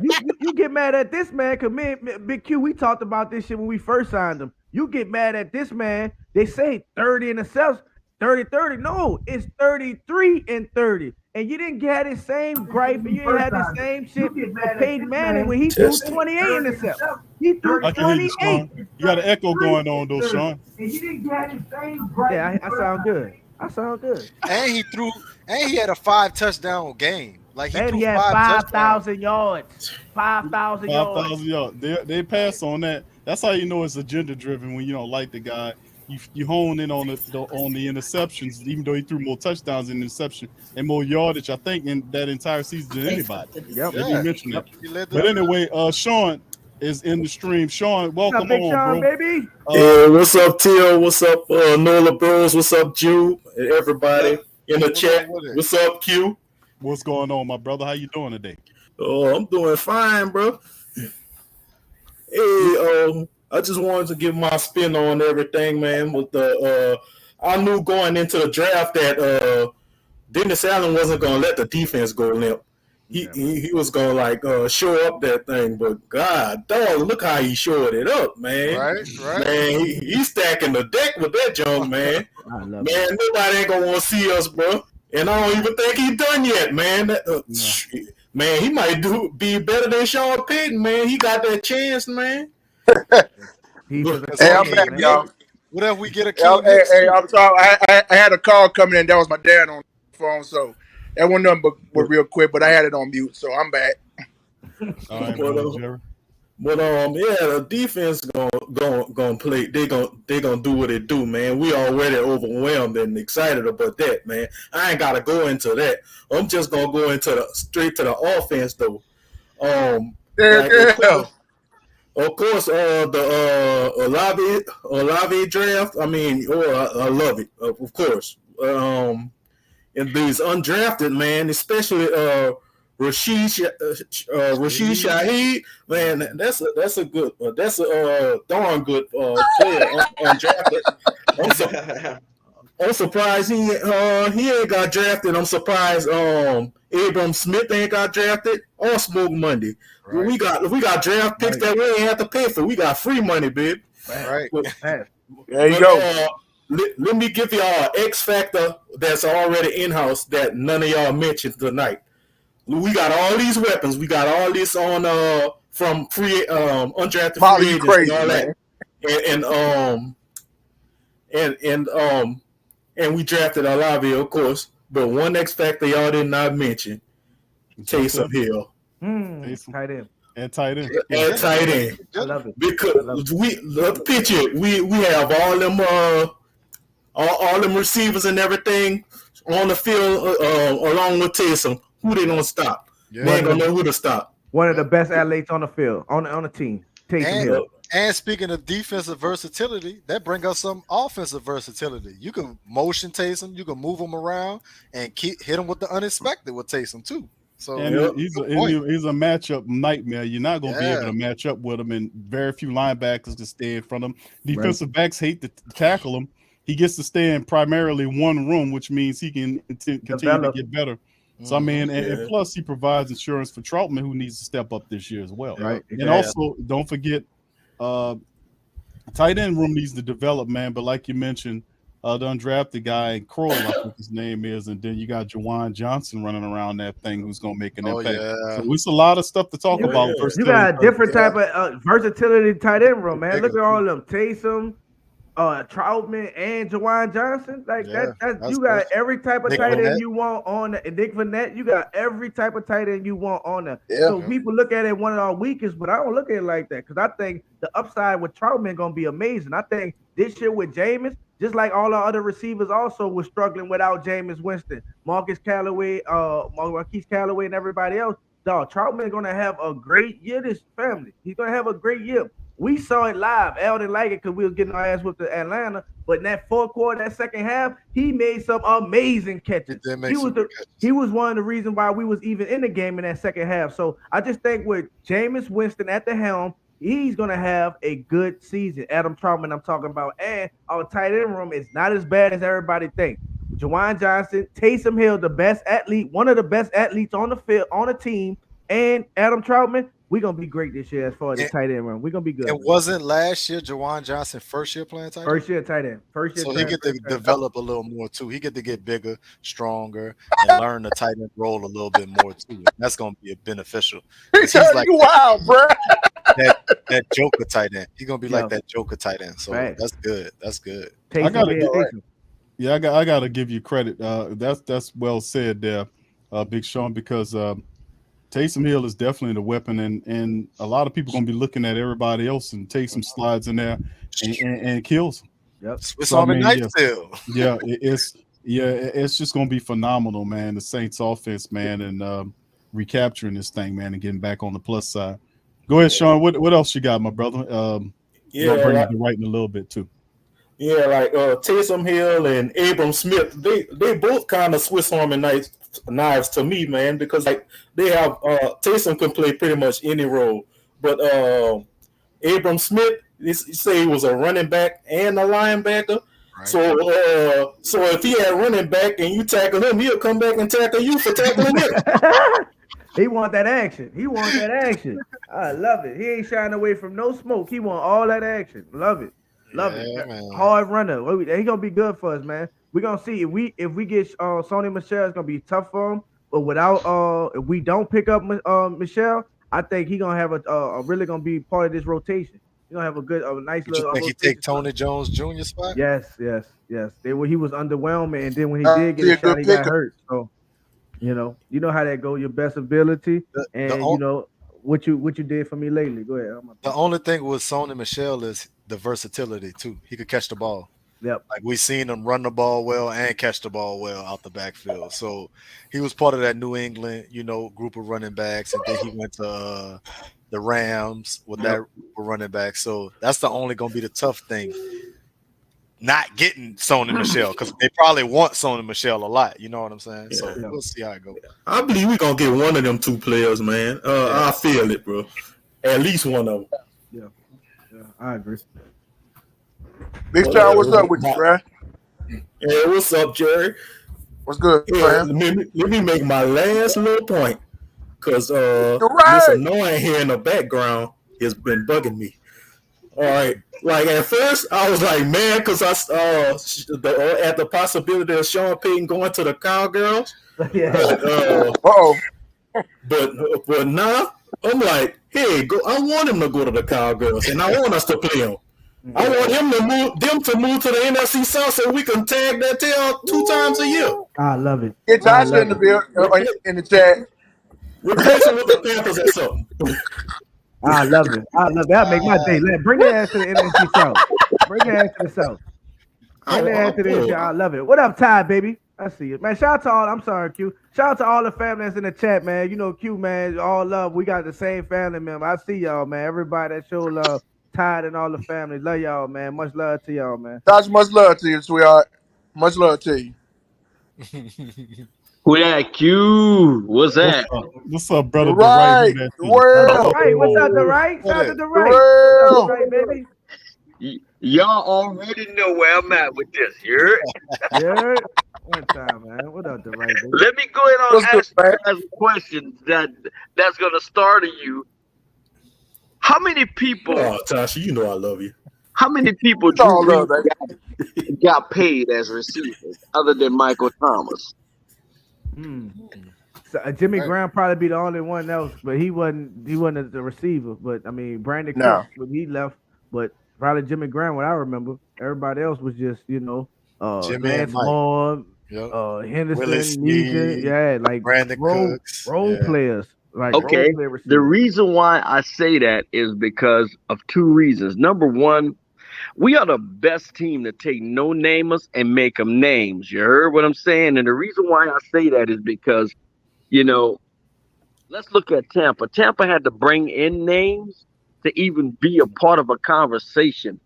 you get mad at this man because me and Big Q, we talked about this shit when we first signed him. You get mad at this man. They say 30 interceptions, 30. No, it's 33 and 30. And you didn't get the same gripe, and you didn't have the same shit for Payton Manning when he threw 28 interceptions. He threw 28. You got an echo going on though, Sean. And you didn't get the same gripe. Yeah, I sound good. And he had a 5 touchdown game. Like he had 5,000 yards. 5,000 yards. 5,000 yards. They pass on that. That's how you know it's agenda driven when you don't like the guy. You hone in on the interceptions, even though he threw more touchdowns in interception and more yardage, I think, in that entire season than anybody. Yep. You mentioned that. But anyway, Sean is in the stream. Sean, welcome on, Sean, bro. Baby? What's up, Teal? What's up, NOLA Bros? What's up, Jube? And everybody in the chat. What's up, Q? What's going on, my brother? How you doing today? Oh, I'm doing fine, bro. Hey, I just wanted to give my spin on everything, man. With the I knew going into the draft that Dennis Allen wasn't gonna let the defense go limp. He was gonna like show up that thing, but God dog, look how he showed it up, man. Right. Man, he's stacking the deck with that junk, man. Man, nobody ain't gonna want to see us, bro. And I don't even think he's done yet, man. Man, he might be better than Sean Payton, man. He got that chance, man. Hey, I'm back, y'all. What if we get a Hey, I'm sorry. I had a call coming in. That was my dad on the phone, so that wasn't nothing but real quick. But I had it on mute, so I'm back. All right, Jerry. But the defense gonna play. They gonna do what they do, man. We already overwhelmed and excited about that, man. I ain't gotta go into that. I'm just gonna go into straight to the offense, though. Of course, the Olave draft. I mean, I love it, of course. And these undrafted, man, especially Rashid Shaheed, man, that's a darn good player undrafted. I'm surprised he ain't got drafted. I'm surprised Abram Smith ain't got drafted or Smoke Monday. Right. We got draft picks that we ain't have to pay for. We got free money, babe. Right. There you go. Let me give y'all X factor that's already in house that none of y'all mentioned tonight. We got all these weapons. We got all this on from free undrafted Molly, free you agents crazy, and all man. that. And we drafted Olave, of course. But one X factor y'all did not mention, Taysom Hill. Tight end. And tight end. And tight end. I love it. Because let's pitch it. We have all them all them receivers and everything on the field along with Taysom. Who they gonna stop? Yeah. They ain't gonna know who to stop. One of the best athletes on the field, on the team. Taysom Hill. And speaking of defensive versatility, that brings us some offensive versatility. You can motion Taysom, you can move him around, and hit him with the unexpected with Taysom too. So he's a matchup nightmare. You're not going to be able to match up with him, and very few linebackers can stay in front of him. Defensive backs hate to tackle him. He gets to stay in primarily one room, which means he can continue to get better. So I mean, and plus he provides insurance for Troutman, who needs to step up this year as well. Right. And also, don't forget, tight end room needs to develop, man. But like you mentioned, the undrafted guy, Kroll, I think his name is, and then you got Juwan Johnson running around that thing who's going to make an impact. So it's a lot of stuff to talk about. You got a different type of versatility tight end room, man. Look at all of them. Taysom, Troutman, and Juwan Johnson. Like that's you got every type of tight end you want on the Nick Vanette. You got every type of tight end you want on there. So people look at it one of our weakest, but I don't look at it like that because I think the upside with Troutman gonna be amazing. I think this year with Jameis, just like all our other receivers also were struggling without Jameis Winston, Marquise Callaway, and everybody else. Dog, Troutman gonna have a great year. This family, he's gonna have a great year. We saw it live. Al didn't like it because we was getting our ass with the Atlanta. But in that fourth quarter, that second half, he made some amazing catches. He was one of the reasons why we was even in the game in that second half. So I just think with Jameis Winston at the helm, he's going to have a good season. Adam Troutman, I'm talking about. And our tight end room is not as bad as everybody thinks. Juwan Johnson, Taysom Hill, the best athlete, one of the best athletes on the field, on the team, and Adam Troutman. We're going to be great this year as far as the tight end room. We're going to be good. And wasn't last year Juwan Johnson first year playing tight end? First year tight end. So he get to develop a little more too. He get to get bigger, stronger, and learn the tight end role a little bit more too. That's going to be beneficial. He's like wow, bro. That Joker tight end. He's going to be like that Joker tight end. So that's good. That's good. I got to give you credit. That's well said there, Big Sean, because Taysom Hill is definitely the weapon, and a lot of people going to be looking at everybody else, and Taysom slides in there and kills them. Yep. Swiss on the knife still. It's just going to be phenomenal, man. The Saints offense, man, and recapturing this thing, man, and getting back on the plus side. Go ahead, Sean. What else you got, my brother? Bring it to writing a little bit too. Yeah, like Taysom Hill and Abram Smith, they both kind of Swiss Army knives to me, man, because like they have Taysom can play pretty much any role, but Abram Smith, you say he was a running back and a linebacker. Right. So if he had running back and you tackle him, he'll come back and tackle you for tackling him. He want that action. I love it. He ain't shying away from no smoke. He want all that action. Love it. Man. Hard runner. He gonna be good for us, man. We're gonna see if we get Sony Michel, it's gonna be tough for him. But without if we don't pick up Michel, I think he gonna have a really gonna be part of this rotation. He's gonna have a nice little. You think he take Tony Jones Jr. spot? Yes. He was underwhelming, and then when he did get a shot, he got hurt. So you know how that go. Your best ability, what you did for me lately. Go ahead. The only thing with Sony Michel is the versatility too. He could catch the ball. Yep. Like we seen him run the ball well and catch the ball well out the backfield. So he was part of that New England, group of running backs, and then he went to the Rams with that running back. So that's the only gonna be the tough thing. Not getting Sony Michel, because they probably want Sony Michel a lot. You know what I'm saying? So we'll see how it goes. I believe we're gonna get one of them two players, man. I feel it, bro. At least one of them. Yeah, I agree. Big Sean, what's up with you, bro? Hey, what's up, Jerry? What's good, Yeah, man? let me make my last little point, because You're this right. annoying here in the background has been bugging me. All right, like at first I was like, man, because I at the possibility of Sean Payton going to the Cowgirls. Yeah. But now I'm like, hey, I want him to go to the Cowgirls, and I want us to play him. I want them to move to the NFC South so we can tag that tail 2 times a year. I love it. Get Tasha in the in the chat. Replace him with the Panthers or something. I love it. That'll make my day. Bring their ass to the NFC South. Bring their ass to the South. Bring their ass to the NFC. I love it. What up, Ty, baby? I see it, man. Shout out to all. I'm sorry, Q. Shout out to all the family that's in the chat, man. You know, Q, man. All love. We got the same family member. I see y'all, man. Everybody that show love. Ty and all the family. Love y'all, man. Much love to y'all, man. Tasha, much love to you, sweetheart. Much love to you. Who that? Q? What's that? What's up, brother? Right. Right. What's up, the right? Shout out to the right. What's up, the right, baby? Y'all already know where I'm at with this. You heard? One time, man. What up, the right, baby? Let me go ahead and ask you guys a question that's gonna startle you. How many people? Oh, Tasha, you know I love you. How many people got paid as receivers other than Michael Thomas? So, Jimmy Graham probably be the only one else, but he wasn't the receiver. But I mean, Brandon Cooks, when he left, but probably Jimmy Graham. What I remember, everybody else was just Jimmy Lance Vaughn, Henderson, Negan, like Brandon Cooks, role players. Like okay, the reason why I say that is because of 2 reasons. Number one, we are the best team to take no-namers and make them names. You heard what I'm saying? And the reason why I say that is because, let's look at Tampa. Tampa had to bring in names to even be a part of a conversation.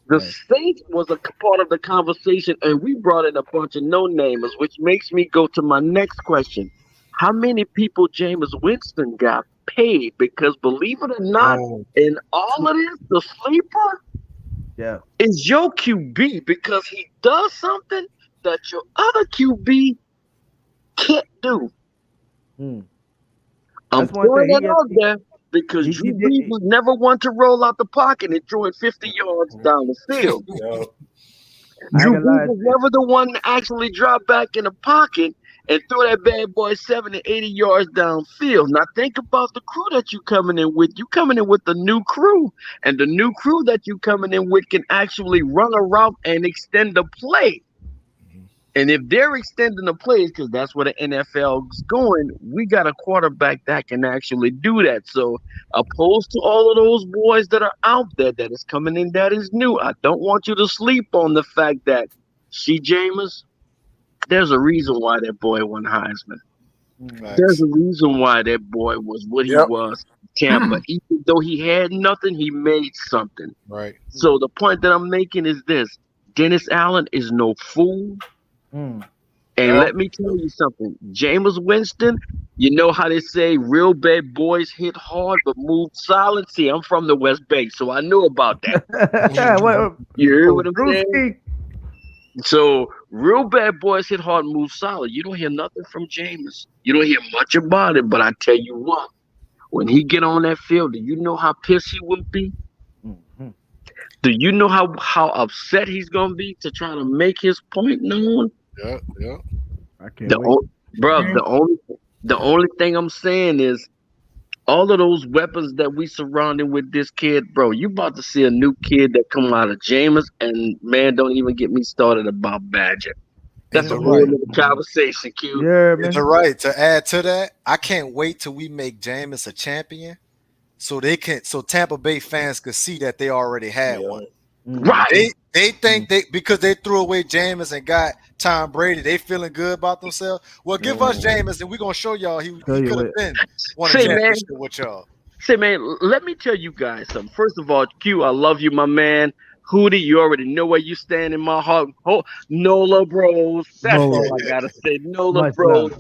The Saints was a part of the conversation, and we brought in a bunch of no-namers, which makes me go to my next question. How many people Jameis Winston got paid? Because believe it or not, in all of this, the sleeper is your QB, because he does something that your other QB can't do. I'm pouring that out there because Drew Brees was never one to roll out the pocket and throw it 50 yards down the field. Drew Brees was never the one to actually drop back in the pocket and throw that bad boy 70, 80 yards downfield. Now think about the crew that you coming in with. You coming in with the new crew, and the new crew that you coming in with can actually run a route and extend the play. And if they're extending the plays, because that's where the NFL is going, we got a quarterback that can actually do that. So opposed to all of those boys that are out there that is coming in that is new, I don't want you to sleep on the fact that Jameis, there's a reason why that boy won Heisman. There's a reason why that boy was what he was in Tampa. Even though he had nothing, he made something. Right. So the point that I'm making is this. Dennis Allen is no fool. And let me tell you something. Jameis Winston, you know how they say real bad boys hit hard but move silent? See, I'm from the West Bay, so I know about that. You hear what I'm saying? So real bad boys hit hard and move solid. You don't hear nothing from Jameis. You don't hear much about it, but I tell you what, when he get on that field, do you know how pissed he will be? Do you know how upset he's gonna be to try to make his point known? Yeah. I can't wait. The only thing I'm saying is all of those weapons that we surrounding with this kid, bro, you about to see a new kid that come out of Jameis, and man, don't even get me started about Badger. That's a whole other conversation, Q. You're right. To add to that, I can't wait till we make Jameis a champion, so Tampa Bay fans could see that they already had one. Right. They think because they threw away Jameis and got Tom Brady, they feeling good about themselves. Well, give us Jameis and we're gonna show y'all he could have been won a championship with y'all. Say, man, let me tell you guys something. First of all, Q, I love you, my man. Hoodie, you already know where you stand in my heart. NOLA bros. That's all I gotta say. NOLA bros.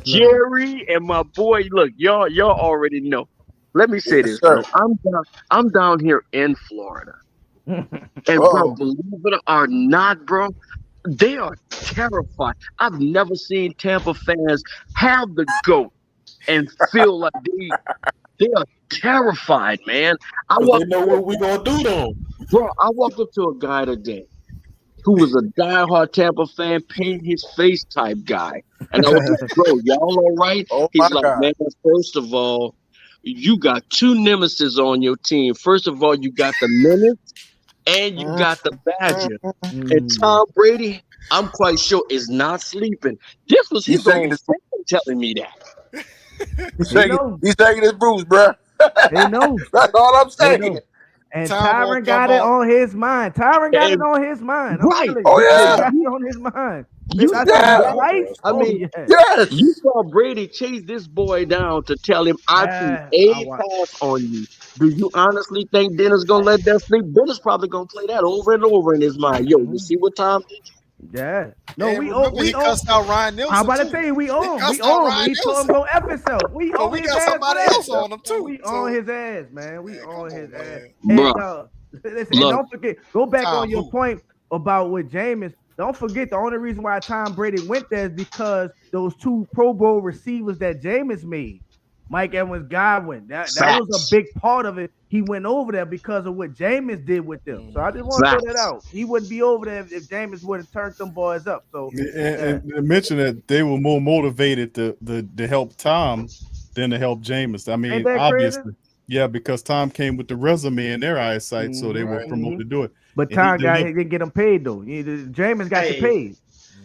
Jerry and my boy, look, y'all already know. Let me say this, bro. I'm down here in Florida. And bro, believe it or not, bro, They are terrified. I've never seen Tampa fans have the GOAT and feel like they are terrified, man. They know what we gonna do to them. Bro, I walked up to a guy today who was a diehard Tampa fan, paint his face type guy. And I was like, bro, y'all all right? He's like, man, first of all, you got two nemesis on your team. First of all, you got the Menace and you got the Badger. And Tom Brady, I'm quite sure, is not sleeping. This was his own fan telling me that. He's taking his bruise, bro. They know. That's all I'm saying. And Tyrann got it on his mind. Tyrann got it on his mind. Right. Oh, yeah. Got it on his mind. You I mean, yes. You saw Brady chase this boy down to tell him, I threw a pass on you. Do you honestly think Dennis gonna let that sleep? Dennis probably gonna play that over and over in his mind. Yo, you see what Tom did? Yeah. No, And we remember, he cussed out Ryan Nielsen. I'm about to too. tell you, we own. cussed We out own. Ryan He told him go F himself. We But own we his got ass somebody for else that. on him too. We So- on his ass, man. We on his ass. Bruh. And, listen, and Look. don't forget, go back Tom on your who? point about with Jameis. Don't forget the only reason why Tom Brady went there is because those two Pro Bowl receivers that Jameis made, Mike Evans, Godwin. That was a big part of it. He went over there because of what Jameis did with them. So I just want to throw that out. He wouldn't be over there if Jameis would have turned them boys up. So And mention that they were more motivated to help Tom than to help Jameis. I mean, Ain't that obviously, crazy? yeah, because Tom came with the resume in their eyesight, so they were promoted to do it. But And Tom he didn't get him paid though. Jameis got you paid.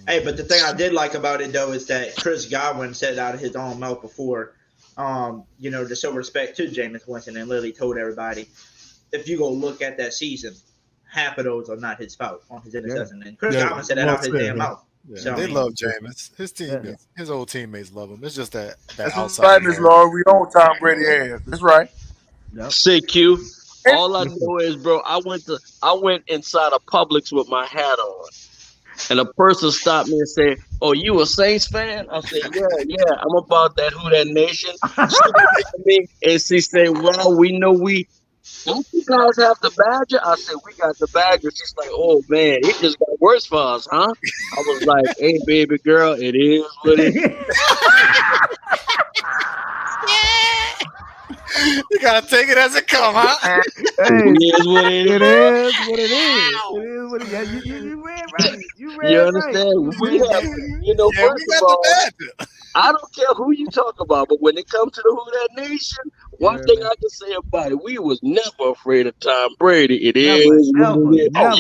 Hey, but the thing I did like about it though is that Chris Godwin said out of his own mouth before, to show respect to Jameis Winston, and literally told everybody, if you go look at that season, half of those are not his fault on his interception. And Chris Godwin said that out of his damn mouth. Yeah, So, they love Jameis. His team, his old teammates love him. It's just that That's outside. right, Miss Laura. We own Tom Brady ass. That's right. Say Q. All I know is, bro, I went inside a Publix with my hat on, and a person stopped me and said, "Oh, you a Saints fan?" I said, "Yeah, I'm about that Who Dat Nation." She looked at me and she said, "Well, we know don't you guys have the Badger?" I said, "We got the Badger." She's like, "Oh man, it just got worse for us, huh?" I was like, "Hey, baby girl, it is what it is." You gotta take it as it come, huh? It is what it is. It is what it is. It is what it is. You read right. You read You right. understand? We have, Yeah, first we of got all, the Badger. I don't care who you talk about, but when it comes to the Who That Nation, one thing I can say about it, we was never afraid of Tom Brady. It is what it is.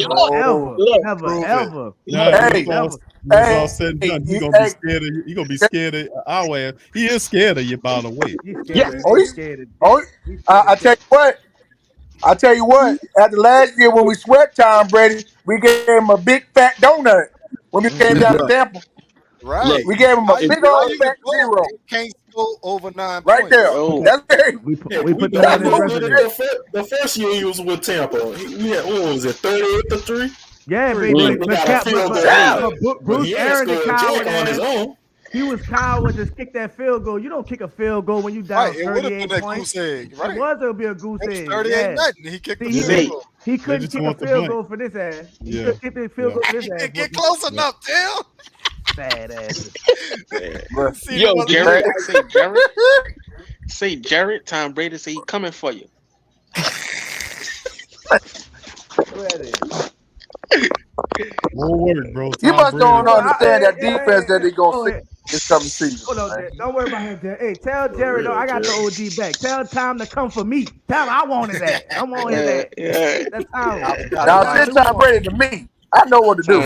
Never. Hey, all said and done, you're gonna be scared of you gonna be scared of our ass. He is scared of you, by the way. I tell you what, after last year when we swept Tom Brady, we gave him a big fat donut when we came down to Tampa. Right. We gave him a big old fat zero. Can't go over 9 right points. there. That's very. We put the first year he was with Tampa. We had, what was it, 38-3? Yeah, but Bruce Aaron the coward on his own. He was coward to kick that field goal. You don't kick a field goal when you down 38 points. It was gonna be a goose egg. 38 nothing. He kicked the field goal. He couldn't kick a field goal for this ass. He couldn't kick the field goal for this ass. He didn't get close enough, Tim. Bad ass. Yo, Jared, say Jared, Tom Brady say he coming for you. More work, bro. You must don't understand that defense that they gonna see this coming season. Hold on, don't worry about him, Jared. Hey, tell Jared, I got the OG back. Tell Tom to come for me. Tell him I want his ass. I want his ass. That's how. Now send Tom Brady to me. I know what to do.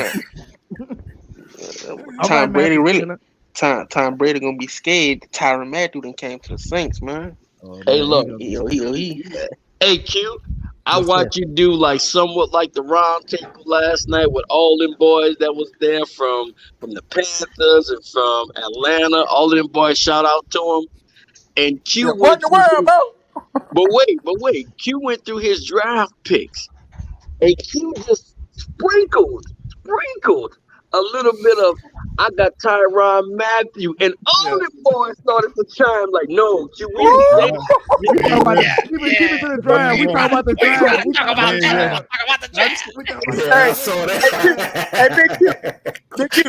Tom Brady really. Tom Brady gonna be scared. Tyrann Mathieu done came to the Saints, man. Hey, look, hey Q. I watched you do like somewhat like the Roundtable last night with all them boys that was there from the Panthers and from Atlanta. All of them boys, shout out to them. And Q went through but wait, Q went through his draft picks, and Q just sprinkled a little bit of I got Tyrann Mathieu, and all the boys started to chime like, "No, you we Keep it to the drive. We talking about the drive. We talking about the drive. Yeah, I saw that. Hey, Big Q.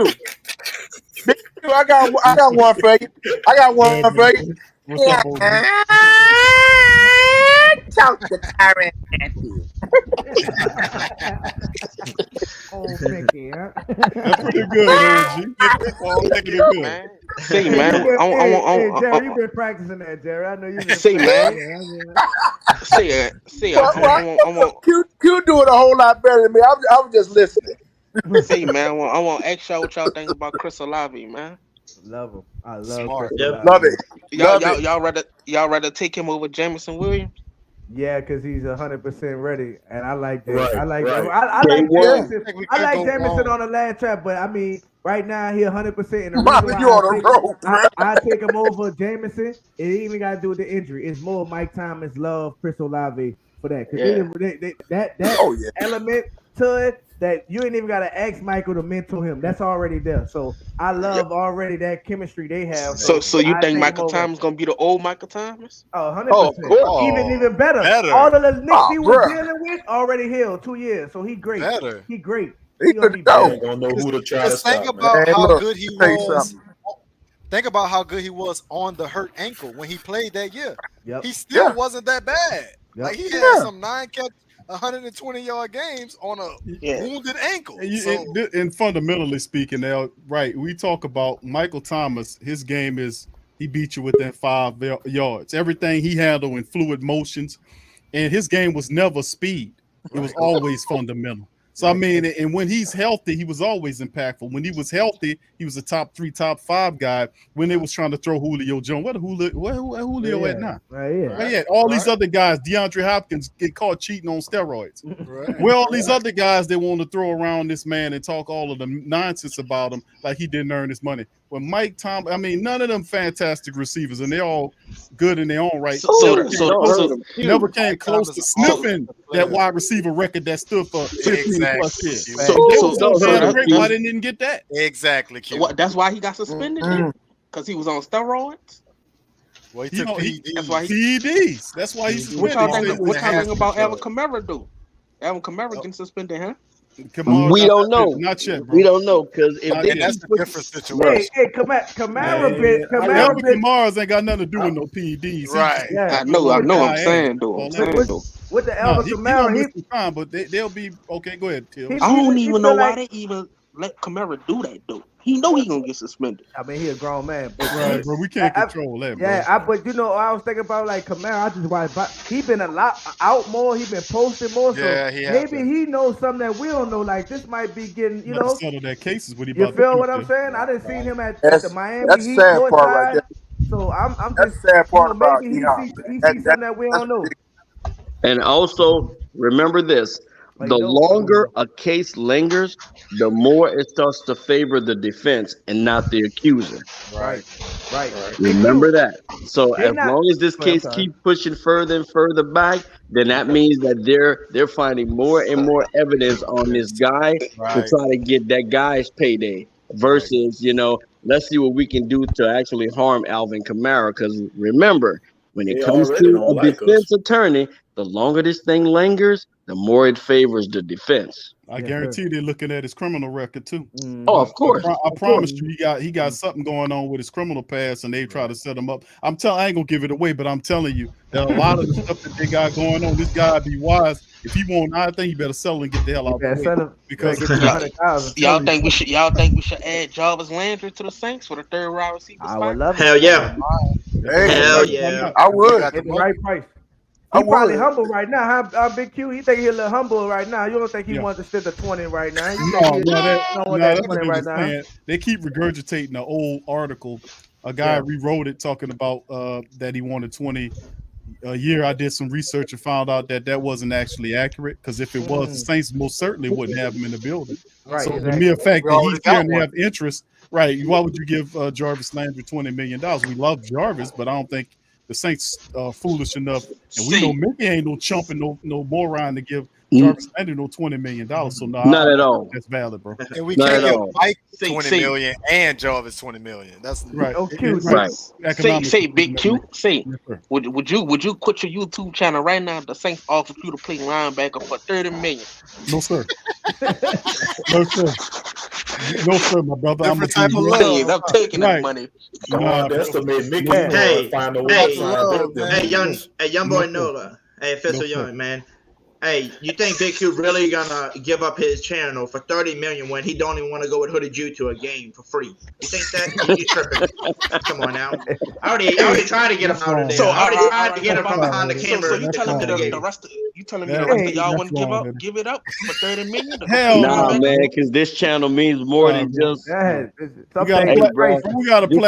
I got one for you. I got one for you. Talk to Tyrann Mathieu. Oh, Mickey, huh? That's pretty good, OG. Pretty good. Man. See, man. Hey, Jerry, you been practicing that, Jerry. I know you been See, man. Q doing a whole lot better than me. I was just listening. See, man. I want to ask y'all what y'all think about Chris Olave, man. Love him. I love Smart. Chris Yep. Olave. Love it. Y'all rather take him over Jamison Williams? Yeah, because he's 100% ready, and I like that. Right, I like right. that. I like Jamison. I like Jamison on the last track, but I mean, right now he 100%. And the reason why I take him over Jamison, it even got to do with the injury. It's more Mike Thomas love Chris Olave for that, because that element to it that you ain't even got to ask Michael to mentor him. That's already there. So I love already that chemistry they have. So you think Michael Thomas gonna be the old Michael Thomas? Oh, 100%. Even better. All of the nicks he was dealing with already healed 2 years. So he great. He great. He gonna be better. Don't know who to try to Just stop. think about Man. how good he was. Think about how good he was on the hurt ankle when he played that year. Yep. He still wasn't that bad. Yep. Like he had some 9-catch, 120-yard games on a wounded ankle. And fundamentally speaking, now, right, we talk about Michael Thomas. His game is he beat you within 5 yards. Everything he handled in fluid motions, and his game was never speed. It was always fundamental. So I mean, and when he's healthy, he was always impactful. When he was healthy, he was a top 3, top 5 guy. When they was trying to throw Julio Jones, where Julio at now? All these other guys, DeAndre Hopkins, get caught cheating on steroids. Where all these other guys they want to throw around this man and talk all of the nonsense about him like he didn't earn his money. When Mike Thomas, I mean, none of them fantastic receivers, and they're all good in their own right. Never came close to sniffing that wide receiver record that stood for 15 plus years. Why didn't get that? Exactly. That's why he got suspended because he was on steroids. Well, he took PEDs. That's why PEDs. That's why he's suspended. What y'all think about Alvin Kamara do? Alvin Kamara getting suspended, huh? We don't know. Not yet, bro. We don't know because if they that's a different situation. Hey, Kamara's ain't got nothing to do with no PEDs. Right. I know. I'm saying though. With the Alvin Kamara, fine, but they'll be okay. Go ahead, Till. I don't even know why they even let Kamara do that though. He know he gonna get suspended. I mean, he a grown man, right, bro. We can't control that, bro. Yeah, but you know, I was thinking about like Kamara. I just watched. He been a lot out more. He been posting more. Yeah, so maybe he knows something that we don't know. Like this might be getting, you know, settle that cases. What he you feel what I'm saying? I didn't see him at the Miami Heat court side. So I'm just sad part about maybe he sees something that we don't know. And also remember this. The longer a case lingers, the more it starts to favor the defense and not the accuser. Right. Remember that. So as long as this case keeps pushing further and further back, then that means that they're finding more and more evidence on this guy to try to get that guy's payday. Versus, you know, let's see what we can do to actually harm Alvin Kamara. Because remember, when it comes to a defense attorney, the longer this thing lingers, the more it favors the defense. I guarantee they're looking at his criminal record too. Oh, of course. I promise you, he got something going on with his criminal past, and they try to set him up. I ain't gonna give it away, but I'm telling you, that a lot of the stuff that they got going on, this guy be wise. If he won't, I think he better sell and get the hell out of the way. Because y'all think we should add Jarvis Landry to the Saints for the third wide receiver spot? I would love it. Hell yeah. Hell yeah. I would. At the right price. He probably humble right now. How Big Q? He think he a little humble right now. You don't think he wants to spend the 20 right now? They keep regurgitating the old article. A guy rewrote it talking about that he wanted 20 a year. I did some research and found out that wasn't actually accurate, because if it was, the Saints most certainly wouldn't have him in the building. Right, so the mere fact that he's here and they have interest, right? Why would you give Jarvis Landry $20 million? We love Jarvis, but I don't think the Saints foolish enough, and we know Mickey ain't no chump and no moron to give Mm. Jarvis Landry no $20 million. So no, Not at all. That's valid, bro. And we Not can't at give all. Mike See, 20 see. million and Jarvis 20 million. That's Right. Oh, cute. Right. Economics. Say, Big Q. Say, Yes, sir. would you quit your YouTube channel right now if the Saints offered you to play linebacker for $30 million? No, sir. No, sir. No, sir, my brother. Different type of love. Saying, I'm taking that money. Nah, That's the man Mickey. Hey, Find a way hey, to find them. hey, young boy Nola. Hey, Official Young, man. Hey, you think Big Q really gonna give up his channel for $30 million when he don't even want to go with Hoodie Jube to a game for free? You think that? You tripping? Come on now. I already tried to get him out of there. So I already tried to get him from behind the camera. So you telling me the rest of y'all want to give it up for $30 million? Hell Nah, no. man, because this channel means more than just. We got a This platform.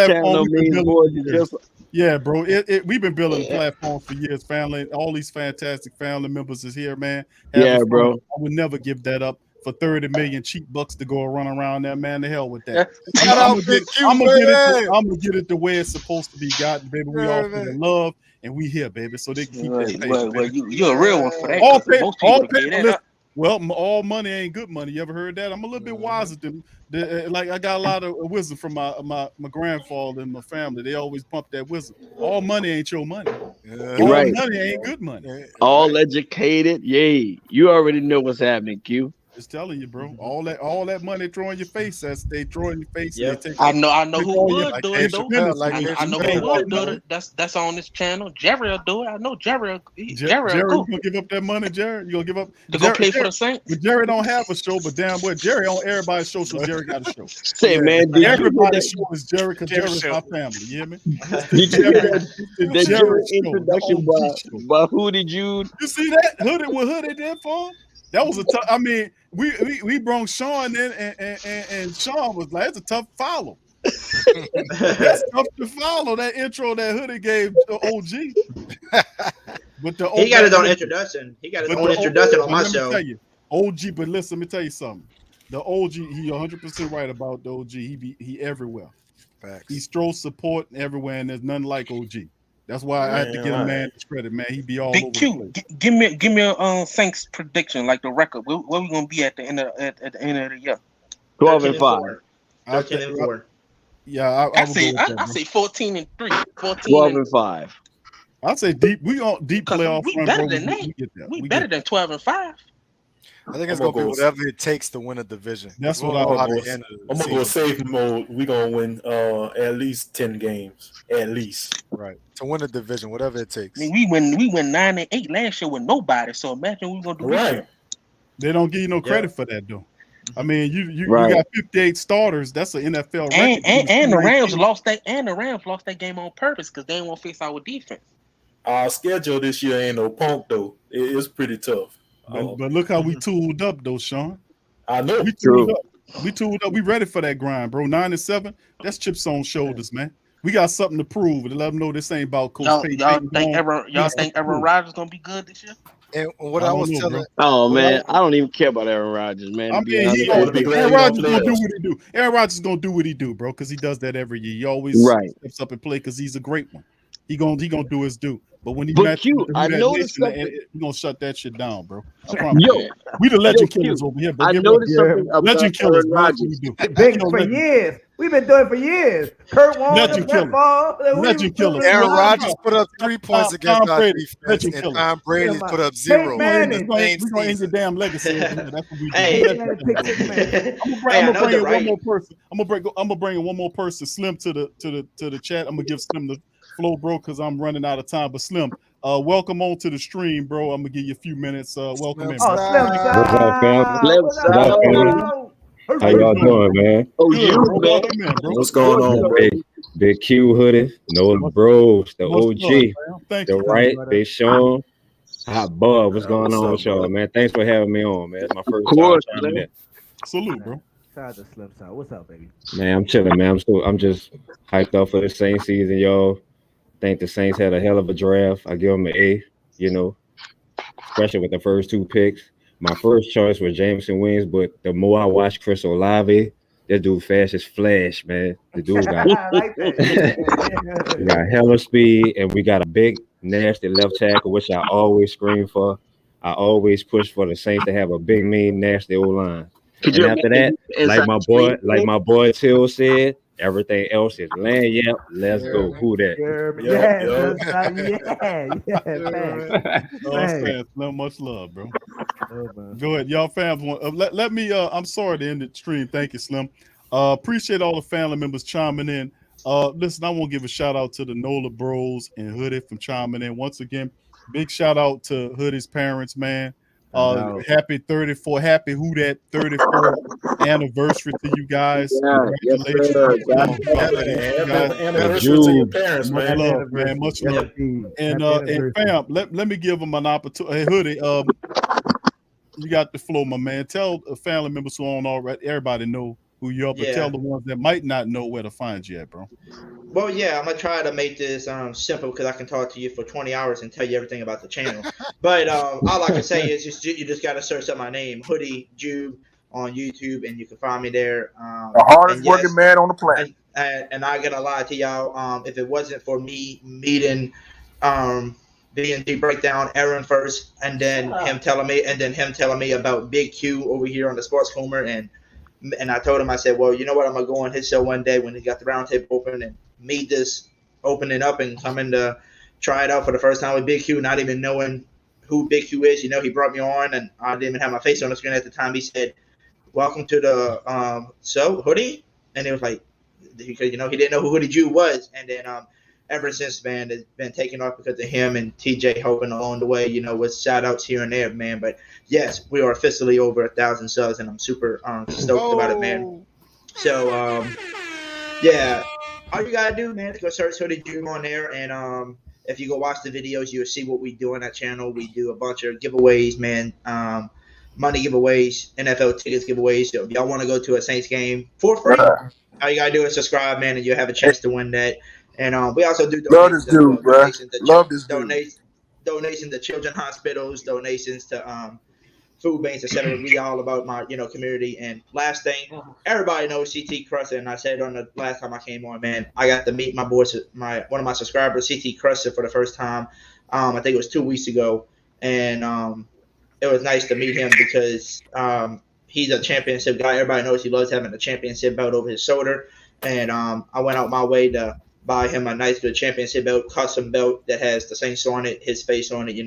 channel we've been means building more for than years. just. Yeah, bro. We've been building platforms for years. Family, all these fantastic family members is here, man. Yeah, fun. bro. I would never give that up for 30 million cheap bucks to go run around there, man. The hell with that. I'm gonna get it the way it's supposed to be gotten, baby. We all for the love, and we here, baby. So they can keep that paper. Well, you're a real one for that. All 'cause paper, most people all would give paper. that up. Well, all money ain't good money. You ever heard that? I'm a little bit wiser than like I got a lot of wisdom from my grandfather and my family. They always pump that wisdom. All money ain't your money. All Right. money ain't good money. All educated, yay! You already know what's happening, Q. Just telling you, bro. All that money throw in your face. They throw in your face. Yeah. They take I know take who all your would do it though. independence. I know who would do it. That's on this channel. Jerry will do it. I know Jerry. Jerry Jerry, will you gonna give up that money, Jerry? You gonna give up to go play for the Saints? But Jerry don't have a show, but damn well, Jerry on everybody's show, so Jerry got a show. Say, man, did Everybody's you show is Jerry because Jerry's my family. You hear me? did you hear that Jerry Jerry show, introduction by Hoodie Jube? You see that? What Hoodie did for him? That was a tough. I mean, we brought Sean in, and Sean was like, it's a tough follow. It's tough to follow that intro that Hoodie gave to OG. But He got his own introduction. He got his own introduction on my show. Tell you, OG, but listen, let me tell you something. The OG, he 100% right about the OG. He everywhere. Facts. He strolls support everywhere, and there's nothing like OG. That's why I had to give him man his credit, man. He be all Big over Q, the place. give me a Saints prediction, like the record. Where we gonna be at the end of the year? 12-5. 13-4. Yeah, I say 14-3. 12-5. I'd say deep. We on deep playoff. We run, better bro. than that. We get better that. than 12-5. I think it's gonna be whatever it takes to win a division. That's what We'll know how I'm to end the gonna go season. safe mode. We're gonna win at least 10 games. At least. Right. To win a division, whatever it takes. I mean, we went 9-8 last year with nobody. So imagine we're gonna do this year. They don't give you no credit for that, though. I mean, you Right. got 58 starters. That's an NFL record. And the Rams lost that game on purpose because they didn't want to face our defense. Our schedule this year ain't no punk though. It's pretty tough. But look how we tooled up, though, Sean. I know. We tooled up. We tooled up. We ready for that grind, bro. 9-7. That's chips on shoulders, man. We got something to prove to let them know this ain't about Coach Payton. Y'all think Aaron Rodgers gonna be good this year? And what I was telling, oh man, I don't even care about Aaron Rodgers, man. I mean, Aaron Rodgers gonna do what he do. Aaron Rodgers gonna do what he do, bro, because he does that every year. He always steps up and play because he's a great one. He gonna do his due. But when he matches I noticed something. We're gonna shut that shit down, bro. I promise. Yo, we the legend killers over here, bro. I noticed something about legend killers, Aaron bro. Rodgers. Big for years. We've been doing it for years. Kurt Warner, Legend Legend killers. Aaron Rodgers put up 3 points against our Brady, defense, and killers. Tom Brady put up 0. We're gonna end your damn legacy. That's what we do. Hey, I'm gonna bring in one more person. I'm gonna bring in one more person. Slim to the chat. I'm gonna give Slim the flow, bro, because I'm running out of time. But Slim, welcome on to the stream, bro. I'm gonna give you a few minutes. Welcome in. What's up, fam? How y'all doing, man? What's going on, Big Q Hoodie, Nola Bros, the OG, the right, Big Sean, Hot Bub. What's going on with y'all, man? Thanks for having me on, man. It's my first time chiming in. Salute, bro. Shout out to Slim Side. What's up, baby? Man, I'm chilling, man. I'm just hyped up for the Saints season, y'all. Think the Saints had a hell of a draft. I give them an A, especially with the first 2 picks. My first choice was Jameson Williams, but the more I watch Chris Olave, That dude fast as flash, man. The dude got I like that. we got hella speed, and we got a big, nasty left tackle, which I always scream for. I always push for the Saints to have a big, mean, nasty O line. And after that, like my boy Till said, everything else is land. Yep, let's go. Who that? No much love, bro. Go ahead, y'all fans. Let me. I'm sorry to end the stream. Thank you, Slim. Appreciate all the family members chiming in. Listen, I want to give a shout out to the NOLA Bros and Hoodie from chiming in once again. Big shout out to Hoodie's parents, man. Happy 34, happy Who Dat 34 anniversary to you guys. Congratulations. Happy anniversary to your parents, Much man. love, man. Much love. And fam, let me give them an opportunity. Hey, Hoodie, you got the floor, my man. Tell the family members who on already, everybody know who you are, but tell the ones that might not know where to find you at, bro. Well, yeah, I'm gonna try to make this simple because I can talk to you for 20 hours and tell you everything about the channel. But all I can say is you just gotta search up my name, Hoodie Jube, on YouTube, and you can find me there. The hardest working man on the planet. And I gotta lie to y'all, if it wasn't for me meeting B&D Breakdown Aaron first, and then him telling me about Big Q over here on the Sports Coma, and I told him, I said, well, you know what, I'm gonna go on his show one day when he got the Roundtable open and meet this opening up and coming to try it out for the first time with Big Q, not even knowing who Big Q is. You know, he brought me on, and I didn't even have my face on the screen at the time. He said, welcome to the Hoodie, and it was like, because, you know, he didn't know who Hoodie Jew was. And then ever since, man, it's been taking off because of him and TJ helping along the way, you know, with shout outs here and there, man. But yes, we are officially over 1,000 subs, and I'm super stoked about it, man. So yeah, all you gotta do, man, is go search Hoodie Jew on there, and if you go watch the videos, you'll see what we do on that channel. We do a bunch of giveaways, man. Money giveaways, NFL tickets giveaways. So if y'all want to go to a Saints game for free, all you gotta do is subscribe, man, and you'll have a chance to win that. And we also do donations. Love this dude. Donations to children hospitals, donations to food banks, etc. We all about my community. And last thing, everybody knows CT Crusher, and I said on the last time I came on, man, I got to meet my boys, one of my subscribers, CT Crusher, for the first time. I think it was 2 weeks ago, and it was nice to meet him because he's a championship guy. Everybody knows he loves having a championship belt over his shoulder, and I went out my way to buy him a nice good championship belt, custom belt that has the Saints on it, his face on it,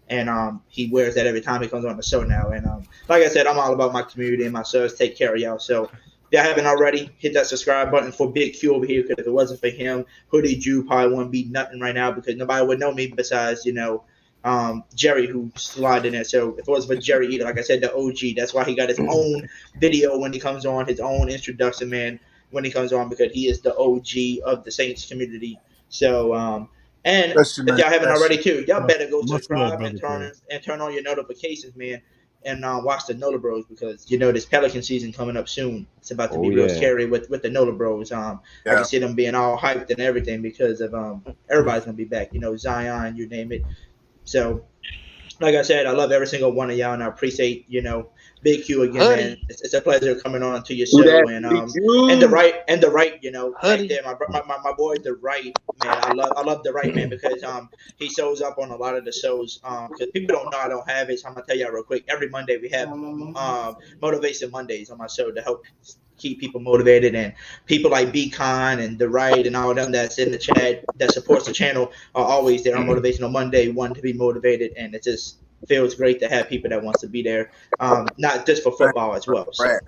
and he wears that every time he comes on the show now. And like I said, I'm all about my community and my subs. Take care of y'all. So if y'all haven't already, hit that subscribe button for Big Q over here, because if it wasn't for him, Hoodie Jew probably wouldn't be nothing right now, because nobody would know me besides Jerry, who slid in there. So if it was for Jerry, like I said, the OG, that's why he got his own video when he comes on, his own introduction, man, when he comes on, because he is the OG of the Saints community. So and if y'all haven't already too, y'all better go subscribe and turn on your notifications, man, and watch the NOLA Bros, because this Pelican season coming up soon. It's about to be real scary with the NOLA Bros. I can see them being all hyped and everything because of everybody's gonna be back. Zion, you name it. So, like I said, I love every single one of y'all, and I appreciate, Big Q again, man. It's a pleasure coming on to your show, and the right, right there, my boy, the right, man. I love the right, man, because he shows up on a lot of the shows. Because people don't know I don't have it, so I'm gonna tell y'all real quick. Every Monday we have Motivation Mondays on my show to help keep people motivated, and people like B-Con and the right and all of them that's in the chat that supports the channel are always there on Motivational Monday, wanting to be motivated, and it just feels great to have people that wants to be there, not just for football as well. So.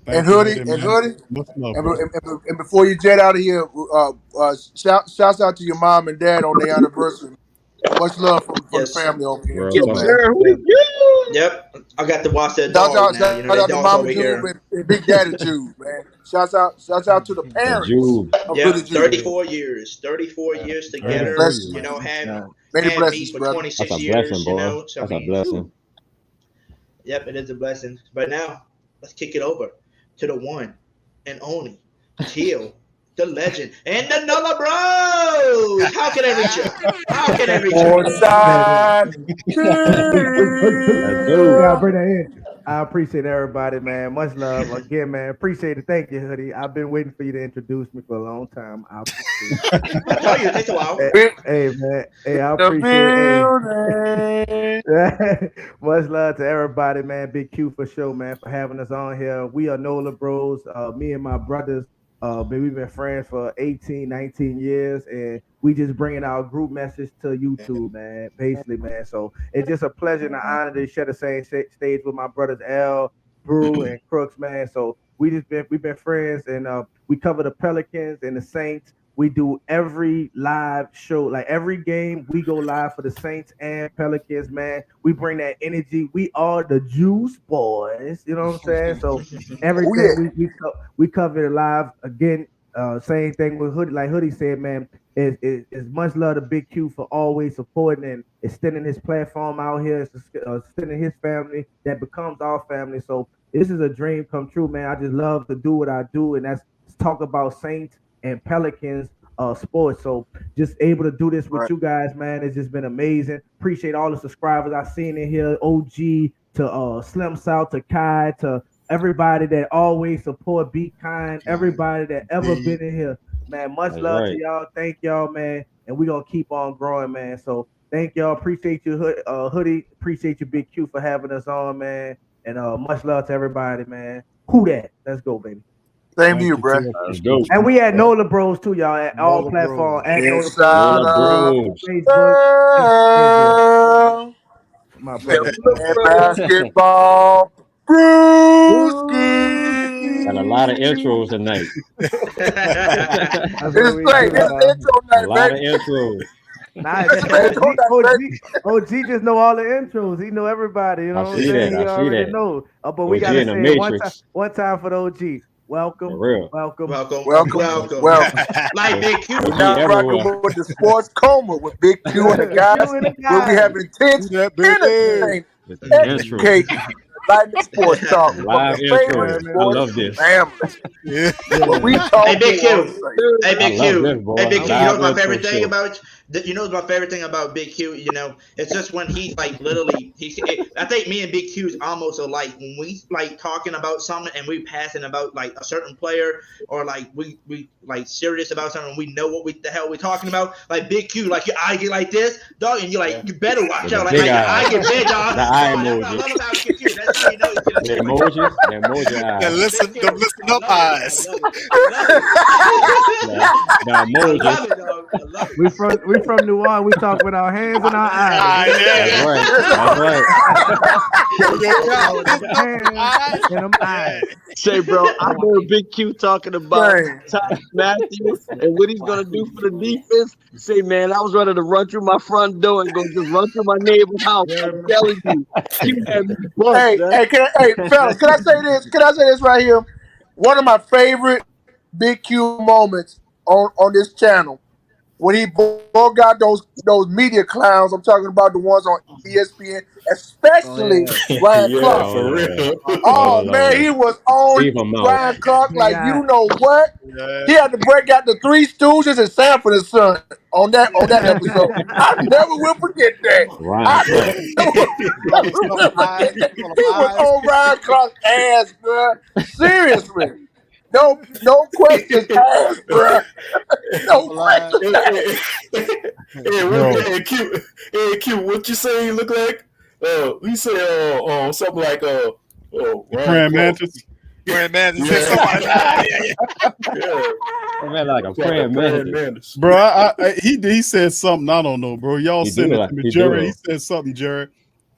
And Hoodie, and before you jet out of here, shouts out to your mom and dad on their anniversary. Much love from the family over here. Yep, I got to watch that dog now. Shout out to Mama Jube and Big Daddy Jube, man. Shouts out to the parents. Yeah, 34 years together. Many had me for 26 years. Boy. So that's a blessing. Yep, it is a blessing. But now let's kick it over to the one and only Teal, the legend, and the NOLA Bros. How can I reach you? How can I reach you? Yeah, bring that in. I appreciate everybody, man. Much love again, man. Appreciate it. Thank you, Hoodie. I've been waiting for you to introduce me for a long time. I appreciate it. I told you it takes a while. Hey, man. Hey, I appreciate it. Much love to everybody, man. Big Q for sure, man, for having us on here. We are NOLA Bros. Me and my brothers, we've been friends for 18, 19 years, and we just bringing our group message to YouTube, man. Basically, man. So it's just a pleasure and an honor to share the same stage with my brothers L, BREAUX, and Crooks, man. So we've been friends, and we cover the Pelicans and the Saints. We do every live show, like every game, we go live for the Saints and Pelicans, man. We bring that energy. We are the Juice Boys, you know what I'm saying? So everything we cover it live. Again, same thing with Hoodie. Like Hoodie said, man, is much love to Big Q for always supporting and extending his platform out here, extending his family that becomes our family. So this is a dream come true, man. I just love to do what I do, and that's talk about Saints and Pelicans sports. So just able to do this with you guys, man, it's just been amazing. Appreciate all the subscribers I've seen in here, OG to Slim South to Kai to everybody that always support Be Kind, everybody that ever been in here, man. Much love to y'all. Thank y'all, man, and we're gonna keep on growing, man. So thank y'all. Appreciate you, Hoodie. Appreciate you, Big Q, for having us on, man. And much love to everybody, man. Who that? Let's go, baby. Same to you, bro. And we had NOLA Bros too, y'all, at all platforms. At NOLA Bros, Facebook, my brother. Basketball, Brewski. Got a lot of intros tonight. It's great. It's intro night, a lot of intros. Nah, OG just know all the intros. He know everybody. You know what I'm saying? He already know. But we gotta say it one time for the OG. Welcome. Welcome. Like Big Q. We're now rocking with the sports coma with Big Q and the guys. We'll be having intense entertainment, educate, like the sports talk. Live intro. I love this. We talk. Hey, Big Q. Hey, Big Q. Hey, Big Q. You know my favorite thing about my favorite thing about Big Q, it's just when he's like literally I think me and Big Q is almost alike. When we like talking about something and we passing about like a certain player or like we like serious about something and we know what the hell we're talking about. Like Big Q, like your eye get like this, dog, and you're like, you better watch out. Like your eye get big, dog. The eye emoji. The emoji eyes. Listen up eyes. The emoji. We from New Orleans. We talk with our hands and our eyes. That's right. And them eyes. Say, bro, I heard Big Q talking about Tyrann Mathieu and what he's gonna do for the defense. Say, man, I was ready to run through my front door and go just run through my neighbor's house. I'm telling you, fellas, can I say this? Can I say this right here? One of my favorite Big Q moments on this channel. When he broke out those media clowns, I'm talking about the ones on ESPN, especially Ryan Clark. For real. Oh man, he was on Ryan Clark like you know what? He had to break out the Three Stooges and Sanford and Son on that episode. I never will forget that. He was on Ryan Clark's ass, bro. Seriously. No questions asked, bro. No questions asked. Hey, Q, what you say he look like? He said something like praying mantis. Praying mantis. Man, like a praying mantis. Bro, he said something. I don't know, bro. Y'all send it to me, Jerry. He said something, Jerry.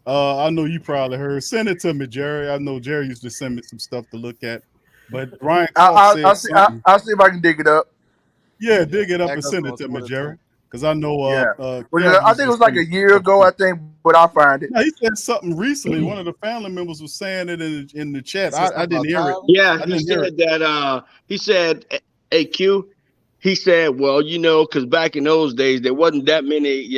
I know you probably heard. Send it to me, Jerry. I know Jerry used to send me some stuff to look at. But Ryan I'll see if I can dig it up. Yeah, dig it up and send it to me, Jerry. Because I know I think it was like a year ago, I think, but I'll find it. No, he said something recently. One of the family members was saying it in the chat. I didn't hear it. Yeah, he said that he said, hey Q, he said, well, because back in those days there wasn't that many,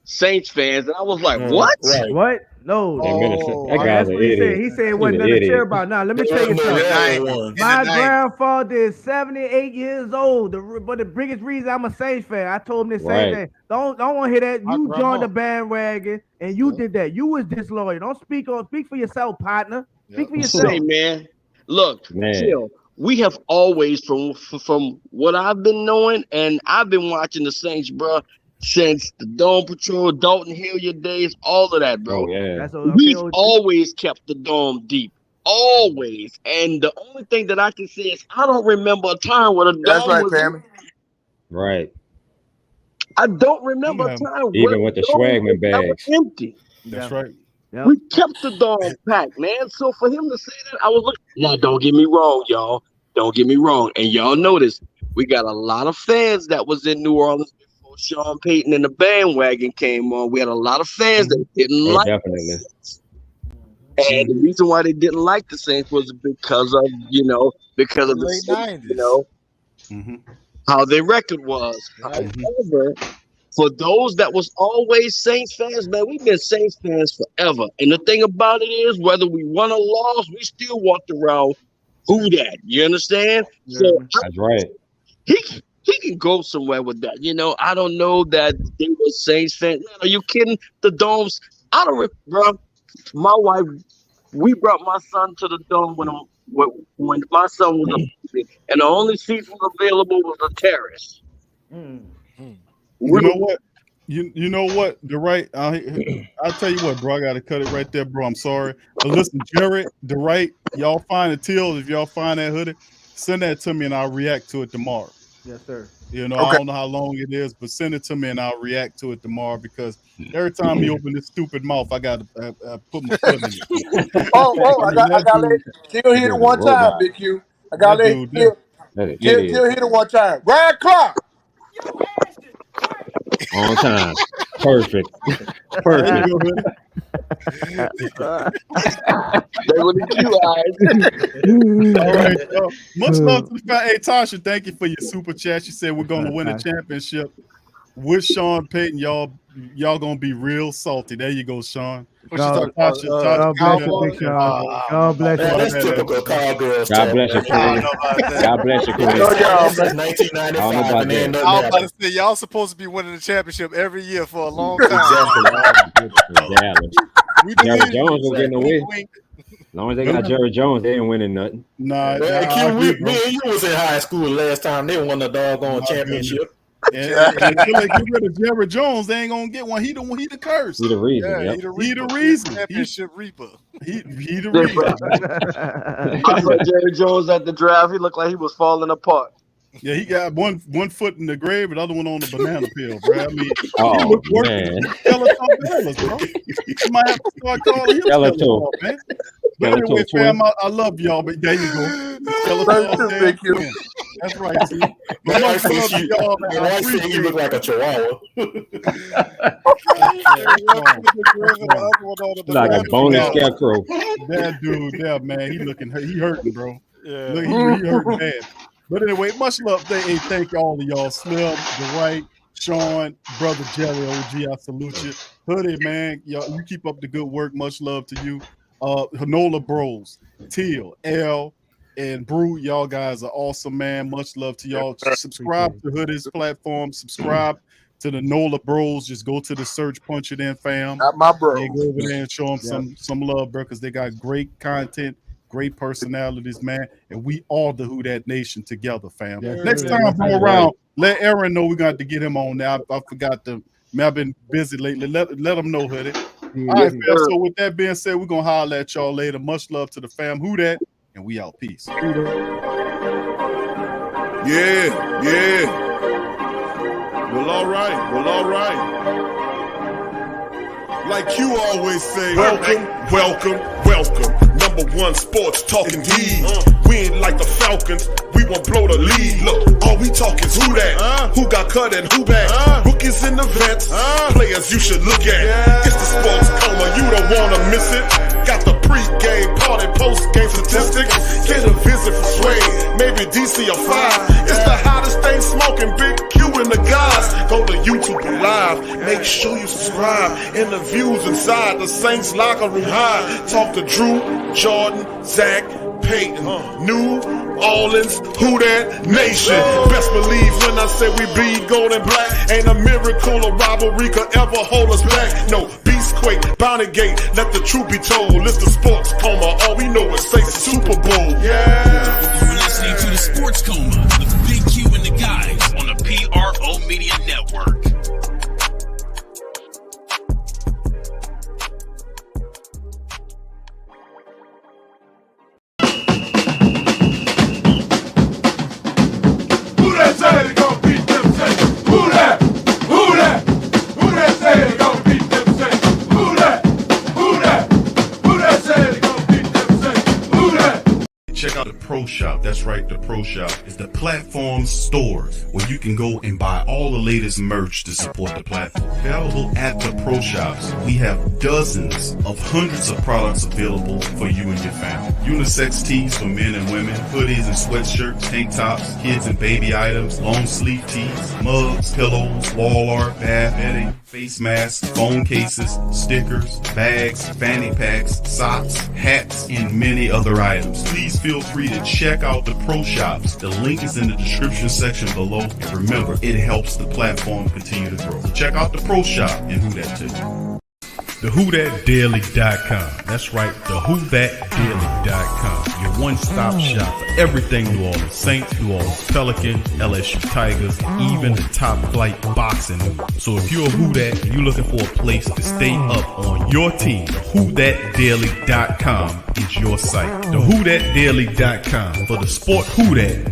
Saints fans. And I was like, what? What? No. That guy's an What he idiot. said. He said it wasn't nothing to cheer about. Now, let me tell you something. My grandfather is 78 years old. But the biggest reason I'm a Saints fan, I told him the same thing. Don't want to hear that. You joined the bandwagon and you did that. You was disloyal. Don't speak for yourself, partner. Speak for yourself. Say, man, look, chill. We have always, from what I've been knowing, and I've been watching the Saints, bro, since the Dome Patrol, Dalton Hilliard days, all of that, bro. Oh, yeah. We've always kept the Dome deep. Always. And the only thing that I can say is I don't remember a time where the Dome was Right. I don't remember a time even with the Swagman bags. Empty. That's right. Yep. We kept the Dome packed, man. So for him to say that, I was looking. Now, don't get me wrong, y'all. Don't get me wrong. And y'all notice we got a lot of fans that was in New Orleans before Sean Payton and the bandwagon came on. We had a lot of fans that didn't like the Saints. And the reason why they didn't like the Saints was because of, because of the Saints, how their record was. However, for those that was always Saints fans, man, we've been Saints fans forever. And the thing about it is, whether we won or lost, we still walked around Who Dat. You understand? Yeah, so that's right. He can go somewhere with that. I don't know that they were Saints fans. Are you kidding? The Domes. Bro. My wife, we brought my son to the Dome when my son was a baby, and the only seats was available was the terrace. You know what? You know what? I'll tell you what, bro. I gotta cut it right there, bro. I'm sorry. But listen, Jared, y'all find the Teal. If y'all find that hoodie, send that to me and I'll react to it tomorrow. Yes, sir. I don't know how long it is, but send it to me and I'll react to it tomorrow because every time you open this stupid mouth, I gotta put my foot in it. I gotta let Teal hit it one time, Big Q. I gotta let Teal hit it one time. Ryan Clark. On time. Perfect. They were the Q eyes. All right. Much love to the fan. Hey, Tasha, thank you for your super chat. She said we're going to win a championship with Sean Payton. Y'all going to be real salty. There you go, Sean. God bless you, Big Sean. God bless you. That's typical cowgirls. God bless you, Queen. God bless you, Queen. Since 1995. I was about to say, y'all supposed to be winning the championship every year for a long time. Jared Jones was getting away. As long as they got Jared Jones, they ain't winning nothing. Nah, me and you was in high school last time they won the doggone championship. And until they get rid of Jared Jones, they ain't gonna get one. He the curse. He the reason. Yeah, He the reason. Championship reaper. He the reason. I saw Jerry Jones at the draft. He looked like he was falling apart. Yeah, he got one foot in the grave and the other one on the banana peel, bro. I mean, oh, he look worse man. than Skeletor, bro. You might have to start calling him Skeletor, man. But anyway, fam, I love y'all, but there you go. Skeletor, that's right, see. My wife said you look like a chihuahua. Like a bony scarecrow. That dude, man, he hurting, bro. Yeah. Look, he hurting bad. But anyway, much love. Thank all of y'all. Slim, The Right, Sean, Brother Jelly, OG, I salute you. Hoodie, man, y'all, you keep up the good work. Much love to you. NOLA Bros, Teal, L, and BREAUX, y'all guys are awesome, man. Much love to y'all. Subscribe to Hoodie's platform. Subscribe to the NOLA Bros. Just go to the search, punch it in, fam. Not my bro. Yeah, go over there and show them some love, bro, because they got great content. Great personalities, man, and we all the Who Dat Nation together, fam. Next time I go around, let Aaron know we're going to get him on now. I forgot to. I've been busy lately. Let him know, Hoodie. All right, fam. So with that being said, we're gonna holler at y'all later. Much love to the fam. Who Dat, and we out. Peace. Yeah. Well, all right. Like you always say, welcome. Number one sports talking D. We ain't like the Falcons, we won't blow the lead. Look, all we talk is who that, who got cut and who back. Rookies in the vets, players you should look at. It's the sports coma, you don't wanna miss it. Got the pre-game, party, post-game statistics. Get a visit from Sway, maybe DC or 5. It's the hottest thing smoking, Big Q and the guys. Go to YouTube Live. Make sure you subscribe. Interviews inside the Saints locker room high. Talk to Drew, Jordan, Zach, Payton, New Orleans, Who Dat Nation. Best believe when I say we bleed gold and black. Ain't a miracle or rivalry could ever hold us back. No, Beastquake, Bounty Gate, let the truth be told. It's the sports coma, all we know is say Super Bowl. Yeah. You're listening to the Sports Coma with Big Q and the guys on the PRO Media Network. Check out the Pro Shop. That's right, the Pro Shop is the platform store where you can go and buy all the latest merch to support the platform. Available at the Pro Shops, we have dozens of hundreds of products available for you and your family. Unisex tees for men and women, hoodies and sweatshirts, tank tops, kids and baby items, long sleeve tees, mugs, pillows, wall art, bath bedding, face masks, phone cases, stickers, bags, fanny packs, socks, hats, and many other items. Please feel free to check out the Pro Shops. The link is in the description section below. And remember, it helps the platform continue to grow. So check out the Pro Shop and Who Dat too. The WhoDatDaily.com. That's right, the WhoDatDaily.com. Your one-stop shop for everything New Orleans Saints, New Orleans Pelicans, LSU Tigers, even the top flight boxing news. So if you're a Who Dat and you're looking for a place to stay up on your team, the WhoDatDaily.com is your site. The WhoDatDaily.com for the sport Who Dat.